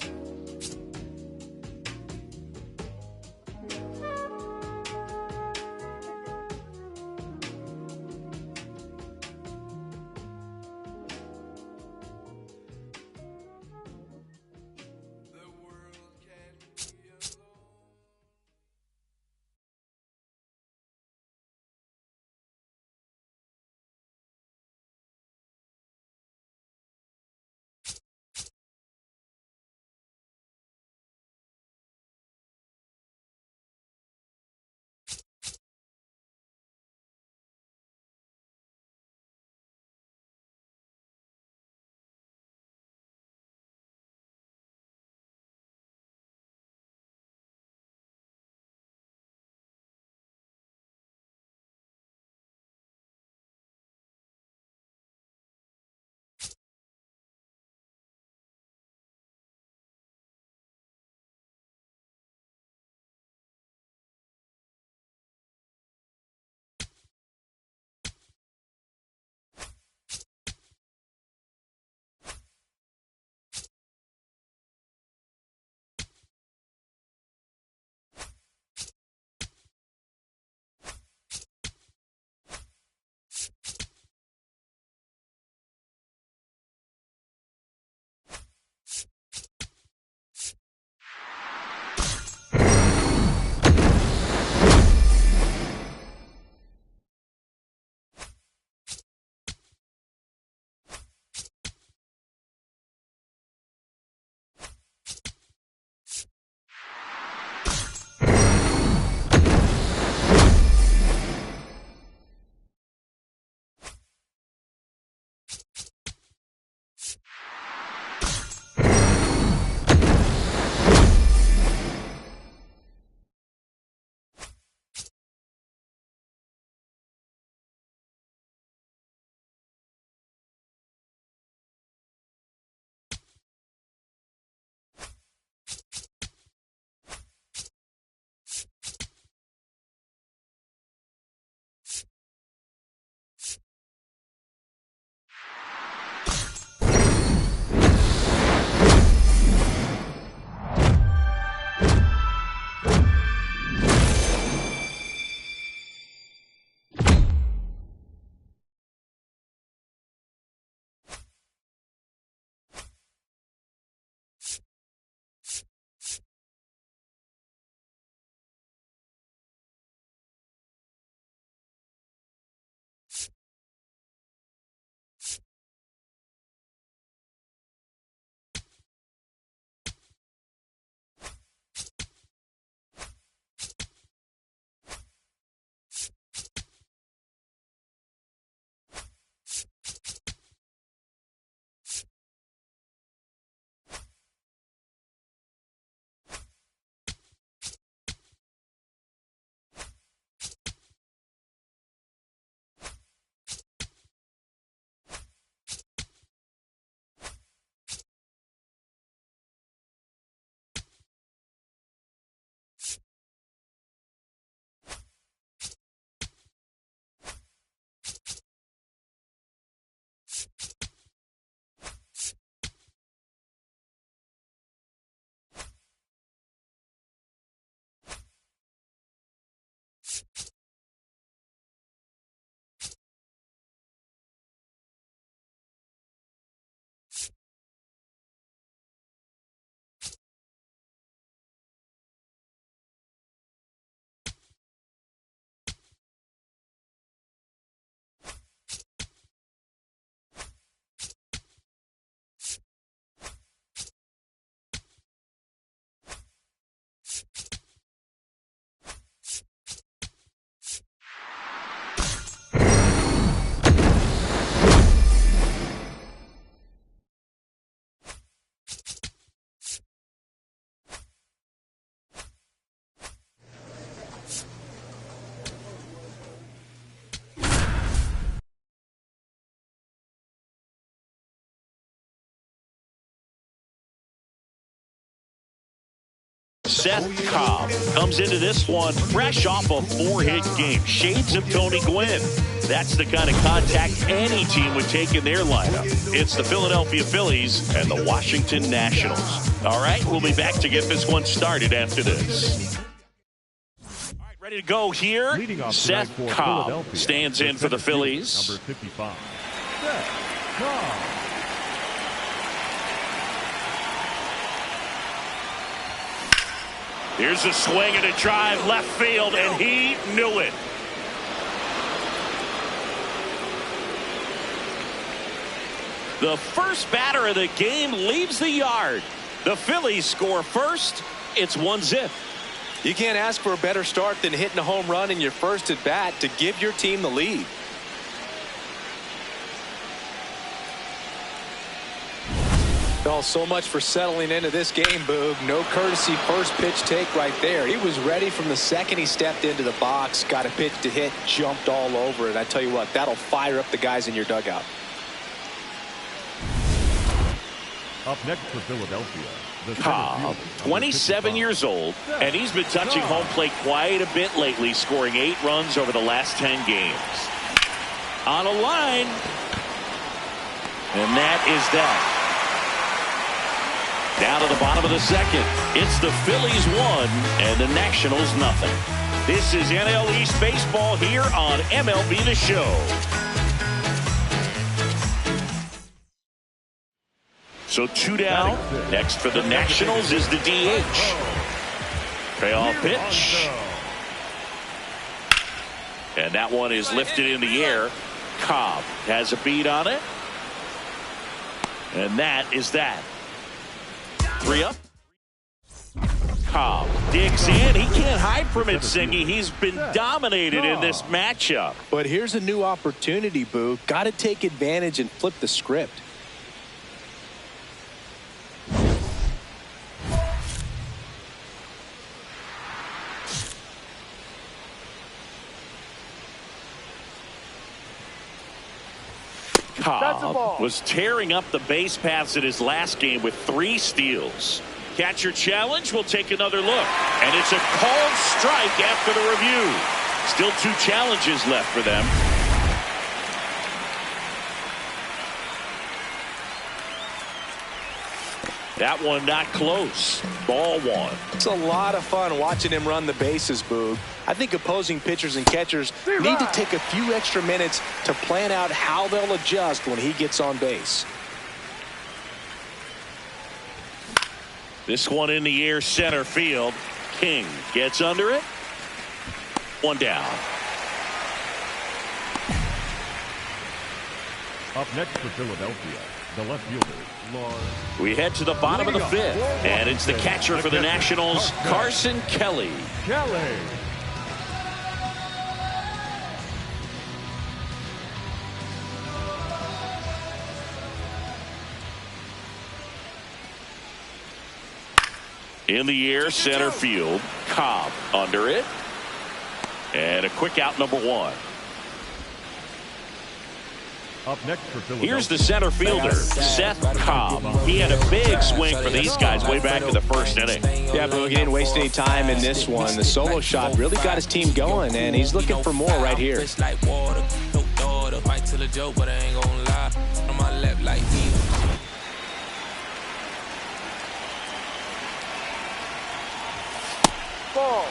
Szen Cobb comes into this one fresh off a 4-hit game. Shades of Tony Gwynn. That's the kind of contact any team would take in their lineup. It's the Philadelphia Phillies and the Washington Nationals. All right, we'll be back to get this one started after this. All right, ready to go here. Szen Cobb stands in for the Phillies.
Number 55, Szen Cobb.
Here's a swing and a drive left field, and he knew it. The first batter of the game leaves the yard. The Phillies score first. It's 1-0.
You can't ask for a better start than hitting a home run in your first at bat to give your team the lead. Oh, so much for settling into this game, Boog. No courtesy first pitch take right there. He was ready from the second he stepped into the box, got a pitch to hit, jumped all over it. I tell you what, that'll fire up the guys in your dugout.
Up next for Philadelphia, the
Cobb, 27 years old, and he's been touching home plate quite a bit lately, scoring 8 runs over the last 10 games. On a line, and that is that. Down to the bottom of the second. It's the Phillies 1 and the Nationals nothing. This is NL East Baseball here on MLB The Show. So 2 down. Next for the Nationals is the DH. Payoff pitch. And that one is lifted in the air. Cobb has a beat on it. And that is that. 3 up. Cobb digs in. He can't hide from it, Singy. He's been dominated in this matchup.
But here's a new opportunity, Boo. Got to take advantage and flip the script.
Cobb was tearing up the base paths in his last game with 3 steals. Catcher challenge. We'll take another look. And it's a called strike after the review. Still 2 challenges left for them. That one not close. Ball 1.
It's a lot of fun watching him run the bases, Boog. I think opposing pitchers and catchers need to take a few extra minutes to plan out how they'll adjust when he gets on base.
This one in the air, center field. King gets under it. 1 down.
Up next for Philadelphia, the left fielder,
we head to the bottom of the 5th, and it's the catcher for the Nationals, Carson Kelly. In the air, center field. Cobb under it. And a quick out, number 1.
Up next for Philadelphia.
Here's the center fielder, Szen Cobb. He had a big swing for these guys way back in the first inning.
Yeah, but he didn't waste any time in this one. The solo shot really got his team going, and he's looking for more right here.
Ball.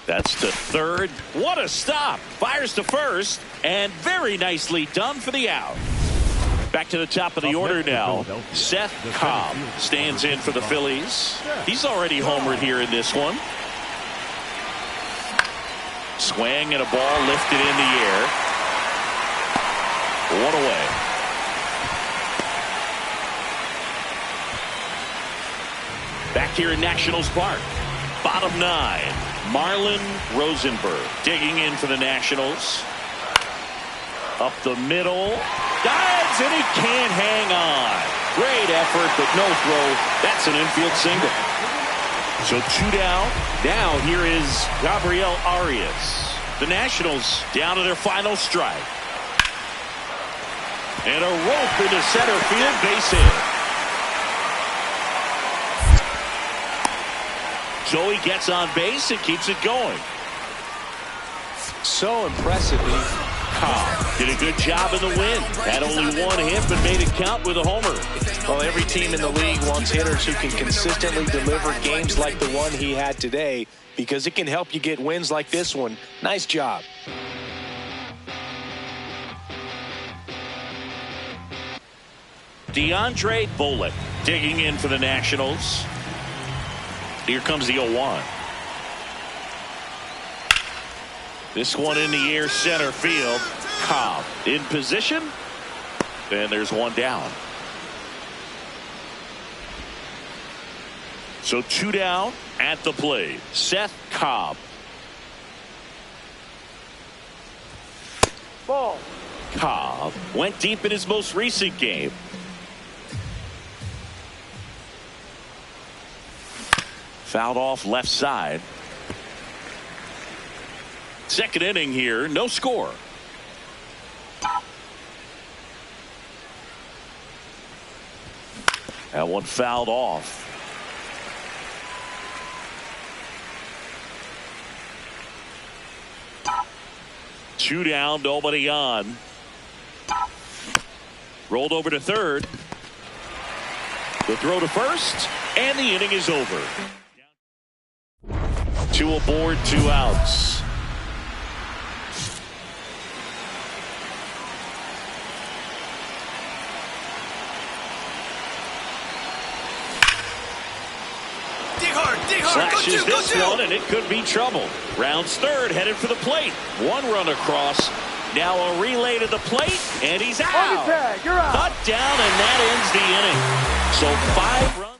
That's to third. What a stop. Fires to first, and very nicely done for the out. Back to the top of the order now. Szen Cobb stands in for the Phillies. He's already homered here in this one. Swing and a ball lifted in the air. 1 away. Back here in Nationals Park. Bottom 9. Marlon Rosenberg digging in for the Nationals. Up the middle. Dives, and he can't hang on. Great effort, but no throw. That's an infield single. So 2 down. Now here is Gabriel Arias. The Nationals down to their final strike. And a rope into center field, base hit. Joey gets on base and keeps it going.
So impressive.
Cobb did a good job in the win. Had only one hit but made it count with a homer.
Well, every team in the league wants hitters who can consistently deliver games like the one he had today, because it can help you get wins like this one. Nice job.
DeAndre Bollick digging in for the Nationals. Here comes the 0-1. This one in the air, center field. Cobb in position. And there's one down. So 2 down at the plate. Szen Cobb.
Ball.
Cobb went deep in his most recent game. Fouled off left side. Second inning here, no score. That one fouled off. Two down, nobody on. Rolled over to third. The throw to first, and the inning is over. 2 aboard, 2 outs. Slashes this one, and it could be trouble. Rounds third, headed for the plate. One run across. Now a relay to the plate, and he's out.
You're out.
Cut down, and that ends the inning. So 5 runs.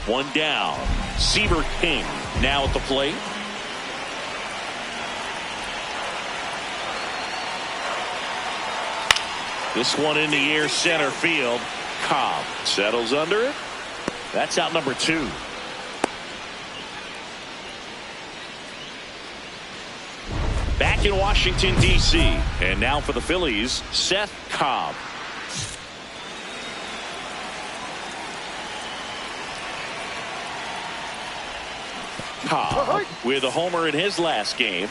1 down. Seaver King now at the plate. This one in the air, center field. Cobb settles under it. That's out number 2. Back in Washington, D.C. And now for the Phillies, Szen Cobb. Cobb with a homer in his last game.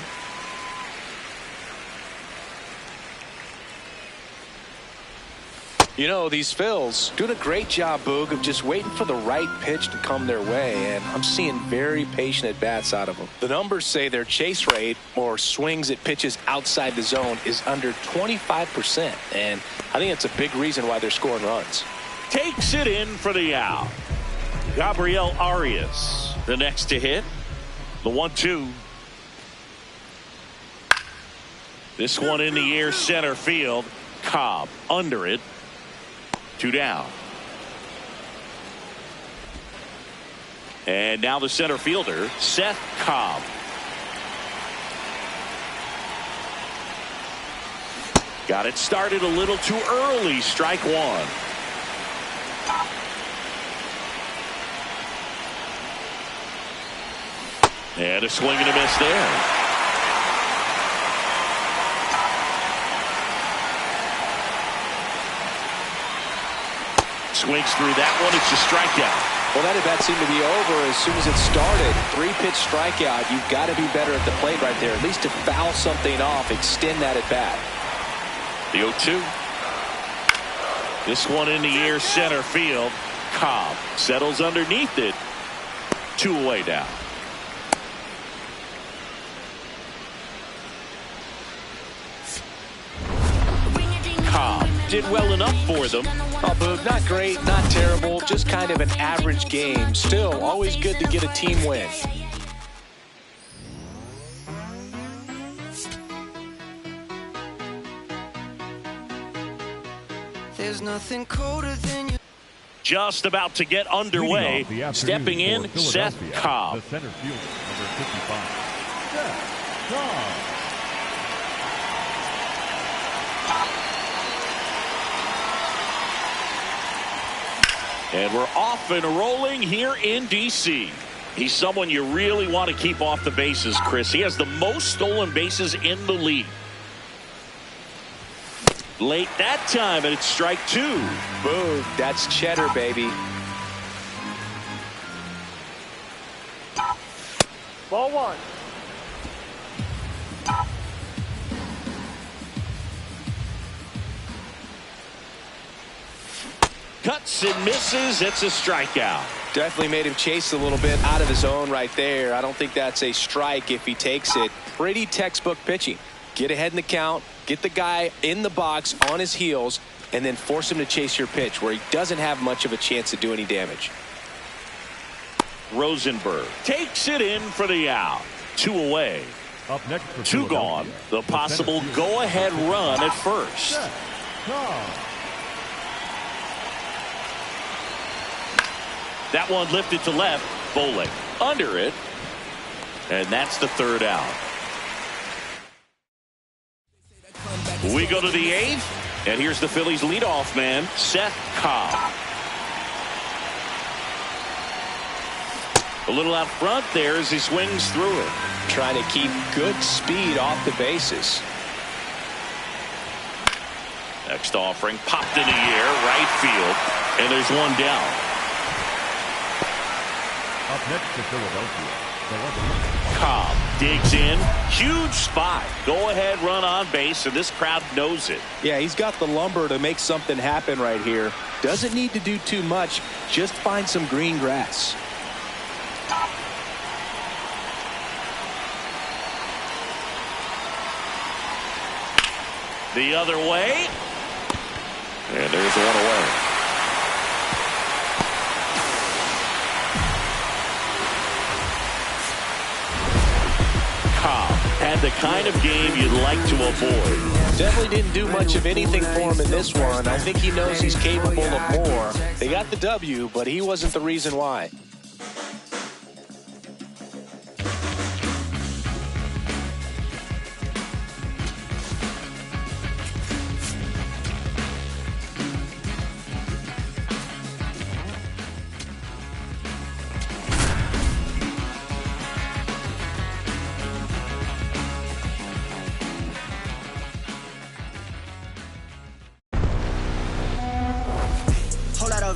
You know, these Phils doing a great job, Boog, of just waiting for the right pitch to come their way, and I'm seeing very patient at-bats out of them. The numbers say their chase rate, or swings at pitches outside the zone, is under 25%, and I think that's a big reason why they're scoring runs.
Takes it in for the out. Gabriel Arias, the next to hit. The 1-2. This one in the air, center field. Cobb under it. 2 down. And now the center fielder, Szen Cobb. Got it started a little too early. Strike 1. And a swing and a miss there. Swings through that one. It's a strikeout.
Well, that at-bat seemed to be over as soon as it started. 3-pitch strikeout. You've got to be better at the plate right there. At least to foul something off, extend that at-bat.
The 0-2. This one in the air, center field. Cobb settles underneath it. 2 away now. Cobb did well enough for them.
Oh, Boog, not great, not terrible, just kind of an average game. Still, always good to get a team win.
There's nothing colder than you.
Just about to get underway. Stepping in, Szen Cobb.
The center fielder, number 55, Szen Cobb.
And we're off and rolling here in D.C. He's someone you really want to keep off the bases, Chris. He has the most stolen bases in the league. Late that time, and it's strike 2.
Boom. That's cheddar, baby.
Ball 1.
Cuts and misses. It's a strikeout.
Definitely made him chase a little bit out of his own right there. I don't think that's a strike if he takes it. Pretty textbook pitching. Get ahead in the count, get the guy in the box on his heels, and then force him to chase your pitch where he doesn't have much of a chance to do any damage.
Rosenberg takes it in for the out. 2 away.
Up next for
2 gone. The possible go-ahead run at first.
Szen Cobb.
That one lifted to left. Bowling under it. And that's the 3rd out. We go to the 8th. And here's the Phillies leadoff man, Szen Cobb. A little out front there as he swings through it.
Trying to keep good speed off the bases.
Next offering popped in the air, right field. And there's one down.
Up next to Philadelphia.
Cobb digs in. Huge spot. Go ahead run on base, and this crowd knows it.
Yeah, he's got the lumber to make something happen right here. Doesn't need to do too much. Just find some green grass.
The other way. And there's one away. Cobb had the kind of game you'd like to avoid.
Definitely didn't do much of anything for him in this one. I think he knows he's capable of more. They got the W, but he wasn't the reason why.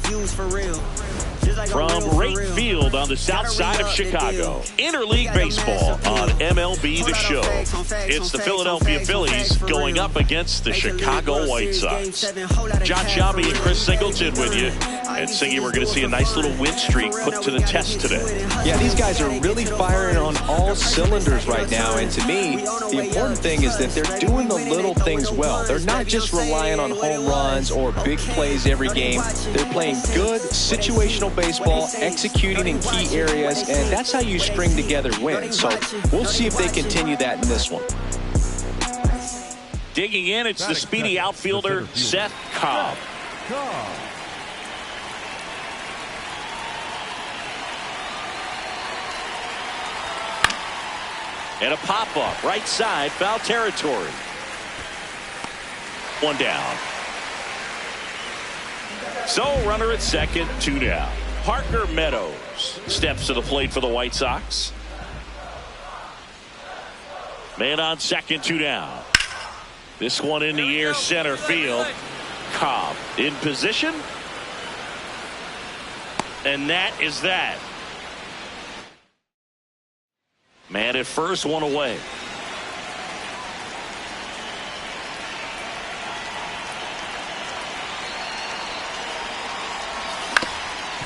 Views for real.
From right field on the south side of Chicago, Interleague Baseball on MLB The Show. It's the Philadelphia Phillies going up against the Chicago White Sox. John Shabby and Chris Singleton with you. And Singy, we're going to see a nice little win streak put to the test today.
Yeah, these guys are really firing on all cylinders right now. And to me, the important thing is that they're doing the little things well. They're not just relying on home runs or big plays every game. They're playing good situational baseball, executing in key areas, and that's how you string together wins. So we'll see if they continue that in this one.
Digging in, it's the speedy outfielder, Szen Cobb. And a pop-up, right side, foul territory. One down. So, runner at second, 2 down. Parker Meadows steps to the plate for the White Sox. Man on second, 2 down. This one in the air, center field. Cobb in position. And that is that. Man at first, 1 away.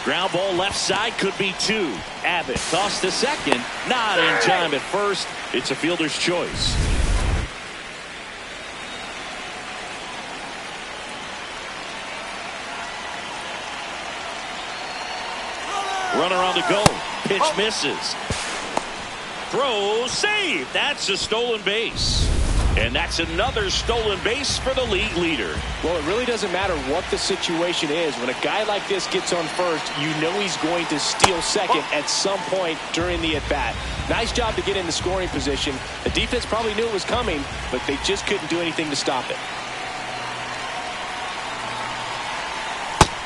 Ground ball left side, could be 2. Abbott tossed to second, not in time at first. It's a fielder's choice. Runner on the go. Pitch misses. Throw, save. That's a stolen base. And that's another stolen base for the league leader.
Well, it really doesn't matter what the situation is. When a guy like this gets on first, you know he's going to steal second at some point during the at-bat. Nice job to get in the scoring position. The defense probably knew it was coming, but they just couldn't do anything to stop it.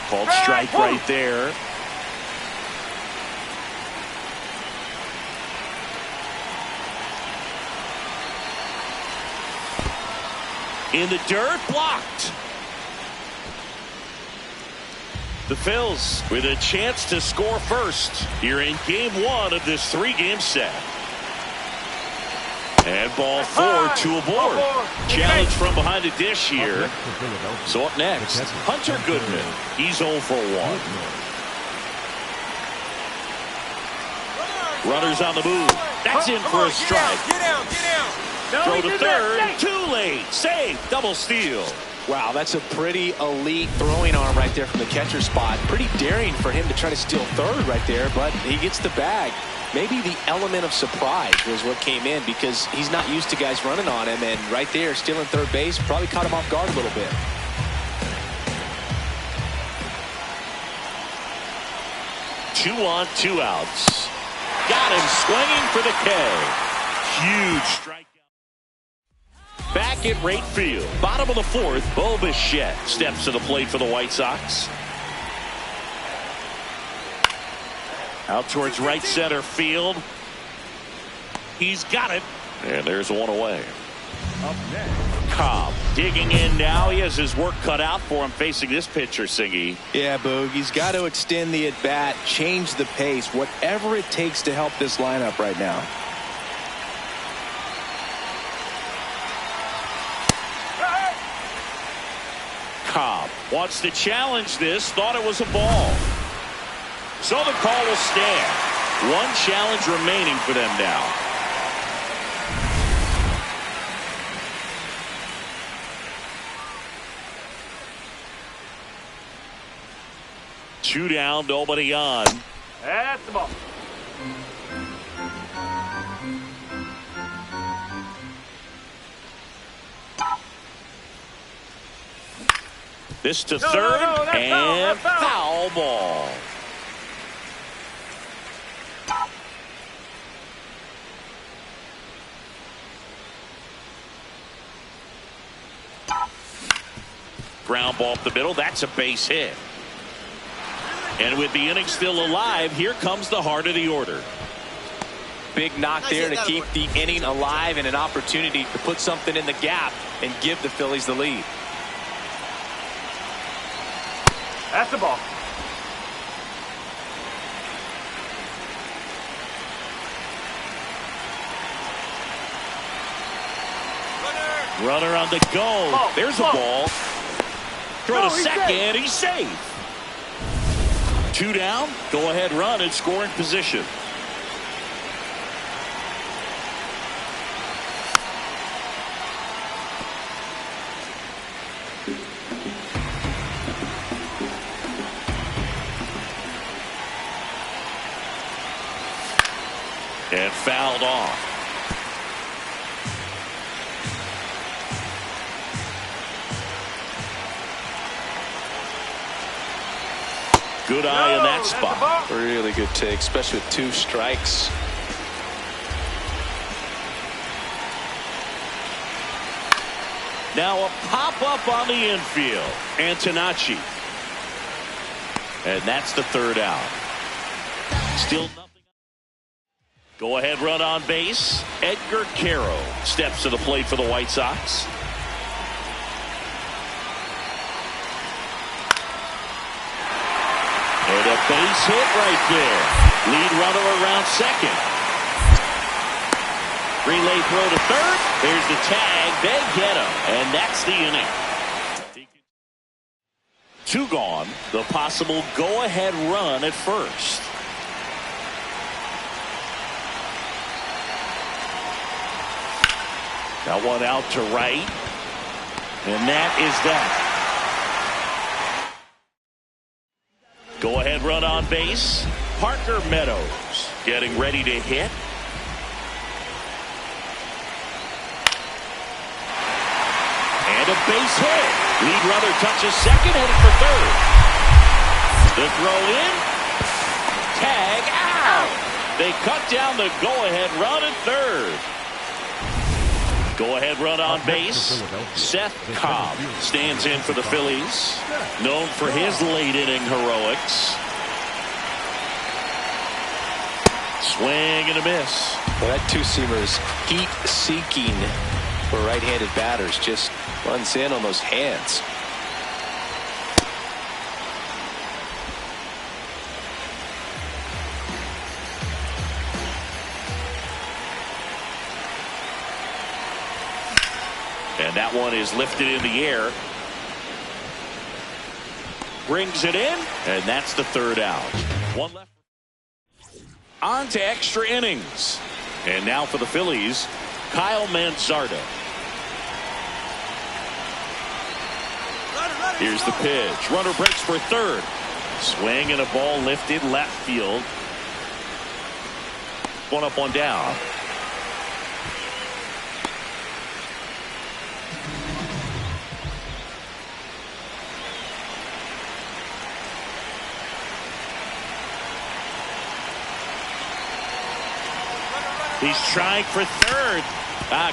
Called strike right there. In the dirt, blocked. The Phils with a chance to score first here in game 1 of this 3-game set. And ball 4, 2 aboard. Challenge from behind the dish here. So up next, Hunter Goodman. He's 0 for 1. Runners on the move. That's in for a strike. Throw to third. Too late. Save. Double steal.
Wow, that's a pretty elite throwing arm right there from the catcher spot. Pretty daring for him to try to steal third right there, but he gets the bag. Maybe the element of surprise was what came in because he's not used to guys running on him, and right there, stealing third base probably caught him off guard a little bit.
Two on, 2 outs. Got him swinging for the K. Huge strikeout. Back at right field. Bottom of the 4th, Bo Bichette steps to the plate for the White Sox. Out towards right center field. He's got it. And there's one away.
Up next,
Cobb digging in now. He has his work cut out for him facing this pitcher, Singy.
Yeah, Boog, he's got to extend the at-bat, change the pace, whatever it takes to help this lineup right now.
Cobb wants to challenge this, thought it was a ball. So the call will stand. One challenge remaining for them now. Two down, nobody on.
That's the ball.
This to third, and foul ball. Ground ball up the middle. That's a base hit. And with the inning still alive, here comes the heart of the order.
Big knock there to keep the inning alive and an opportunity to put something in the gap and give the Phillies the lead.
That's the ball.
Runner on the go. There's a ball. Throw to second. He's safe. Two down. Go ahead run in scoring position. And fouled off. Good eye in that spot.
Really good take, especially with 2 strikes.
Now a pop-up on the infield. Antonacci. And that's the third out. Still nothing. Go ahead run on base. Edgar Caro steps to the plate for the White Sox. And a base hit right there. Lead runner around second. Relay throw to third. There's the tag. They get him. And that's the inning. 2 gone. The possible go-ahead run at first. Now one out to right. And that is that. Go ahead run on base. Parker Meadows getting ready to hit. And a base hit. Lead runner touches second, headed for third. The throw in. Tag out. They cut down the go-ahead run at third. Go-ahead run on base. Szen Cobb stands in for the Phillies. Known for his late-inning heroics. Swing and a miss.
Well, that 2-seamer is heat-seeking. for right-handed batters. Just runs in on those hands.
And that one is lifted in the air. Brings it in, and that's the third out. One left. On to extra innings. And now for the Phillies, Kyle Manzardo. Here's the pitch. Runner breaks for third. Swing and a ball lifted left field. One up, one down. He's trying for third.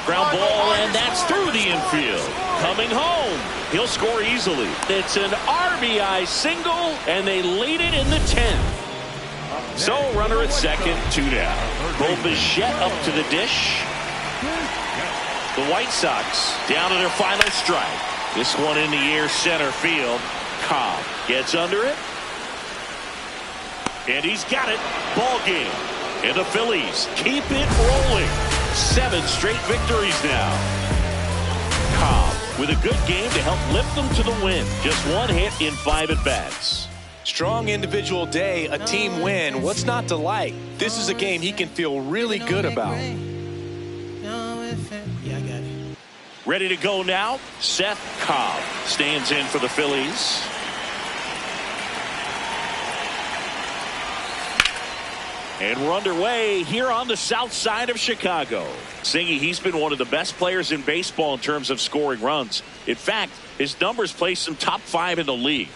Ground ball, and that's through the infield. Coming home. He'll score easily. It's an RBI single, and they lead it in the 10th. So, runner at second, 2 down. Bo Bichette up to the dish. The White Sox down to their final strike. This one in the air, center field. Cobb gets under it. And he's got it. Ball game. And the Phillies keep it rolling. 7 straight victories now. Cobb with a good game to help lift them to the win. Just 1 hit in 5 at-bats.
Strong individual day, a team win. What's not to like? This is a game he can feel really good about.
Ready to go now. Szen Cobb stands in for the Phillies. And we're underway here on the south side of Chicago. Szingy, he's been one of the best players in baseball in terms of scoring runs. In fact, his numbers place him top 5 in the league.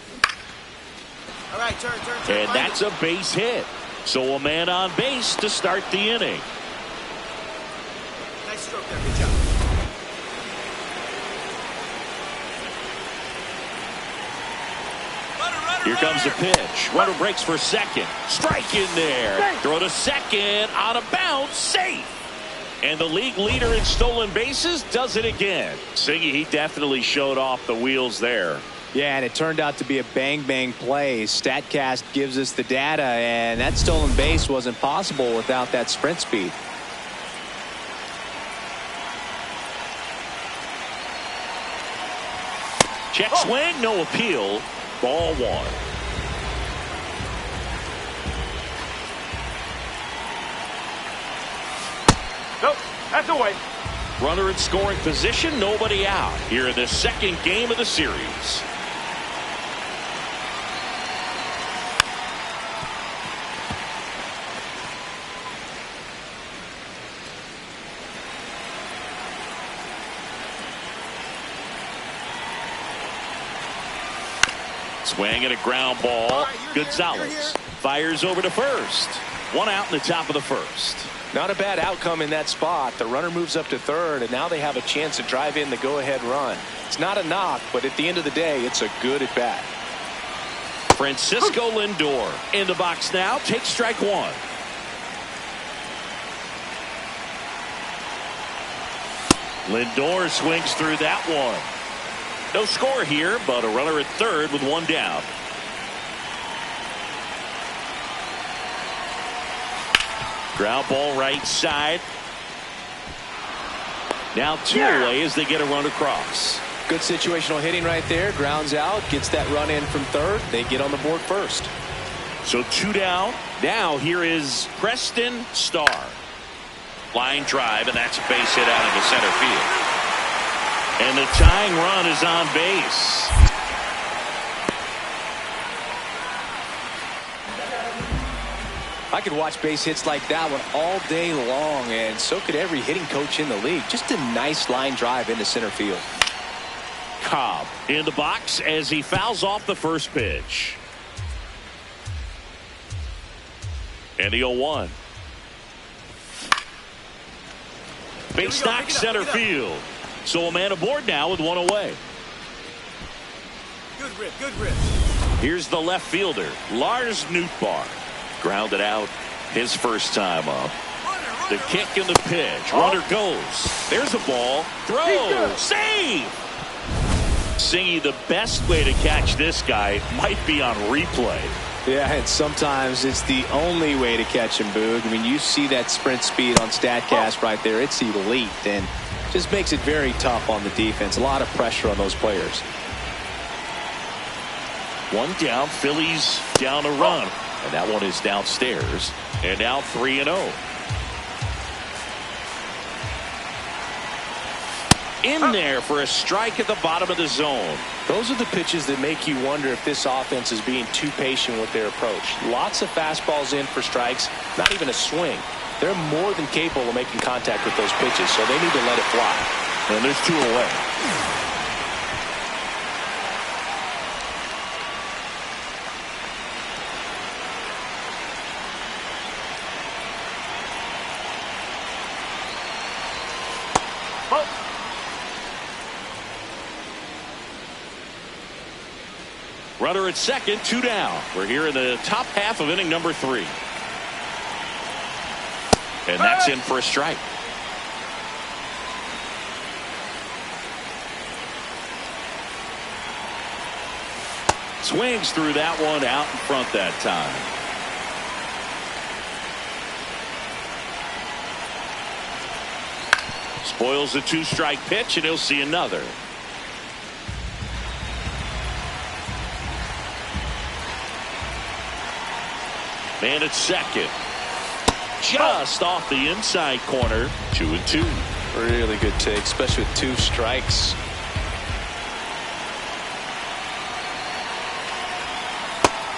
All right, turn.
And that's a base hit. So a man on base to start the inning.
Nice stroke there. Good job.
Here comes the pitch. Runner breaks for second. Strike in there. Throw to second. On a bounce. Safe. And the league leader in stolen bases does it again. Szingy, he definitely showed off the wheels there.
Yeah, and it turned out to be a bang-bang play. StatCast gives us the data, and that stolen base wasn't possible without that sprint speed.
Check swing, no appeal. Ball 1.
Nope, that's away.
Runner in scoring position, nobody out. Here in the second game of the series. Swing and a ground ball. Gonzalez fires over to first. 1 out in the top of the first.
Not a bad outcome in that spot. The runner moves up to third, and now they have a chance to drive in the go-ahead run. It's not a knock, but at the end of the day, it's a good at-bat.
Francisco Lindor in the box now. Takes strike 1. Lindor swings through that one. No score here, but a runner at third with 1 down. Ground ball right side. Now 2 away as they get a run across.
Good situational hitting right there. Grounds out, gets that run in from third. They get on the board first.
So 2 down. Now here is Preston Starr. Line drive, and that's a base hit out into center field. And the tying run is on base.
I could watch base hits like that one all day long, and so could every hitting coach in the league. Just a nice line drive into center field.
Cobb in the box as he fouls off the first pitch. And the 0-1. Base knock center field. So a man aboard now with 1 away.
Good rip.
Here's the left fielder, Lars Nootbaar. Grounded out his first time up. The kick and the pitch. Runner goes. There's a ball. Throw. Save. Singy, the best way to catch this guy might be on replay.
Yeah, and sometimes it's the only way to catch him, Boog. I mean, you see that sprint speed on StatCast right there. It's elite, and just makes it very tough on the defense. A lot of pressure on those players.
One down, Phillies down a run. And that one is downstairs. And now 3-0. In there for a strike at the bottom of the zone.
Those are the pitches that make you wonder if this offense is being too patient with their approach. Lots of fastballs in for strikes, not even a swing. They're more than capable of making contact with those pitches, so they need to let it fly.
And there's 2 away. Runner at second, 2 down. We're here in the top half of inning number 3. And that's in for a strike. Swings through that one out in front that time. Spoils the 2-strike pitch, and he'll see another. Man at second. Just off the inside corner. 2-2.
Really good take, especially with 2 strikes.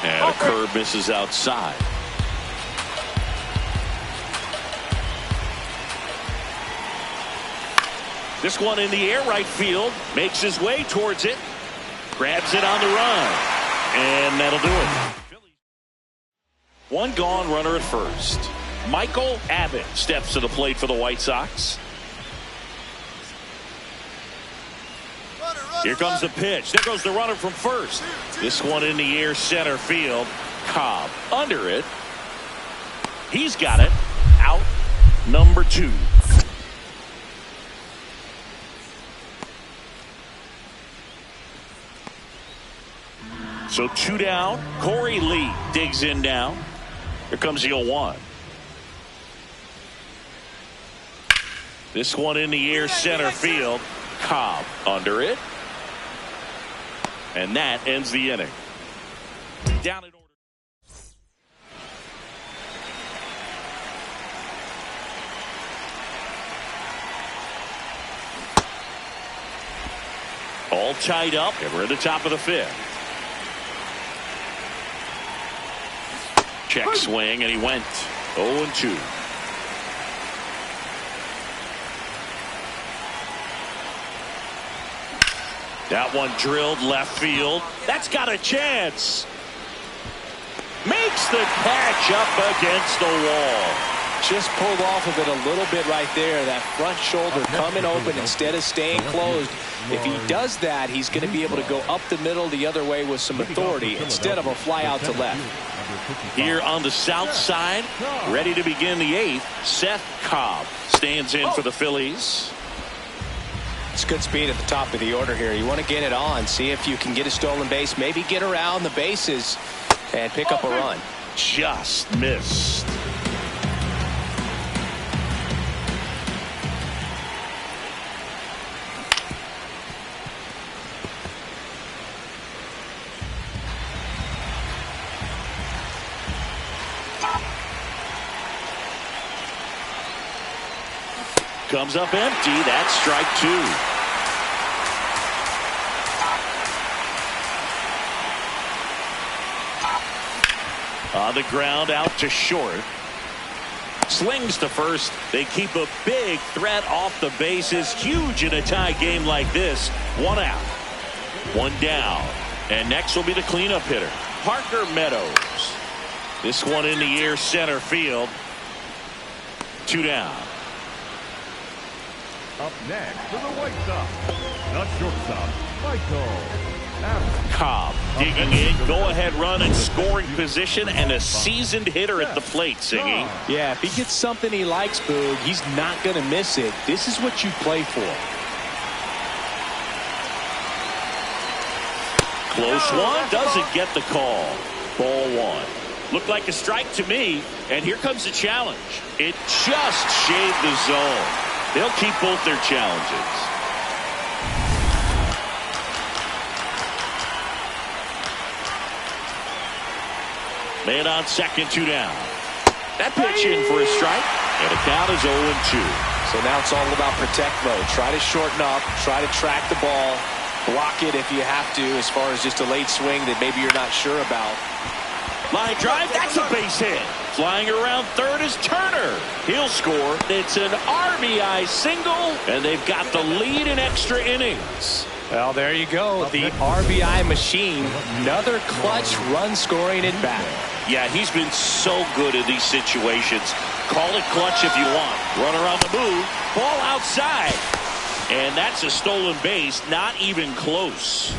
And a curve misses outside. This one in the air right field. Makes his way towards it. Grabs it on the run. And that'll do it. One gone, runner at first. Michael Abbott steps to the plate for the White Sox. Here comes the pitch. There goes the runner from first. This one in the air, center field. Cobb under it. He's got it. Out number 2. So 2 down. Corey Lee digs in now. Here comes the 0-1. This one in the air, center field. Cobb under it. And that ends the inning. Down in order. All tied up, and we're at the top of the 5th. Check swing, and he went 0-2. That one drilled left field. That's got a chance. Makes the catch up against the wall.
Just pulled off of it a little bit right there. That front shoulder coming open instead of staying closed. If he does that, he's going to be able to go up the middle the other way with some authority instead of a fly out to left.
Here on the south side, ready to begin the 8th, Szen Cobb stands in for the Phillies.
It's good speed at the top of the order here. You want to get it on, see if you can get a stolen base, maybe get around the bases and pick up a run.
Just missed. Comes up empty. That's strike 2. On the ground, out to short. Slings to first. They keep a big threat off the bases. Huge in a tie game like this. 1 out. 1 down. And next will be the cleanup hitter, Parker Meadows. This one in the air, center field. 2 down.
Up next for the White Sox, the shortstop, Michael
Cobb digging in, go-ahead run in scoring position, and a seasoned hitter at the plate, Singy.
Yeah, if he gets something he likes, Boog, he's not going to miss it. This is what you play for.
Close one, doesn't get the call. Ball one. Looked like a strike to me, and here comes the challenge. It just shaved the zone. They'll keep both their challenges. Man on second, 2 down. That pitch in for a strike, and the count is 0-2.
So now it's all about protect mode. Try to shorten up, try to track the ball, block it if you have to, as far as just a late swing that maybe you're not sure about.
Line drive, that's a base hit. Flying around third is Turner. He'll score. It's an RBI single, and they've got the lead in extra innings.
Well, there you go. The RBI machine. Another clutch run scoring at bat.
Yeah, he's been so good in these situations. Call it clutch if you want. Runner on the move. Ball outside. And that's a stolen base. Not even close.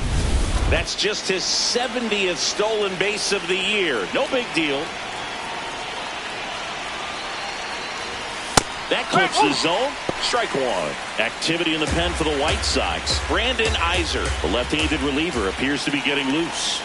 That's just his 70th stolen base of the year. No big deal. That clips the zone. Strike one. Activity in the pen for the White Sox. Brandon Iser, the left-handed reliever, appears to be getting loose.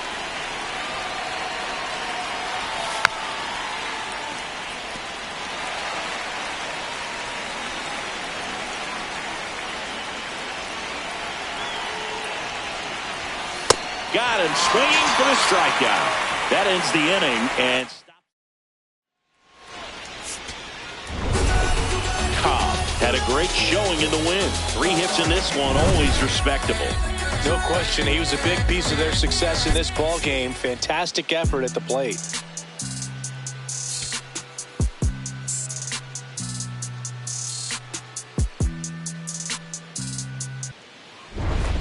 Got him swinging for the strikeout. That ends the inning. And Cobb had a great showing in the win. 3 hits in this one, always respectable.
No question, he was a big piece of their success in this ball game. Fantastic effort at the plate.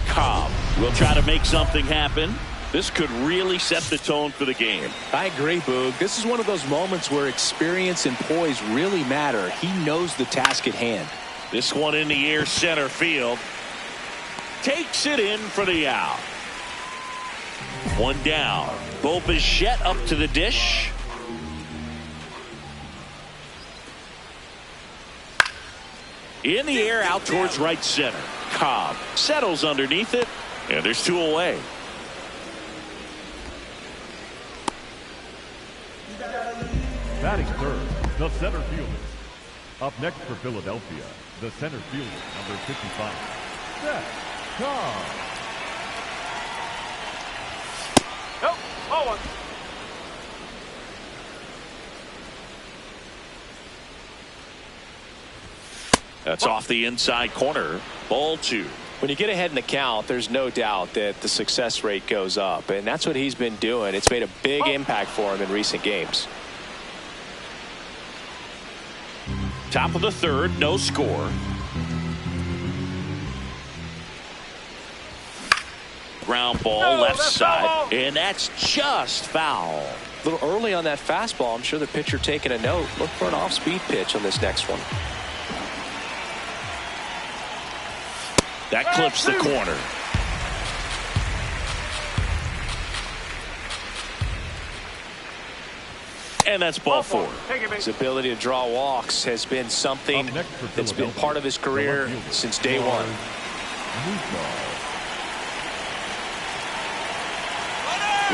Cobb will try to make something happen. This could really set the tone for the game.
I agree, Boog. This is one of those moments where experience and poise really matter. He knows the task at hand.
This one in the air, center field. Takes it in for the out. 1 down. Bo Bichette up to the dish. In the air, out towards right center. Cobb settles underneath it, and there's 2 away.
Batting third, the center fielder. Up next for Philadelphia, the center fielder, number 55, Szen Cobb.
Nope, ball one.
That's off the inside corner. Ball 2.
When you get ahead in the count, there's no doubt that the success rate goes up, and that's what he's been doing. It's made a big impact for him in recent games.
Top of the third, no score. Ground ball left side, and that's just foul.
A little early on that fastball. I'm sure the pitcher taking a note. Look for an off-speed pitch on this next one.
That clips the corner. And that's ball 4.
His ability to draw walks has been something that's been part of his career since day one.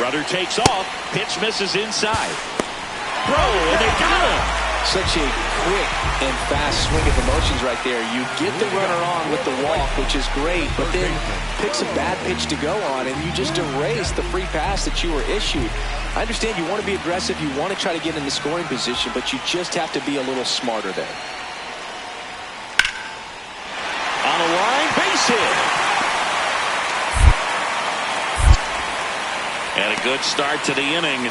Rudder takes off. Pitch misses inside. Throw, and they got him.
Such a quick and fast swing of emotions right there. You get the runner on with the walk, which is great, but then picks a bad pitch to go on, and you just erase the free pass that you were issued. I understand you want to be aggressive, you want to try to get in the scoring position, but you just have to be a little smarter there.
On a line, base hit. And a good start to the inning.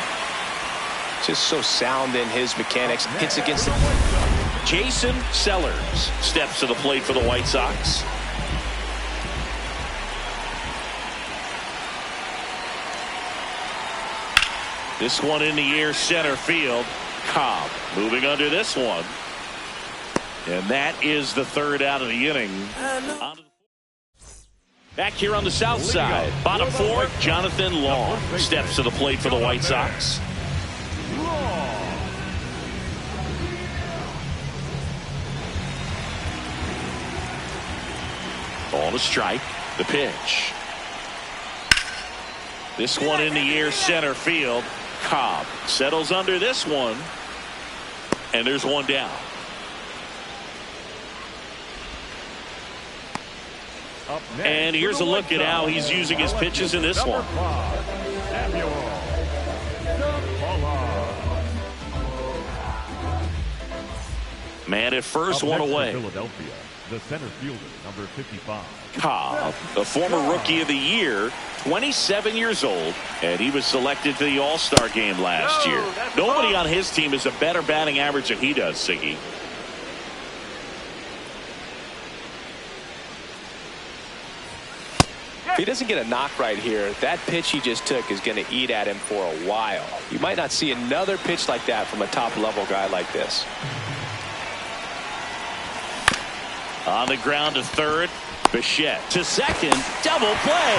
Just so sound in his mechanics. Hits against the...
Jason Sellers steps to the plate for the White Sox. This one in the air, center field. Cobb moving under this one. And that is the third out of the inning. Back here on the south side, bottom four, Jonathan Long steps to the plate for the White Sox. On a strike, the pitch. This one in the air, center field. Cobb settles under this one, and there's one down. And here's a look at how he's using his pitches in this one. Man at first, one away.
Philadelphia, the center fielder, number 55.
Cobb, the former Rookie of the Year, 27 years old, and he was selected to the All-Star game last year. Nobody on his team has a better batting average than he does, Siggy.
If he doesn't get a knock right here, that pitch he just took is going to eat at him for a while. You might not see another pitch like that from a top-level guy like this.
On the ground to third, Bichette to second, double play.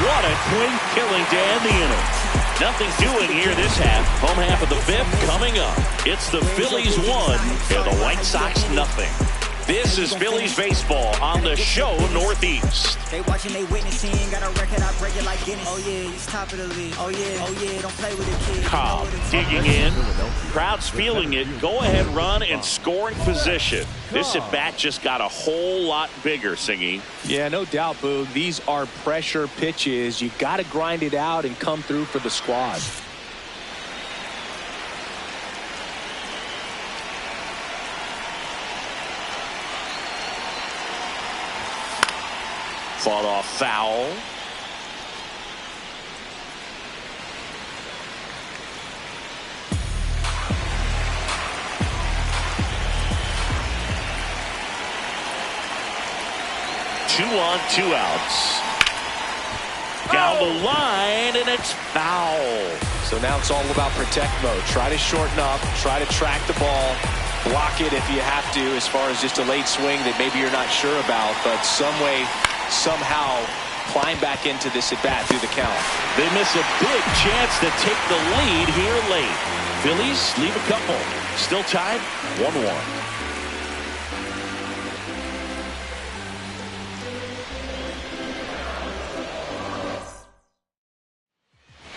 What a quick killing to end the inning. Nothing doing here this half. Home half of the fifth coming up. It's the Phillies 1 and the White Sox nothing. This is Phillies baseball on the show Northeast.
They watching, they witnessing, got a record, I break it like Guinness. Oh yeah, he's top of the league. Oh yeah, don't play with the kid.
Cobb digging in. Crowd's feeling it. Go ahead, run and scoring position. This at bat just got a whole lot bigger, Singy.
Yeah, no doubt, Boog. These are pressure pitches. You got to grind it out and come through for the squad.
Fought off foul. Two on, 2 outs. Down the line, and it's foul.
So now it's all about protect mode. Try to shorten up, try to track the ball, block it if you have to, as far as just a late swing that maybe you're not sure about, but somehow climb back into this at bat through the count.
They miss a big chance to take the lead here late. Phillies leave a couple. Still tied 1-1.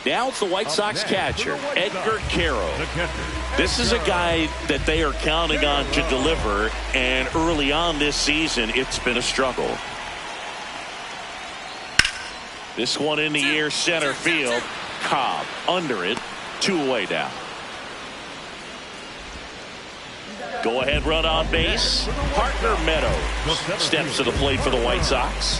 Now it's the White Sox catcher, Edgar Caro. This is a guy that they are counting on to deliver, and early on this season, it's been a struggle. This one in the air, center field. Cobb under it, 2 away now. Go ahead, run on base. Partner Meadows steps to the plate for the White Sox.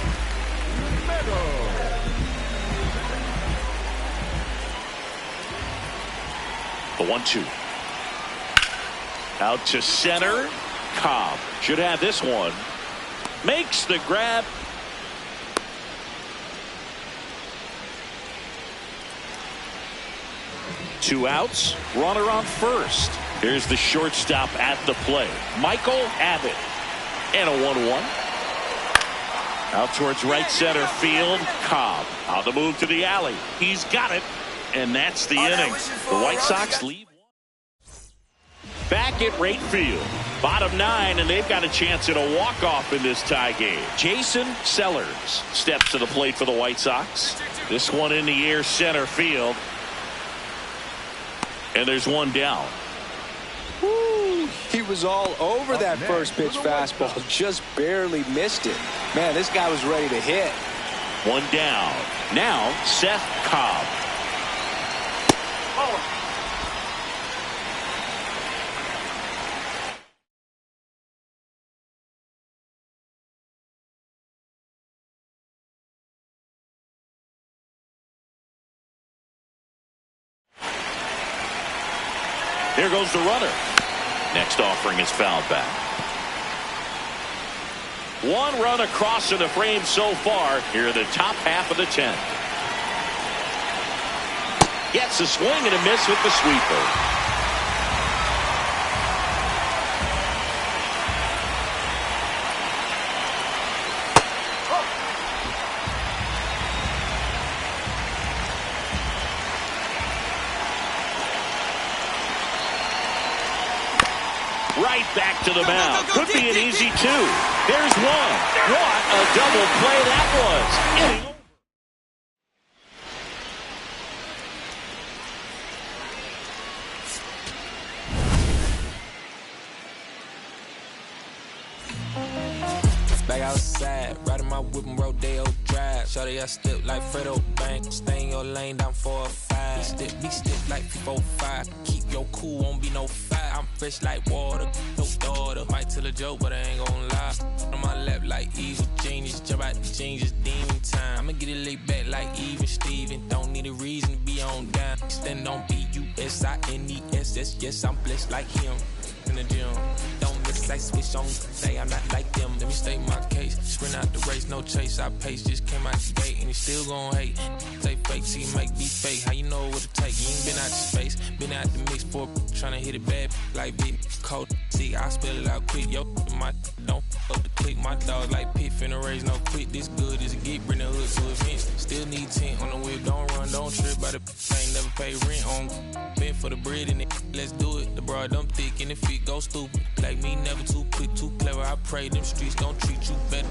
The 1-2. Out to center. Cobb should have this one. Makes the grab. Two outs. Runner on first. Here's the shortstop at the plate, Michael Abbott. And a 1-1. Out towards right center field. Cobb on the move to the alley. He's got it. And that's the inning. The White Sox lead. Back at right field. Bottom 9, and they've got a chance at a walk-off in this tie game. Jason Sellers steps to the plate for the White Sox. This one in the air, center field. And there's one down.
Woo, he was all over that first pitch fastball. Just barely missed it. Man, this guy was ready to hit.
One down. Now, Szen Cobb. Here goes the runner. Next offering is fouled back. One run across in the frame so far. Here in the top half of the 10th. Gets a swing and a miss with the sweeper. right back to the mound. Could be an easy 2. There's one. What a double play that was.
Back outside, riding my whip and Rodeo Drive. Shorty, I step like Fredo Bank. Stay in your lane down 4 or 5. Be stiff like 4-5. Keep your cool, won't be no fight. I'm fresh like water, no daughter. Might tell a joke, but I ain't gon' lie. On my lap like evil genius. Jump out the jeans, just demon time. I'ma get it laid back like even Steven. Don't need a reason to be on down. Stand on B-U-S-I-N-E-S-S. Yes, I'm blessed like him. In the gym, don't miss like switch on. Say I'm not like them. Let me state my case. Sprint out the race, no chase. I pace. Just came out the gate and he still gon' hate. Say fake, see make me fake. How you know what it take? You ain't been out the space, been out the mix for tryna hit it bad like big cold. See, I spell it out quick. Yo, my don't up the click. My dog like pit finna raise no quick. This good as it get. Bring the hood to events. Still need tint on the whip. Don't run, don't trip. By the ain't never pay rent on. Been for the bread and it. Let's do it. The broad them thick and the feet go stupid. Like me, never too quick, too clever. I pray them streets gon' treat you better.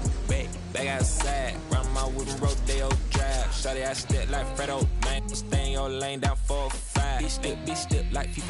Back outside, round my whip and Rodeo Drive. Shawty, I step like Fredo, man. Stay in your lane down 4 or 5. Bitch step like people.